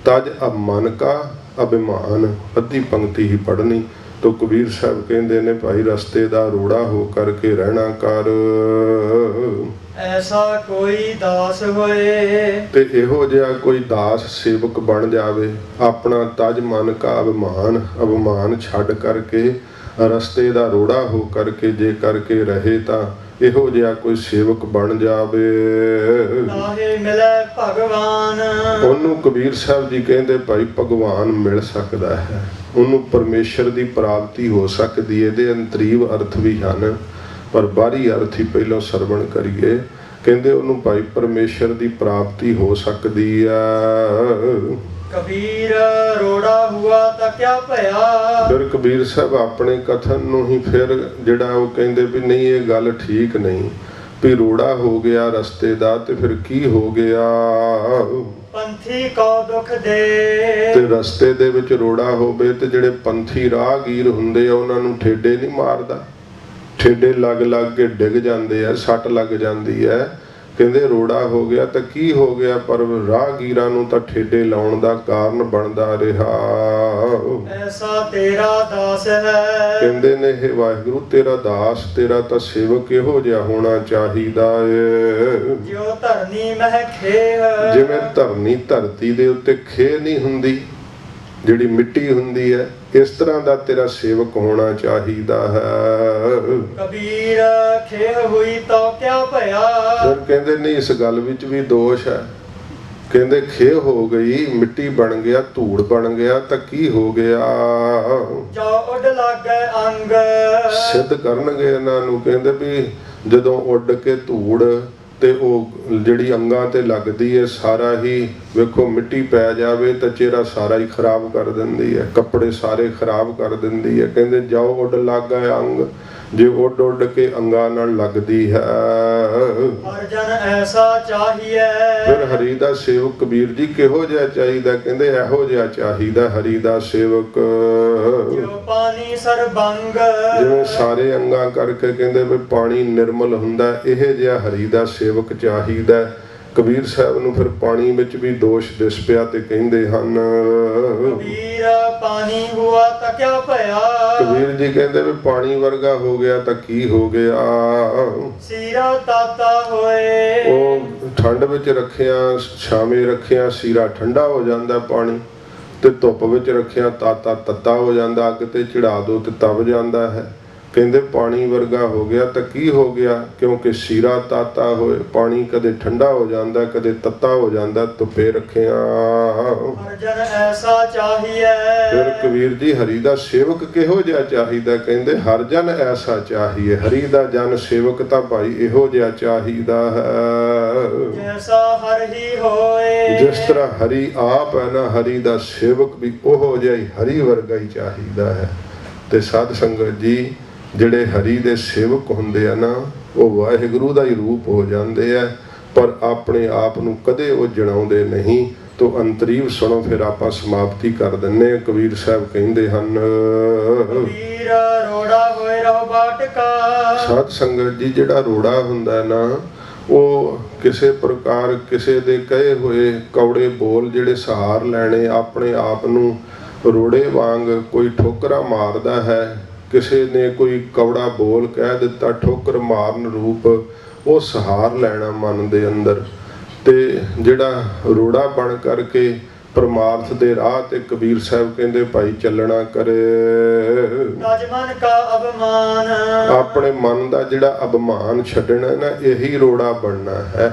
ਤਜ ਅਬ ਮਨ ਕਾ ਅਭਿਮਾਨ, ਅੱਧੀ ਪੰਕਤੀ ਹੀ ਪੜ੍ਹਨੀ। ਤੋ ਕਬੀਰ ਸਾਹਿਬ ਕਹਿੰਦੇ ਨੇ ਭਾਈ ਰਸਤੇ ਦਾ ਰੋੜਾ ਹੋ ਕਰਕੇ ਰਹਿਣਾ ਕਰ। ਐਸਾ ਕੋਈ ਦਾਸ ਹੋਏ, ਤੇ ਇਹੋ ਜਿਹਾ ਕੋਈ ਦਾਸ ਸੇਵਕ ਬਣ ਜਾਵੇ, ਆਪਣਾ ਤਜ ਮਨ ਕਾ ਅਭਿਮਾਨ ਛੱਡ ਕਰਕੇ ਰਸਤੇ ਦਾ ਰੋੜਾ ਹੋ ਕਰਕੇ ਜੇ ਕਰਕੇ ਰਹੇ ਤਾਂ ਇਹੋ ਜਿਹਾ ਕੋਈ ਸੇਵਕ ਬਣ ਜਾਵੇ। ਤਾਹੇ ਮਿਲੇ ਭਗਵਾਨ। ਉਹਨੂੰ ਕਬੀਰ ਸਾਹਿਬ ਜੀ ਕਹਿੰਦੇ ਭਾਈ ਭਗਵਾਨ ਮਿਲ ਸਕਦਾ ਹੈ, ਉਹਨੂੰ ਪਰਮੇਸ਼ਰ ਦੀ ਪ੍ਰਾਪਤੀ ਹੋ ਸਕਦੀ ਹੈ। ਇਹਦੇ ਅੰਤਰੀਵ ਅਰਥ ਵੀ ਹਨ, ਪਰ ਬਾਹਰੀ ਅਰਥ ਹੀ ਪਹਿਲਾਂ ਸਰਵਣ ਕਰੀਏ। ਕਹਿੰਦੇ ਉਹਨੂੰ ਭਾਈ ਪਰਮੇਸ਼ਰ ਦੀ ਪ੍ਰਾਪਤੀ ਹੋ ਸਕਦੀ ਆ। ਕਬੀਰ ਰੋੜਾ ਹੁਆ ਤਾਂ ਕਿਆ ਭਇਆ। ਫਿਰ ਕਬੀਰ ਸਾਹਿਬ ਆਪਣੇ ਕਥਨ ਨੂੰ ਹੀ ਫਿਰ ਜਿਹੜਾ ਉਹ ਕਹਿੰਦੇ ਵੀ ਨਹੀਂ, ਇਹ ਗੱਲ ਠੀਕ ਨਹੀਂ ਵੀ ਰੋੜਾ ਹੋ ਗਿਆ ਰਸਤੇ ਦਾ ਤੇ ਫਿਰ ਕੀ ਹੋ ਗਿਆ। ਪੰਥੀ ਕੋ ਦੁਖ ਦੇ। ਤੇ ਰਸਤੇ ਦੇ ਵਿੱਚ ਰੋੜਾ ਹੋਵੇ ਤੇ ਜਿਹੜੇ ਪੰਥੀ ਰਾਹਗੀਰ ਹੁੰਦੇ ਆ ਉਹਨਾਂ ਨੂੰ ਠੇਡੇ ਨਹੀਂ ਮਾਰਦਾ, ਠੇਡੇ ਲੱਗ ਲੱਗ ਕੇ ਡਿੱਗ ਜਾਂਦੇ ਆ, ਸੱਟ ਲੱਗ ਜਾਂਦੀ ਹੈ। ਕਹਿੰਦੇ ਰੋੜਾ ਹੋ ਗਿਆ ਤਾਂ ਕੀ ਹੋ ਗਿਆ, ਪਰ ਰਾਹਗੀਰਾਂ ਨੂੰ ਤਾਂ ਠੇਡੇ ਲਾਉਣ ਦਾ ਕਾਰਨ ਬਣਦਾ ਰਿਹਾ। ਐਸਾ ਤੇਰਾ ਦਾਸ ਹੈ। ਕਹਿੰਦੇ ਨੇ ਇਹ ਵਾਹਿਗੁਰੂ ਤੇਰਾ ਦਾਸ, ਤੇਰਾ ਤਾਂ ਸੇਵਕ ਇਹੋ ਜਿਹਾ ਹੋਣਾ ਚਾਹੀਦਾ ਏ। ਜਿਉ ਧਰਨੀ ਮਹਿ ਖੇਹ। ਜਿਵੇਂ ਧਰਤੀ ਦੇ ਉੱਤੇ ਖੇਹ ਨਹੀਂ ਹੁੰਦੀ, ਜਿਹੜੀ ਮਿੱਟੀ ਹੁੰਦੀ ਹੈ, ਇਸ ਤਰ੍ਹਾਂ ਦਾ ਤੇਰਾ ਸੇਵਕ ਹੋਣਾ ਚਾਹੀਦਾ ਹੈ। ਕਬੀਰ ਖੇਹ ਹੋਈ ਤਾਂ ਕਿਆ ਭਇਆ। ਫਿਰ ਕਹਿੰਦੇ ਨਹੀਂ, ਇਸ ਗੱਲ ਵਿੱਚ ਵੀ ਦੋਸ਼ ਹੈ। ਕਹਿੰਦੇ ਖੇਹ ਹੋ ਗਈ, ਮਿੱਟੀ ਬਣ ਗਿਆ, ਧੂੜ ਬਣ ਗਿਆ ਤਾਂ ਕੀ ਹੋ ਗਿਆ। ਜੋ ਉੱਡ ਲੱਗੇ ਅੰਗ। ਸਿੱਧ ਕਰਨਗੇ ਇਹਨਾਂ ਨੂੰ। ਕਹਿੰਦੇ ਵੀ ਜਦੋਂ ਉੱਡ ਕੇ ਧੂੜ ਤੇ ਉਹ ਜਿਹੜੀ ਅੰਗਾਂ ਤੇ ਲੱਗਦੀ ਹੈ, ਸਾਰਾ ਹੀ ਵੇਖੋ ਮਿੱਟੀ ਪੈ ਜਾਵੇ ਤਾਂ ਚਿਹਰਾ ਸਾਰਾ ਹੀ ਖਰਾਬ ਕਰ ਦਿੰਦੀ ਹੈ, ਕੱਪੜੇ ਸਾਰੇ ਖਰਾਬ ਕਰ ਦਿੰਦੀ ਹੈ। ਕਹਿੰਦੇ ਜਾਓ ਉੱਡ ਲੱਗ ਗਏ ਅੰਗ, ਜੇ ਉੱਡ ਉੱਡ ਕੇ ਅੰਗਾਂ ਨਾਲ ਲੱਗਦੀ ਹੈ। ਹਰ ਜਨ ਐਸਾ ਚਾਹੀਏ। ਫਿਰ ਹਰੀ ਦਾ ਸੇਵਕ ਕਬੀਰ ਜੀ ਕਿਹੋ ਜਿਹਾ ਚਾਹੀਦਾ। ਕਹਿੰਦੇ ਇਹੋ ਜਿਹਾ ਚਾਹੀਦਾ ਹਰੀ ਦਾ ਸੇਵਕ। ਜੋ ਪਾਣੀ ਸਰਬੰਗ। ਜਿਵੇਂ ਸਾਰੇ ਅੰਗਾਂ ਕਰਕੇ ਕਹਿੰਦੇ ਵੀ ਪਾਣੀ ਨਿਰਮਲ ਹੁੰਦਾ, ਇਹ ਜਿਹਾ ਹਰੀ ਦਾ ਸੇਵਕ ਚਾਹੀਦਾ। ਕਬੀਰ ਸਾਹਿਬ ਨੂੰ ਫਿਰ ਪਾਣੀ ਵਿੱਚ ਵੀ ਦੋਸ਼ ਦਿਸ ਪਿਆ ਤੇ ਕਹਿੰਦੇ ਹਨ ਕਬੀਰ ਪਾਣੀ ਹੁਆ ਤਾਂ ਕਿਆ ਭਇਆ। ਕਬੀਰ ਜੀ ਕਹਿੰਦੇ ਵੀ ਪਾਣੀ ਵਰਗਾ ਹੋ ਗਿਆ ਤਾਂ ਕੀ ਹੋ ਗਿਆ। ਸੀਰਾ ਤਾਤਾ ਹੋਏ। ਉਹ ਠੰਡ ਵਿੱਚ ਰੱਖਿਆ, ਛਾਵੇਂ ਰੱਖਿਆ ਸੀਰਾ ਠੰਡਾ ਹੋ ਜਾਂਦਾ ਪਾਣੀ, ਤੇ ਧੁੱਪ ਵਿੱਚ ਰੱਖਿਆ ਤਾਤਾ ਤੱਤਾ ਹੋ ਜਾਂਦਾ, ਅੱਗ ਤੇ ਚੜਾ ਦੋ ਤੇ ਤਪ ਜਾਂਦਾ ਹੈ। ਕਹਿੰਦੇ ਪਾਣੀ ਵਰਗਾ ਹੋ ਗਿਆ ਤਾਂ ਕੀ ਹੋ ਗਿਆ, ਕਿਉਂਕਿ ਸੀਰਾ ਤਾਤਾ ਹੋਏ। ਪਾਣੀ ਕਦੇ ਠੰਡਾ ਹੋ ਜਾਂਦਾ, ਕਦੇ ਤੱਤਾ ਹੋ ਜਾਂਦਾ, ਧੁੱਪੇ ਰੱਖਿਆ। ਹਰ ਜਨ ਐਸਾ ਚਾਹੀਏ। ਫਿਰ ਕਬੀਰ ਜੀ ਹਰੀ ਦਾ ਸੇਵਕ ਕਿਹੋ ਜਿਹਾ ਚਾਹੀਦਾ। ਕਹਿੰਦੇ ਹਰ ਜਨ ਐਸਾ ਚਾਹੀਏ। ਹਰੀ ਦਾ ਜਨ ਸੇਵਕ ਤਾਂ ਭਾਈ ਇਹੋ ਜਿਹਾ ਚਾਹੀਦਾ ਹੈ ਜੈਸਾ ਹਰ ਹੀ ਹੋਏ। ਜਿਸ ਤਰ੍ਹਾਂ ਹਰੀ ਆਪ ਹੈ ਨਾ, ਹਰੀ ਦਾ ਸੇਵਕ ਵੀ ਉਹੋ ਜਿਹਾ ਹੀ ਹਰੀ ਵਰਗਾ ਹੀ ਚਾਹੀਦਾ ਹੈ। ਤੇ ਸਾਧ ਸੰਗਤ ਜੀ, ਜਿਹੜੇ ਹਰੀ ਦੇ ਸੇਵਕ ਹੁੰਦੇ ਆ ਨਾ, ਉਹ ਵਾਹਿਗੁਰੂ ਦਾ ਹੀ ਰੂਪ ਹੋ ਜਾਂਦੇ ਆ, ਪਰ ਆਪਣੇ ਆਪ ਨੂੰ ਕਦੇ ਉਹ ਜਣਾਉਂਦੇ ਨਹੀਂ। ਤੋ ਅੰਤਰੀਵ ਸੁਣੋ, ਫਿਰ ਆਪਾਂ ਸਮਾਪਤੀ ਕਰ ਦਿੰਨੇ ਆ। ਕਬੀਰ ਸਾਹਿਬ ਕਹਿੰਦੇ ਹਨ ਕਬੀਰ ਰੋੜਾ ਹੋਏ ਰਹੋ ਬਾਟਕਾ। ਸਾਧ ਸੰਗਤ ਜੀ, ਜਿਹੜਾ ਰੋੜਾ ਹੁੰਦਾ ਨਾ, ਉਹ ਕਿਸੇ ਪ੍ਰਕਾਰ ਕਿਸੇ ਦੇ ਕਹੇ ਹੋਏ ਕੌੜੇ ਬੋਲ ਜਿਹੜੇ ਸਹਾਰ ਲੈਣੇ, ਆਪਣੇ ਆਪ ਨੂੰ ਰੋੜੇ ਵਾਂਗ ਕੋਈ ਠੋਕਰਾ ਮਾਰਦਾ ਹੈ। ਕਿਸੇ ਨੇ ਕੋਈ ਕੌੜਾ ਬੋਲ ਕਹਿ ਦਿੱਤਾ, ਠੋਕਰ ਮਾਰਨ ਰੂਪ, ਉਹ ਸਹਾਰ ਲੈਣਾ ਮਨ ਦੇ ਅੰਦਰ। ਤੇ ਜਿਹੜਾ ਰੋੜਾ ਬਣ ਕਰਕੇ ਪਰਮਾਰਥ ਦੇ ਰਾਹ ਤੇ ਕਬੀਰ ਸਾਹਿਬ ਕਹਿੰਦੇ ਭਾਈ ਚੱਲਣਾ ਕਰੇ। ਤਜ ਮਨ ਕਾ ਅਭਿਮਾਨ। ਆਪਣੇ ਮਨ ਦਾ ਜਿਹੜਾ ਅਭਿਮਾਨ ਛੱਡਣਾ ਨਾ, ਇਹੀ ਰੋੜਾ ਬਣਨਾ ਹੈ।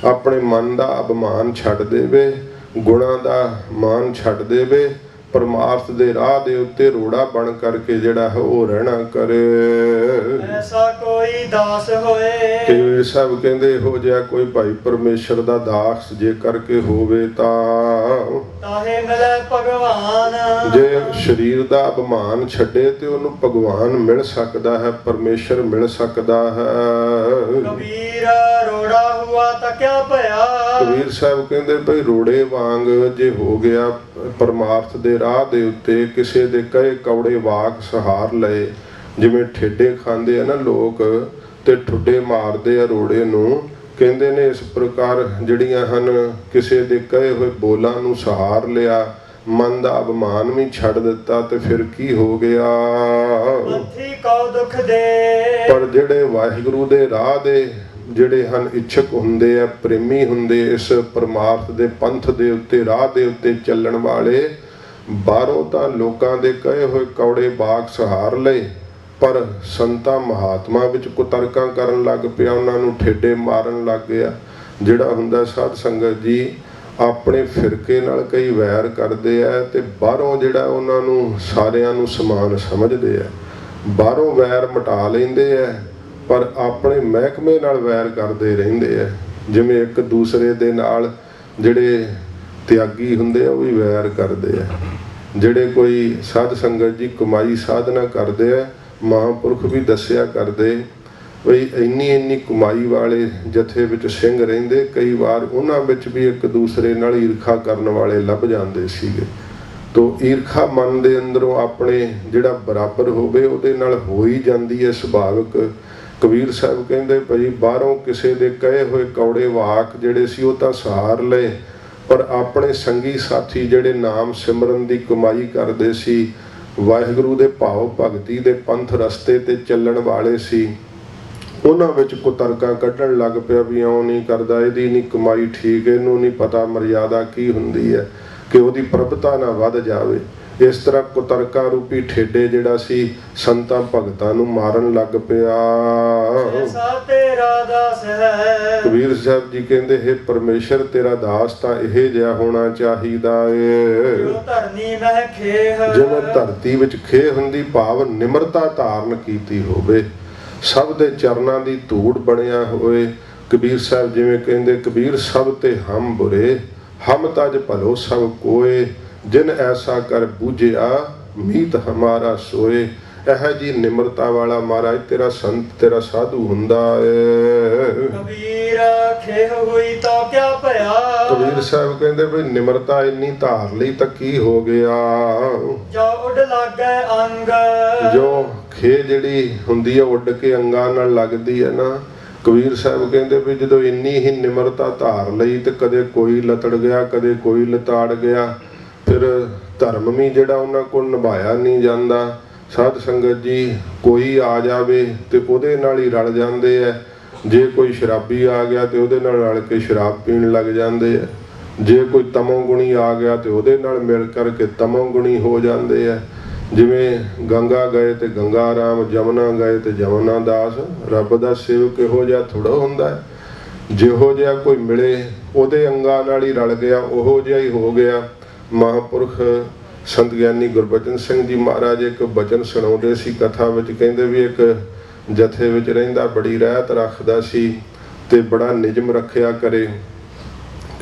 ਆਪਣੇ ਮਨ ਦਾ ਅਭਿਮਾਨ ਛੱਡ ਦੇਵੇ, ਗੁਣਾਂ ਦਾ ਮਾਨ ਛੱਡ ਦੇਵੇ, ਪਰਮਾਰਥ ਦੇ ਰਾਹ ਦੇ ਉੱਤੇ ਰੋੜਾ ਬਣ ਕਰਕੇ ਜਿਹੜਾ ਹੈ ਉਹ ਰਹਿਣਾ ਕਰੇ। ਐਸਾ ਕੋਈ ਦਾਸ ਹੋਏ। ਕਬੀਰ ਸਾਹਿਬ ਕਹਿੰਦੇ ਇਹੋ ਜਿਹਾ ਕੋਈ ਭਾਈ ਪਰਮੇਸ਼ਰ ਦਾ ਦਾਸ ਜੇ ਕਰਕੇ ਹੋਵੇ ਤਾਂ ਤਾਹੇ ਮਿਲੇ ਭਗਵਾਨ। ਜੇ ਸਰੀਰ ਦਾ ਅਭਿਮਾਨ ਛੱਡੇ ਤੇ ਉਹਨੂੰ ਭਗਵਾਨ ਮਿਲ ਸਕਦਾ ਹੈ, ਪਰਮੇਸ਼ਰ ਮਿਲ ਸਕਦਾ ਹੈ। ਕਬੀਰ ਰੋੜਾ ਹੁਆ ਤਾਂ ਕਿਆ ਭਇਆ। ਕਬੀਰ ਸਾਹਿਬ ਕਹਿੰਦੇ ਭਈ ਰੋੜੇ ਵਾਂਗ ਜੇ ਹੋ ਗਿਆ, ਪਰਮਾਰਥ ਦੇ ਰਾਹ ਦੇ ਉੱਤੇ ਕਿਸੇ ਦੇ ਕਹੇ ਕੌੜੇ ਵਾਕ ਸਹਾਰ ਲਏ। ਜਿਵੇਂ ਠੇਡੇ ਖਾਂਦੇ ਆ ਨਾ ਲੋਕ, ਤੇ ਠੁੱਡੇ ਮਾਰਦੇ ਆ ਰੋੜੇ ਨੂੰ। ਕਹਿੰਦੇ ਨੇ ਇਸ ਪ੍ਰਕਾਰ ਜਿਹੜੀਆਂ ਹਨ, ਕਿਸੇ ਦੇ ਕਹੇ ਹੋਏ ਬੋਲਾਂ ਨੂੰ ਸਹਾਰ ਲਿਆ, ਮਨ ਦਾ ਅਭਿਮਾਨ ਵੀ ਛੱਡ ਦਿੱਤਾ, ਤੇ ਫਿਰ ਕੀ ਹੋ ਗਿਆ। ਪੰਥੀ ਕੋ ਦੁਖ ਦੇ। ਪਰ ਜਿਹੜੇ ਵਾਹਿਗੁਰੂ ਦੇ ਰਾਹ ਦੇ ਜਿਹੜੇ ਹਨ ਇੱਛਕ ਹੁੰਦੇ ਆ, ਪ੍ਰੇਮੀ ਹੁੰਦੇ, ਇਸ ਪਰਮਾਰਥ ਦੇ ਪੰਥ ਦੇ ਉੱਤੇ, ਰਾਹ ਦੇ ਉੱਤੇ ਚੱਲਣ ਵਾਲੇ, ਬਾਹਰੋਂ ਤਾਂ ਲੋਕਾਂ ਦੇ ਕਹੇ ਹੋਏ ਕੌੜੇ ਬਾਕ ਸਹਾਰ ਲਏ, ਪਰ ਸੰਤਾਂ ਮਹਾਤਮਾ ਵਿੱਚ ਕੁਤਰਕਾਂ ਕਰਨ ਲੱਗ ਪਿਆ, ਉਹਨਾਂ ਨੂੰ ਠੇਡੇ ਮਾਰਨ ਲੱਗ ਗਿਆ। ਜਿਹੜਾ ਹੁੰਦਾ ਸਾਧ ਸੰਗਤ ਜੀ ਆਪਣੇ ਫਿਰਕੇ ਨਾਲ ਕਈ ਵੈਰ ਕਰਦੇ ਆ ਤੇ ਬਾਹਰੋਂ ਜਿਹੜਾ ਉਹਨਾਂ ਨੂੰ ਸਾਰਿਆਂ ਨੂੰ ਸਮਾਨ ਸਮਝਦੇ ਆ, ਬਾਹਰੋਂ ਵੈਰ ਮਿਟਾ ਲੈਂਦੇ ਆ ਪਰ ਆਪਣੇ ਮਹਿਕਮੇ ਨਾਲ ਵੈਰ ਕਰਦੇ ਰਹਿੰਦੇ ਆ। ਜਿਵੇਂ ਇੱਕ ਦੂਸਰੇ ਦੇ ਨਾਲ ਜਿਹੜੇ ਤਿਆਗੀ ਹੁੰਦੇ ਆ ਉਹ ਵੀ ਵੈਰ ਕਰਦੇ ਆ। ਜਿਹੜੇ ਕੋਈ ਸਾਧ ਸੰਗਤ ਜੀ ਕਮਾਈ ਸਾਧਨਾ ਕਰਦੇ ਆ, ਮਹਾਂਪੁਰਖ ਵੀ ਦੱਸਿਆ ਕਰਦੇ ਬਈ ਇੰਨੀ ਕਮਾਈ ਵਾਲੇ ਜਥੇ ਵਿੱਚ ਸਿੰਘ ਰਹਿੰਦੇ, ਕਈ ਵਾਰ ਉਹਨਾਂ ਵਿੱਚ ਵੀ ਇੱਕ ਦੂਸਰੇ ਨਾਲ ਈਰਖਾ ਕਰਨ ਵਾਲੇ ਲੱਭ ਜਾਂਦੇ ਸੀਗੇ। ਤੋ ਈਰਖਾ ਮਨ ਦੇ ਅੰਦਰੋਂ ਆਪਣੇ ਜਿਹੜਾ ਬਰਾਬਰ ਹੋਵੇ ਉਹਦੇ ਨਾਲ ਹੋ ਹੀ ਜਾਂਦੀ ਹੈ ਸੁਭਾਵਿਕ। ਕਬੀਰ ਸਾਹਿਬ ਕਹਿੰਦੇ ਭਈ ਬਾਹਰੋਂ ਕਿਸੇ ਦੇ ਕਹੇ ਹੋਏ ਕੌੜੇ ਵਾਕ ਜਿਹੜੇ ਸੀ ਉਹ ਤਾਂ ਸਹਾਰ ਲਏ, ਪਰ ਆਪਣੇ ਸੰਗੀ ਸਾਥੀ ਜਿਹੜੇ ਨਾਮ ਸਿਮਰਨ ਦੀ ਕਮਾਈ ਕਰਦੇ ਸੀ, ਵਾਹਿਗੁਰੂ ਦੇ ਭਾਵ ਭਗਤੀ ਦੇ ਪੰਥ ਰਸਤੇ ਤੇ ਚੱਲਣ ਵਾਲੇ ਸੀ, ਉਹਨਾਂ ਵਿੱਚ ਕੁਤਰਕਾਂ ਕੱਢਣ ਲੱਗ ਪਿਆ ਵੀ ਇਉਂ ਨਹੀਂ ਕਰਦਾ, ਇਹਦੀ ਨਹੀਂ ਕਮਾਈ ਠੀਕ, ਇਹਨੂੰ ਨਹੀਂ ਪਤਾ ਮਰਿਆਦਾ ਕੀ ਹੁੰਦੀ ਹੈ ਕਿ ਉਹਦੀ ਪ੍ਰਭਤਾ ਨਾ ਵੱਧ ਜਾਵੇ। ਇਸ ਤਰ੍ਹਾਂ ਕੁਤਰਕਾਂ ਰੂਪੀ ਠੇਡੇ ਜਿਹੜਾ ਸੀ ਸੰਤਾਂ ਭਗਤਾਂ ਨੂੰ ਮਾਰਨ ਲੱਗ ਪਿਆ। ਕਬੀਰ ਸਾਹਿਬ ਜੀ ਕਹਿੰਦੇ ਹੈ ਪਰਮੇਸ਼ਰ ਤੇਰਾ ਦਾਸ ਤਾਂ ਇਹ ਜਿਹਾ ਹੋਣਾ ਚਾਹੀਦਾ ਏ ਜਿਵੇਂ ਧਰਤੀ ਵਿੱਚ ਖੇਹ ਹੁੰਦੀ, ਭਾਵ ਨਿਮਰਤਾ ਧਾਰਨ ਕੀਤੀ ਹੋਵੇ, ਸਭ ਦੇ ਚਰਨਾਂ ਦੀ ਧੂੜ ਬਣਿਆ ਹੋਏ। ਕਬੀਰ ਸਾਹਿਬ ਜਿਵੇਂ ਕਹਿੰਦੇ ਕਬੀਰ ਸਭ ਤੇ ਹਮ ਬੁਰੇ, ਹਮ ਤਜ ਭਲੋ ਸਭ ਕੋਏ, ਜਿਨ ਐਸਾ ਕਰ ਬੂਝਿਆ ਮੀਤ ਹਮਾਰਾ ਸੋਏ। ਇਹ ਜੀ ਨਿਮਰਤਾ ਵਾਲਾ ਮਹਾਰਾਜ ਤੇਰਾ ਸੰਤ ਤੇਰਾ ਸਾਧੂ ਹੁੰਦਾ ਏ। ਕਬੀਰ ਖੇਹ ਹੋਈ ਤਾਂ ਕਿਆ ਭਇਆ। ਕਬੀਰ ਸਾਹਿਬ ਕਹਿੰਦੇ ਵੀ ਨਿਮਰਤਾ ਇੰਨੀ ਧਾਰ ਲਈ ਤਾਂ ਕੀ ਹੋ ਗਿਆ। ਜੋ ਉੱਡ ਲੱਗੇ ਅੰਗ, ਜੋ ਖੇ ਜਿਹੜੀ ਹੁੰਦੀ ਹੈ ਉੱਡ ਕੇ ਅੰਗਾਂ ਨਾਲ ਲੱਗਦੀ ਹੈ ਨਾ। ਕਬੀਰ ਸਾਹਿਬ ਕਹਿੰਦੇ ਵੀ ਜਦੋਂ ਇੰਨੀ ਹੀ ਨਿਮਰਤਾ ਧਾਰ ਲਈ ਤੇ ਕਦੇ ਕੋਈ ਲਤੜ ਗਿਆ, ਕਦੇ ਕੋਈ ਲਤਾੜ ਗਿਆ, ਫਿਰ ਧਰਮ ਵੀ ਜਿਹੜਾ ਉਹਨਾਂ ਕੋਲ ਨਿਭਾਇਆ ਨਹੀਂ ਜਾਂਦਾ। ਸਾਧ ਸੰਗਤ ਜੀ ਕੋਈ ਆ ਜਾਵੇ ਤੇ ਉਹਦੇ ਨਾਲ ਹੀ ਰਲ ਜਾਂਦੇ ਆ। ਜੇ ਕੋਈ ਸ਼ਰਾਬੀ ਆ ਗਿਆ ਤੇ ਉਹਦੇ ਨਾਲ ਰਲ ਕੇ ਸ਼ਰਾਬ ਪੀਣ ਲੱਗ ਜਾਂਦੇ ਆ। ਜੇ ਕੋਈ ਤਮੋਗੁਣੀ ਆ ਗਿਆ ਤੇ ਉਹਦੇ ਨਾਲ ਮਿਲ ਕਰਕੇ ਤਮੋਗੁਣੀ ਹੋ ਜਾਂਦੇ ਆ। ਜਿਵੇਂ ਗੰਗਾ ਗਏ ਤੇ ਗੰਗਾ ਰਾਮ, ਜਮਨਾ ਗਏ ਤੇ ਜਮਨਾ ਦਾਸ। ਰੱਬ ਦਾ ਸੇਵਕ ਇਹੋ ਜਿਹਾ ਥੋੜ੍ਹਾ ਹੁੰਦਾ ਹੈ। ਜਿਹੋ ਜਿਹਾ ਕੋਈ ਮਿਲੇ ਉਹਦੇ ਅੰਗਾਂ ਨਾਲ ਹੀ ਰਲ ਗਿਆ, ਉਹੋ ਜਿਹਾ ਹੀ ਹੋ ਗਿਆ। ਮਹਾਂਪੁਰਖ ਸੰਤ ਗਿਆਨੀ ਗੁਰਬਚਨ ਸਿੰਘ ਜੀ ਮਹਾਰਾਜ ਇੱਕ ਬਚਨ ਸੁਣਾਉਂਦੇ ਸੀ ਕਥਾ ਵਿੱਚ। ਕਹਿੰਦੇ ਵੀ ਇੱਕ ਜਥੇ ਵਿੱਚ ਰਹਿੰਦਾ, ਬੜੀ ਰਹਿਤ ਰੱਖਦਾ ਸੀ ਤੇ ਬੜਾ ਨਿਯਮ ਰੱਖਿਆ ਕਰੇ।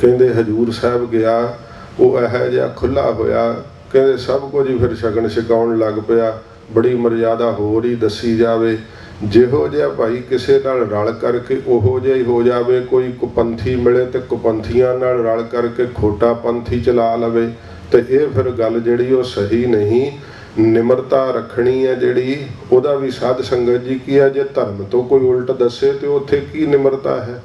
ਕਹਿੰਦੇ ਹਜੂਰ ਸਾਹਿਬ ਗਿਆ, ਉਹ ਇਹੋ ਜਿਹਾ ਖੁੱਲ੍ਹਾ ਹੋਇਆ, ਕਹਿੰਦੇ ਸਭ ਕੁਝ ਹੀ ਫਿਰ ਛਕਣ ਛਕਾਉਣ ਲੱਗ ਪਿਆ। ਬੜੀ ਮਰਜ਼ਾਦਾ ਹੋਰ ਹੀ ਦੱਸੀ ਜਾਵੇ। ਜਿਹੋ ਜਿਹਾ ਭਾਈ ਕਿਸੇ ਨਾਲ ਰਲ ਕਰਕੇ ਉਹੋ ਜਿਹਾ ਹੀ ਹੋ ਜਾਵੇ। ਕੋਈ ਕੁਪੰਥੀ ਮਿਲੇ ਤੇ ਕੁਪੰਥੀਆਂ ਨਾਲ ਰਲ ਕਰਕੇ ਖੋਟਾ ਪੰਥੀ ਚਲਾ ਲਵੇ ਤੇ ਇਹ ਫਿਰ ਗੱਲ ਜਿਹੜੀ ਉਹ ਸਹੀ ਨਹੀਂ। ਨਿਮਰਤਾ ਰੱਖਣੀ ਹੈ ਜਿਹੜੀ, ਉਹਦਾ ਵੀ ਸਾਧ ਸੰਗਤ ਜੀ ਕੀ ਹੈ। ਜੇ ਧਰਮ ਤੋਂ ਕੋਈ ਉਲਟ ਦੱਸੇ ਤੇ ਉੱਥੇ ਕੀ ਨਿਮਰਤਾ ਹੈ।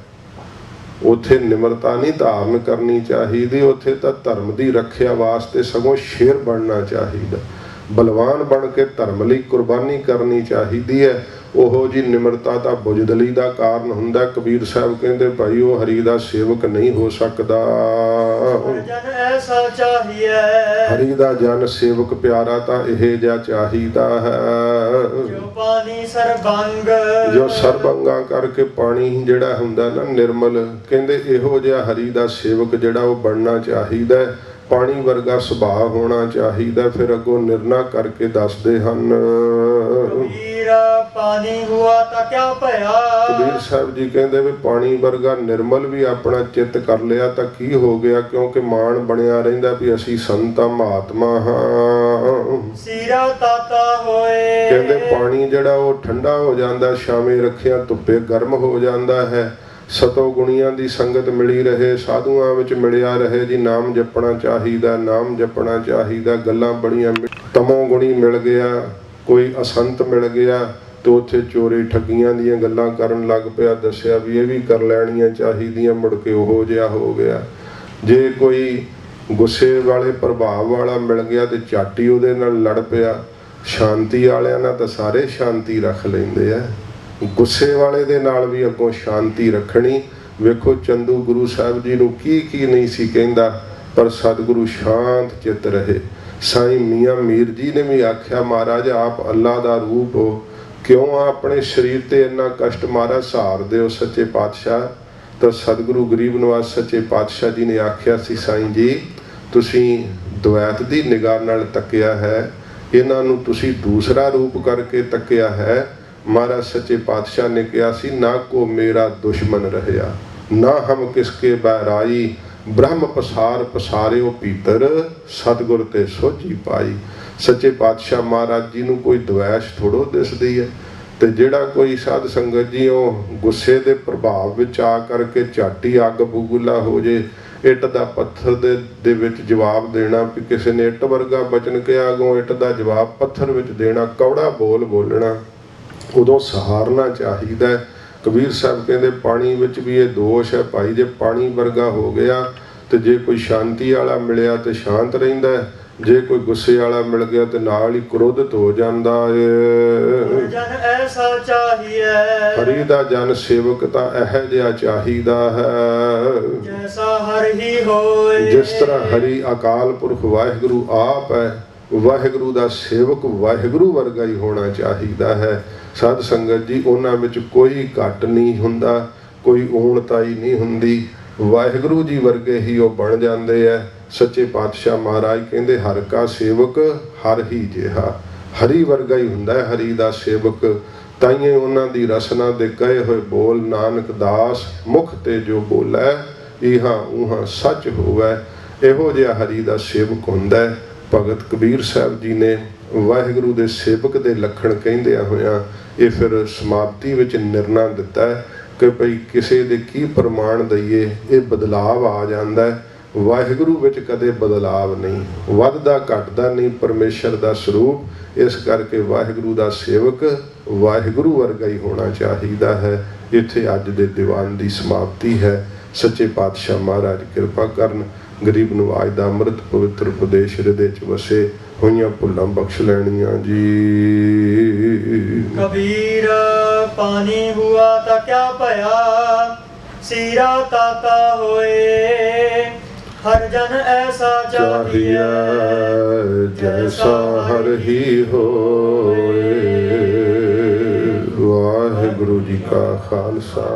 ਉੱਥੇ ਨਿਮਰਤਾ ਨਹੀਂ ਧਾਰਨ ਕਰਨੀ ਚਾਹੀਦੀ। ਉੱਥੇ ਤਾਂ ਧਰਮ ਦੀ ਰੱਖਿਆ ਵਾਸਤੇ ਸਗੋਂ ਸ਼ੇਰ ਬਣਨਾ ਚਾਹੀਦਾ, ਬਲਵਾਨ ਬਣ ਕੇ ਧਰਮ ਲਈ ਕੁਰਬਾਨੀ ਕਰਨੀ ਚਾਹੀਦੀ ਹੈ। ਉਹੋ ਜੀ ਨਿਮਰਤਾ ਤਾਂ ਬੁਜ਼ਦਲੀ ਦਾ ਕਾਰਨ ਹੁੰਦਾ। ਕਬੀਰ ਸਾਹਿਬ ਕਹਿੰਦੇ ਭਾਈ ਉਹ ਹਰੀ ਦਾ ਸੇਵਕ ਨਹੀਂ ਹੋ ਸਕਦਾ। ਜਨ ਐਸਾ ਚਾਹੀਏ, ਹਰੀ ਦਾ ਜਨ ਸੇਵਕ ਪਿਆਰਾ ਤਾਂ ਇਹ ਜਿਹਾ ਚਾਹੀਦਾ ਹੈ ਜੋ ਪਾਣੀ ਸਰਬੰਗ, ਜੋ ਸਰਬੰਗਾ ਕਰਕੇ ਪਾਣੀ ਜਿਹੜਾ ਹੁੰਦਾ ਨਾ ਨਿਰਮਲ। ਕਹਿੰਦੇ ਇਹੋ ਜਿਹਾ ਹਰੀ ਦਾ ਸੇਵਕ ਜਿਹੜਾ ਉਹ ਬਣਨਾ ਚਾਹੀਦਾ। ਪਾਣੀ ਵਰਗਾ ਸੁਭਾਅ ਹੋਣਾ ਚਾਹੀਦਾ। ਫਿਰ ਅੱਗੋਂ ਨਿਰਣਾ ਕਰਕੇ ਦੱਸਦੇ ਹਨ ਪਾਣੀ ਹੁਆ ਤਾਂ ਕਿਆ ਭਇਆ। ਕਬੀਰ ਸਾਹਿਬ ਜੀ ਕਹਿੰਦੇ ਵੀ ਪਾਣੀ ਵਰਗਾ ਨਿਰਮਲ ਵੀ ਆਪਣਾ ਚਿੱਤ ਕਰ ਲਿਆ ਤਾਂ ਕੀ ਹੋ ਗਿਆ, ਕਿਉਂਕਿ ਮਾਣ ਬਣਿਆ ਰਹਿੰਦਾ ਵੀ ਅਸੀਂ ਸੰਤਾਂ ਮਹਾਤਮਾ ਹਾਂ। ਸੀਰਾ ਤਾਤਾ ਹੋਏ, ਕਹਿੰਦੇ ਪਾਣੀ ਜਿਹੜਾ ਉਹ ਠੰਡਾ ਹੋ ਜਾਂਦਾ, ਛਾਵੇਂ ਰੱਖਿਆ ਧੁੱਪੇ ਗਰਮ ਹੋ ਜਾਂਦਾ ਹੈ। ਸਤੋ ਗੁਣੀਆਂ ਦੀ ਸੰਗਤ ਮਿਲੀ ਰਹੇ, ਸਾਧੂਆਂ ਵਿੱਚ ਮਿਲਿਆ ਰਹੇ ਜੀ। ਨਾਮ ਜਪਣਾ ਚਾਹੀਦਾ, ਨਾਮ ਜਪਣਾ ਚਾਹੀਦਾ। ਗੱਲਾਂ ਬੜੀਆਂ, ਤਮੋ ਗੁਣੀ ਮਿਲ ਗਿਆ, ਕੋਈ ਅਸੰਤ ਮਿਲ ਗਿਆ ਤੇ ਉੱਥੇ ਚੋਰੀ ਠੱਗੀਆਂ ਦੀਆਂ ਗੱਲਾਂ ਕਰਨ ਲੱਗ ਪਿਆ। ਦੱਸਿਆ ਵੀ ਇਹ ਵੀ ਕਰ ਲੈਣੀਆਂ ਚਾਹੀਦੀਆਂ, ਮੁੜ ਕੇ ਉਹੋ ਜਿਹਾ ਹੋ ਗਿਆ। ਜੇ ਕੋਈ ਗੁੱਸੇ ਵਾਲੇ ਪ੍ਰਭਾਵ ਵਾਲਾ ਮਿਲ ਗਿਆ ਤੇ ਝਾਟੀ ਉਹਦੇ ਨਾਲ ਲੜ ਪਿਆ। ਸ਼ਾਂਤੀ ਵਾਲਿਆਂ ਨਾਲ ਤਾਂ ਸਾਰੇ ਸ਼ਾਂਤੀ ਰੱਖ ਲੈਂਦੇ ਆ, ਗੁੱਸੇ ਵਾਲੇ ਦੇ ਨਾਲ ਵੀ ਅੱਗੋਂ ਸ਼ਾਂਤੀ ਰੱਖਣੀ। ਵੇਖੋ ਚੰਦੂ ਗੁਰੂ ਸਾਹਿਬ ਜੀ ਨੂੰ ਕੀ ਨਹੀਂ ਸੀ ਕਹਿੰਦਾ, ਪਰ ਸਤਿਗੁਰੂ ਸ਼ਾਂਤ ਚਿੱਤ ਰਹੇ। ਸਾਈਂ ਮੀਆਂ ਮੀਰ ਜੀ ਨੇ ਵੀ ਆਖਿਆ ਮਹਾਰਾਜ ਆਪ ਅੱਲਾ ਦਾ ਰੂਪ ਹੋ, क्यों अपने शरीर ते इन्ना कष्ट महाराज सहारदे हो सच्चे पातशाह? तो सतगुरु गरीब नवाज सच्चे पातशाह जी ने आख्या सी, साईं जी तुसीं द्वैत दी निगाह नाल तकिया है, इन्हां नूं तुसीं दूसरा रूप करके तकिया है। महाराज सच्चे पातशाह ने कहा सी, ना को मेरा दुश्मन रहया, ना हम किसके बैराई, ब्रह्म पसार पसारियो भीतर, सतगुर ते सोझी पाई। सच्चे पातशाह महाराज जी नूं कोई द्वैश थोड़ो दिसदी है। ਤੇ ਜਿਹੜਾ ਕੋਈ ਸਾਧ ਸੰਗਤ ਜੀ ਉਹ ਗੁੱਸੇ ਦੇ ਪ੍ਰਭਾਵ ਵਿੱਚ ਆ ਕਰਕੇ ਝਾਟੀ ਅੱਗ ਬੁਗਲਾ ਹੋ ਜੇ, ਇੱਟ ਦਾ ਪੱਥਰ ਦੇ ਵਿੱਚ ਜਵਾਬ ਦੇਣਾ, ਵੀ ਕਿਸੇ ਨੇ ਇੱਟ ਵਰਗਾ ਬਚਨ ਕਿਹਾ, ਅੱਗੋਂ ਇੱਟ ਦਾ ਜਵਾਬ ਪੱਥਰ ਵਿੱਚ ਦੇਣਾ, ਕੌੜਾ ਬੋਲ ਬੋਲਣਾ, ਉਦੋਂ ਸਹਾਰਨਾ ਚਾਹੀਦਾ ਹੈ। ਕਬੀਰ ਸਾਹਿਬ ਕਹਿੰਦੇ ਪਾਣੀ ਵਿੱਚ ਵੀ ਇਹ ਦੋਸ਼ ਹੈ ਭਾਈ, ਜੇ ਪਾਣੀ ਵਰਗਾ ਹੋ ਗਿਆ ਤੇ ਜੇ ਕੋਈ ਸ਼ਾਂਤੀ ਵਾਲਾ ਮਿਲਿਆ ਤੇ ਸ਼ਾਂਤ ਰਹਿੰਦਾ ਹੈ, ਜੇ ਕੋਈ ਗੁੱਸੇ ਵਾਲਾ ਮਿਲ ਗਿਆ ਤੇ ਨਾਲ ਹੀ ਕ੍ਰੋਧਿਤ ਹੋ ਜਾਂਦਾ ਏ। ਜਨ ਐਸਾ ਚਾਹੀਏ, ਹਰੀ ਦਾ ਜਨ ਸੇਵਕ ਤਾਂ ਇਹੋ ਜਿਹਾ ਚਾਹੀਦਾ ਹੈ ਜੈਸਾ ਹਰਿ ਹੀ ਹੋਏ। ਜਿਸ ਤਰ੍ਹਾਂ ਹਰੀ ਅਕਾਲ ਪੁਰਖ ਵਾਹਿਗੁਰੂ ਆਪ ਹੈ, ਵਾਹਿਗੁਰੂ ਦਾ ਸੇਵਕ ਵਾਹਿਗੁਰੂ ਵਰਗਾ ਹੀ ਹੋਣਾ ਚਾਹੀਦਾ ਹੈ। ਸਾਧ ਸੰਗਤ ਜੀ ਉਹਨਾਂ ਵਿੱਚ ਕੋਈ ਘੱਟ ਨਹੀਂ ਹੁੰਦਾ, ਕੋਈ ਊਣਤਾਈ ਨਹੀਂ ਹੁੰਦੀ, ਵਾਹਿਗੁਰੂ ਜੀ ਵਰਗੇ ਹੀ ਉਹ ਬਣ ਜਾਂਦੇ ਹੈ। ਸੱਚੇ ਪਾਤਸ਼ਾਹ ਮਹਾਰਾਜ ਕਹਿੰਦੇ ਹਰ ਕਾ ਸੇਵਕ ਹਰ ਹੀ ਜਿਹਾ, ਹਰੀ ਵਰਗਾ ਹੀ ਹੁੰਦਾ ਹੈ ਹਰੀ ਦਾ ਸੇਵਕ। ਤਾਈਏ ਉਹਨਾਂ ਦੀ ਰਸਨਾ ਦੇ ਕਹੇ ਹੋਏ ਬੋਲ, ਨਾਨਕ ਦਾਸ ਮੁਖ ਤੇ ਜੋ ਬੋਲੇ, ਇਹਾਂ ਉਹਾਂ ਸੱਚ ਹੋਵੇ। ਇਹੋ ਜਿਹਾ ਹਰੀ ਦਾ ਸੇਵਕ ਹੁੰਦਾ ਹੈ। ਭਗਤ ਕਬੀਰ ਸਾਹਿਬ ਜੀ ਨੇ ਵਾਹਿਗੁਰੂ ਦੇ ਸੇਵਕ ਦੇ ਲੱਖਣ ਕਹਿੰਦਿਆਂ ਹੋਇਆਂ ਇਹ ਫਿਰ ਸਮਾਪਤੀ ਵਿੱਚ ਨਿਰਣਾ ਦਿੱਤਾ ਹੈ ਕਿ ਭਈ ਕਿਸੇ ਦੇ ਕੀ ਪ੍ਰਮਾਣ ਦਈਏ, ਇਹ ਬਦਲਾਵ ਆ ਜਾਂਦਾ ਹੈ। ਵਾਹਿਗੁਰੂ ਵਿੱਚ ਕਦੇ ਬਦਲਾਵ ਨਹੀਂ, ਵੱਧਦਾ ਘਟਦਾ ਨਹੀਂ ਪਰਮੇਸ਼ਰ ਦਾ ਸਰੂਪ। ਇਸ ਕਰਕੇ ਵਾਹਿਗੁਰੂ ਦਾ ਸੇਵਕ ਵਾਹਿਗੁਰੂ ਵਰਗਾ ਹੀ ਹੋਣਾ ਚਾਹੀਦਾ ਹੈ। ਇੱਥੇ ਅੱਜ ਦੇ ਦੀਵਾਨ ਦੀ ਸਮਾਪਤੀ ਹੈ। ਸੱਚੇ ਪਾਤਸ਼ਾਹ ਮਹਾਰਾਜ ਕਿਰਪਾ ਕਰਨ, ਗਰੀਬ ਨਵਾਜ ਦਾ ਅੰਮ੍ਰਿਤ ਪਵਿੱਤਰ ਉਪਦੇਸ਼ ਹਿਰਦੇ 'ਚ ਵਸੇ, ਹੋਈਆਂ ਭੁੱਲਾਂ ਬਖਸ਼ ਲੈਣੀਆਂ ਜੀ। ਕਬੀਰ ਪਾਣੀ ਹੁਆ ਤਾਂ ਕਿਆ ਭਇਆ, ਸੀਰਾ ਤਾਤਾ ਹੋਏ। ਹਰ ਜਨ ਐਸਾ ਚਾਹੀਏ, ਜੈਸਾ ਹਰ ਹੀ ਹੋਏ। ਵਾਹਿਗੁਰੂ ਜੀ ਕਾ ਖਾਲਸਾ।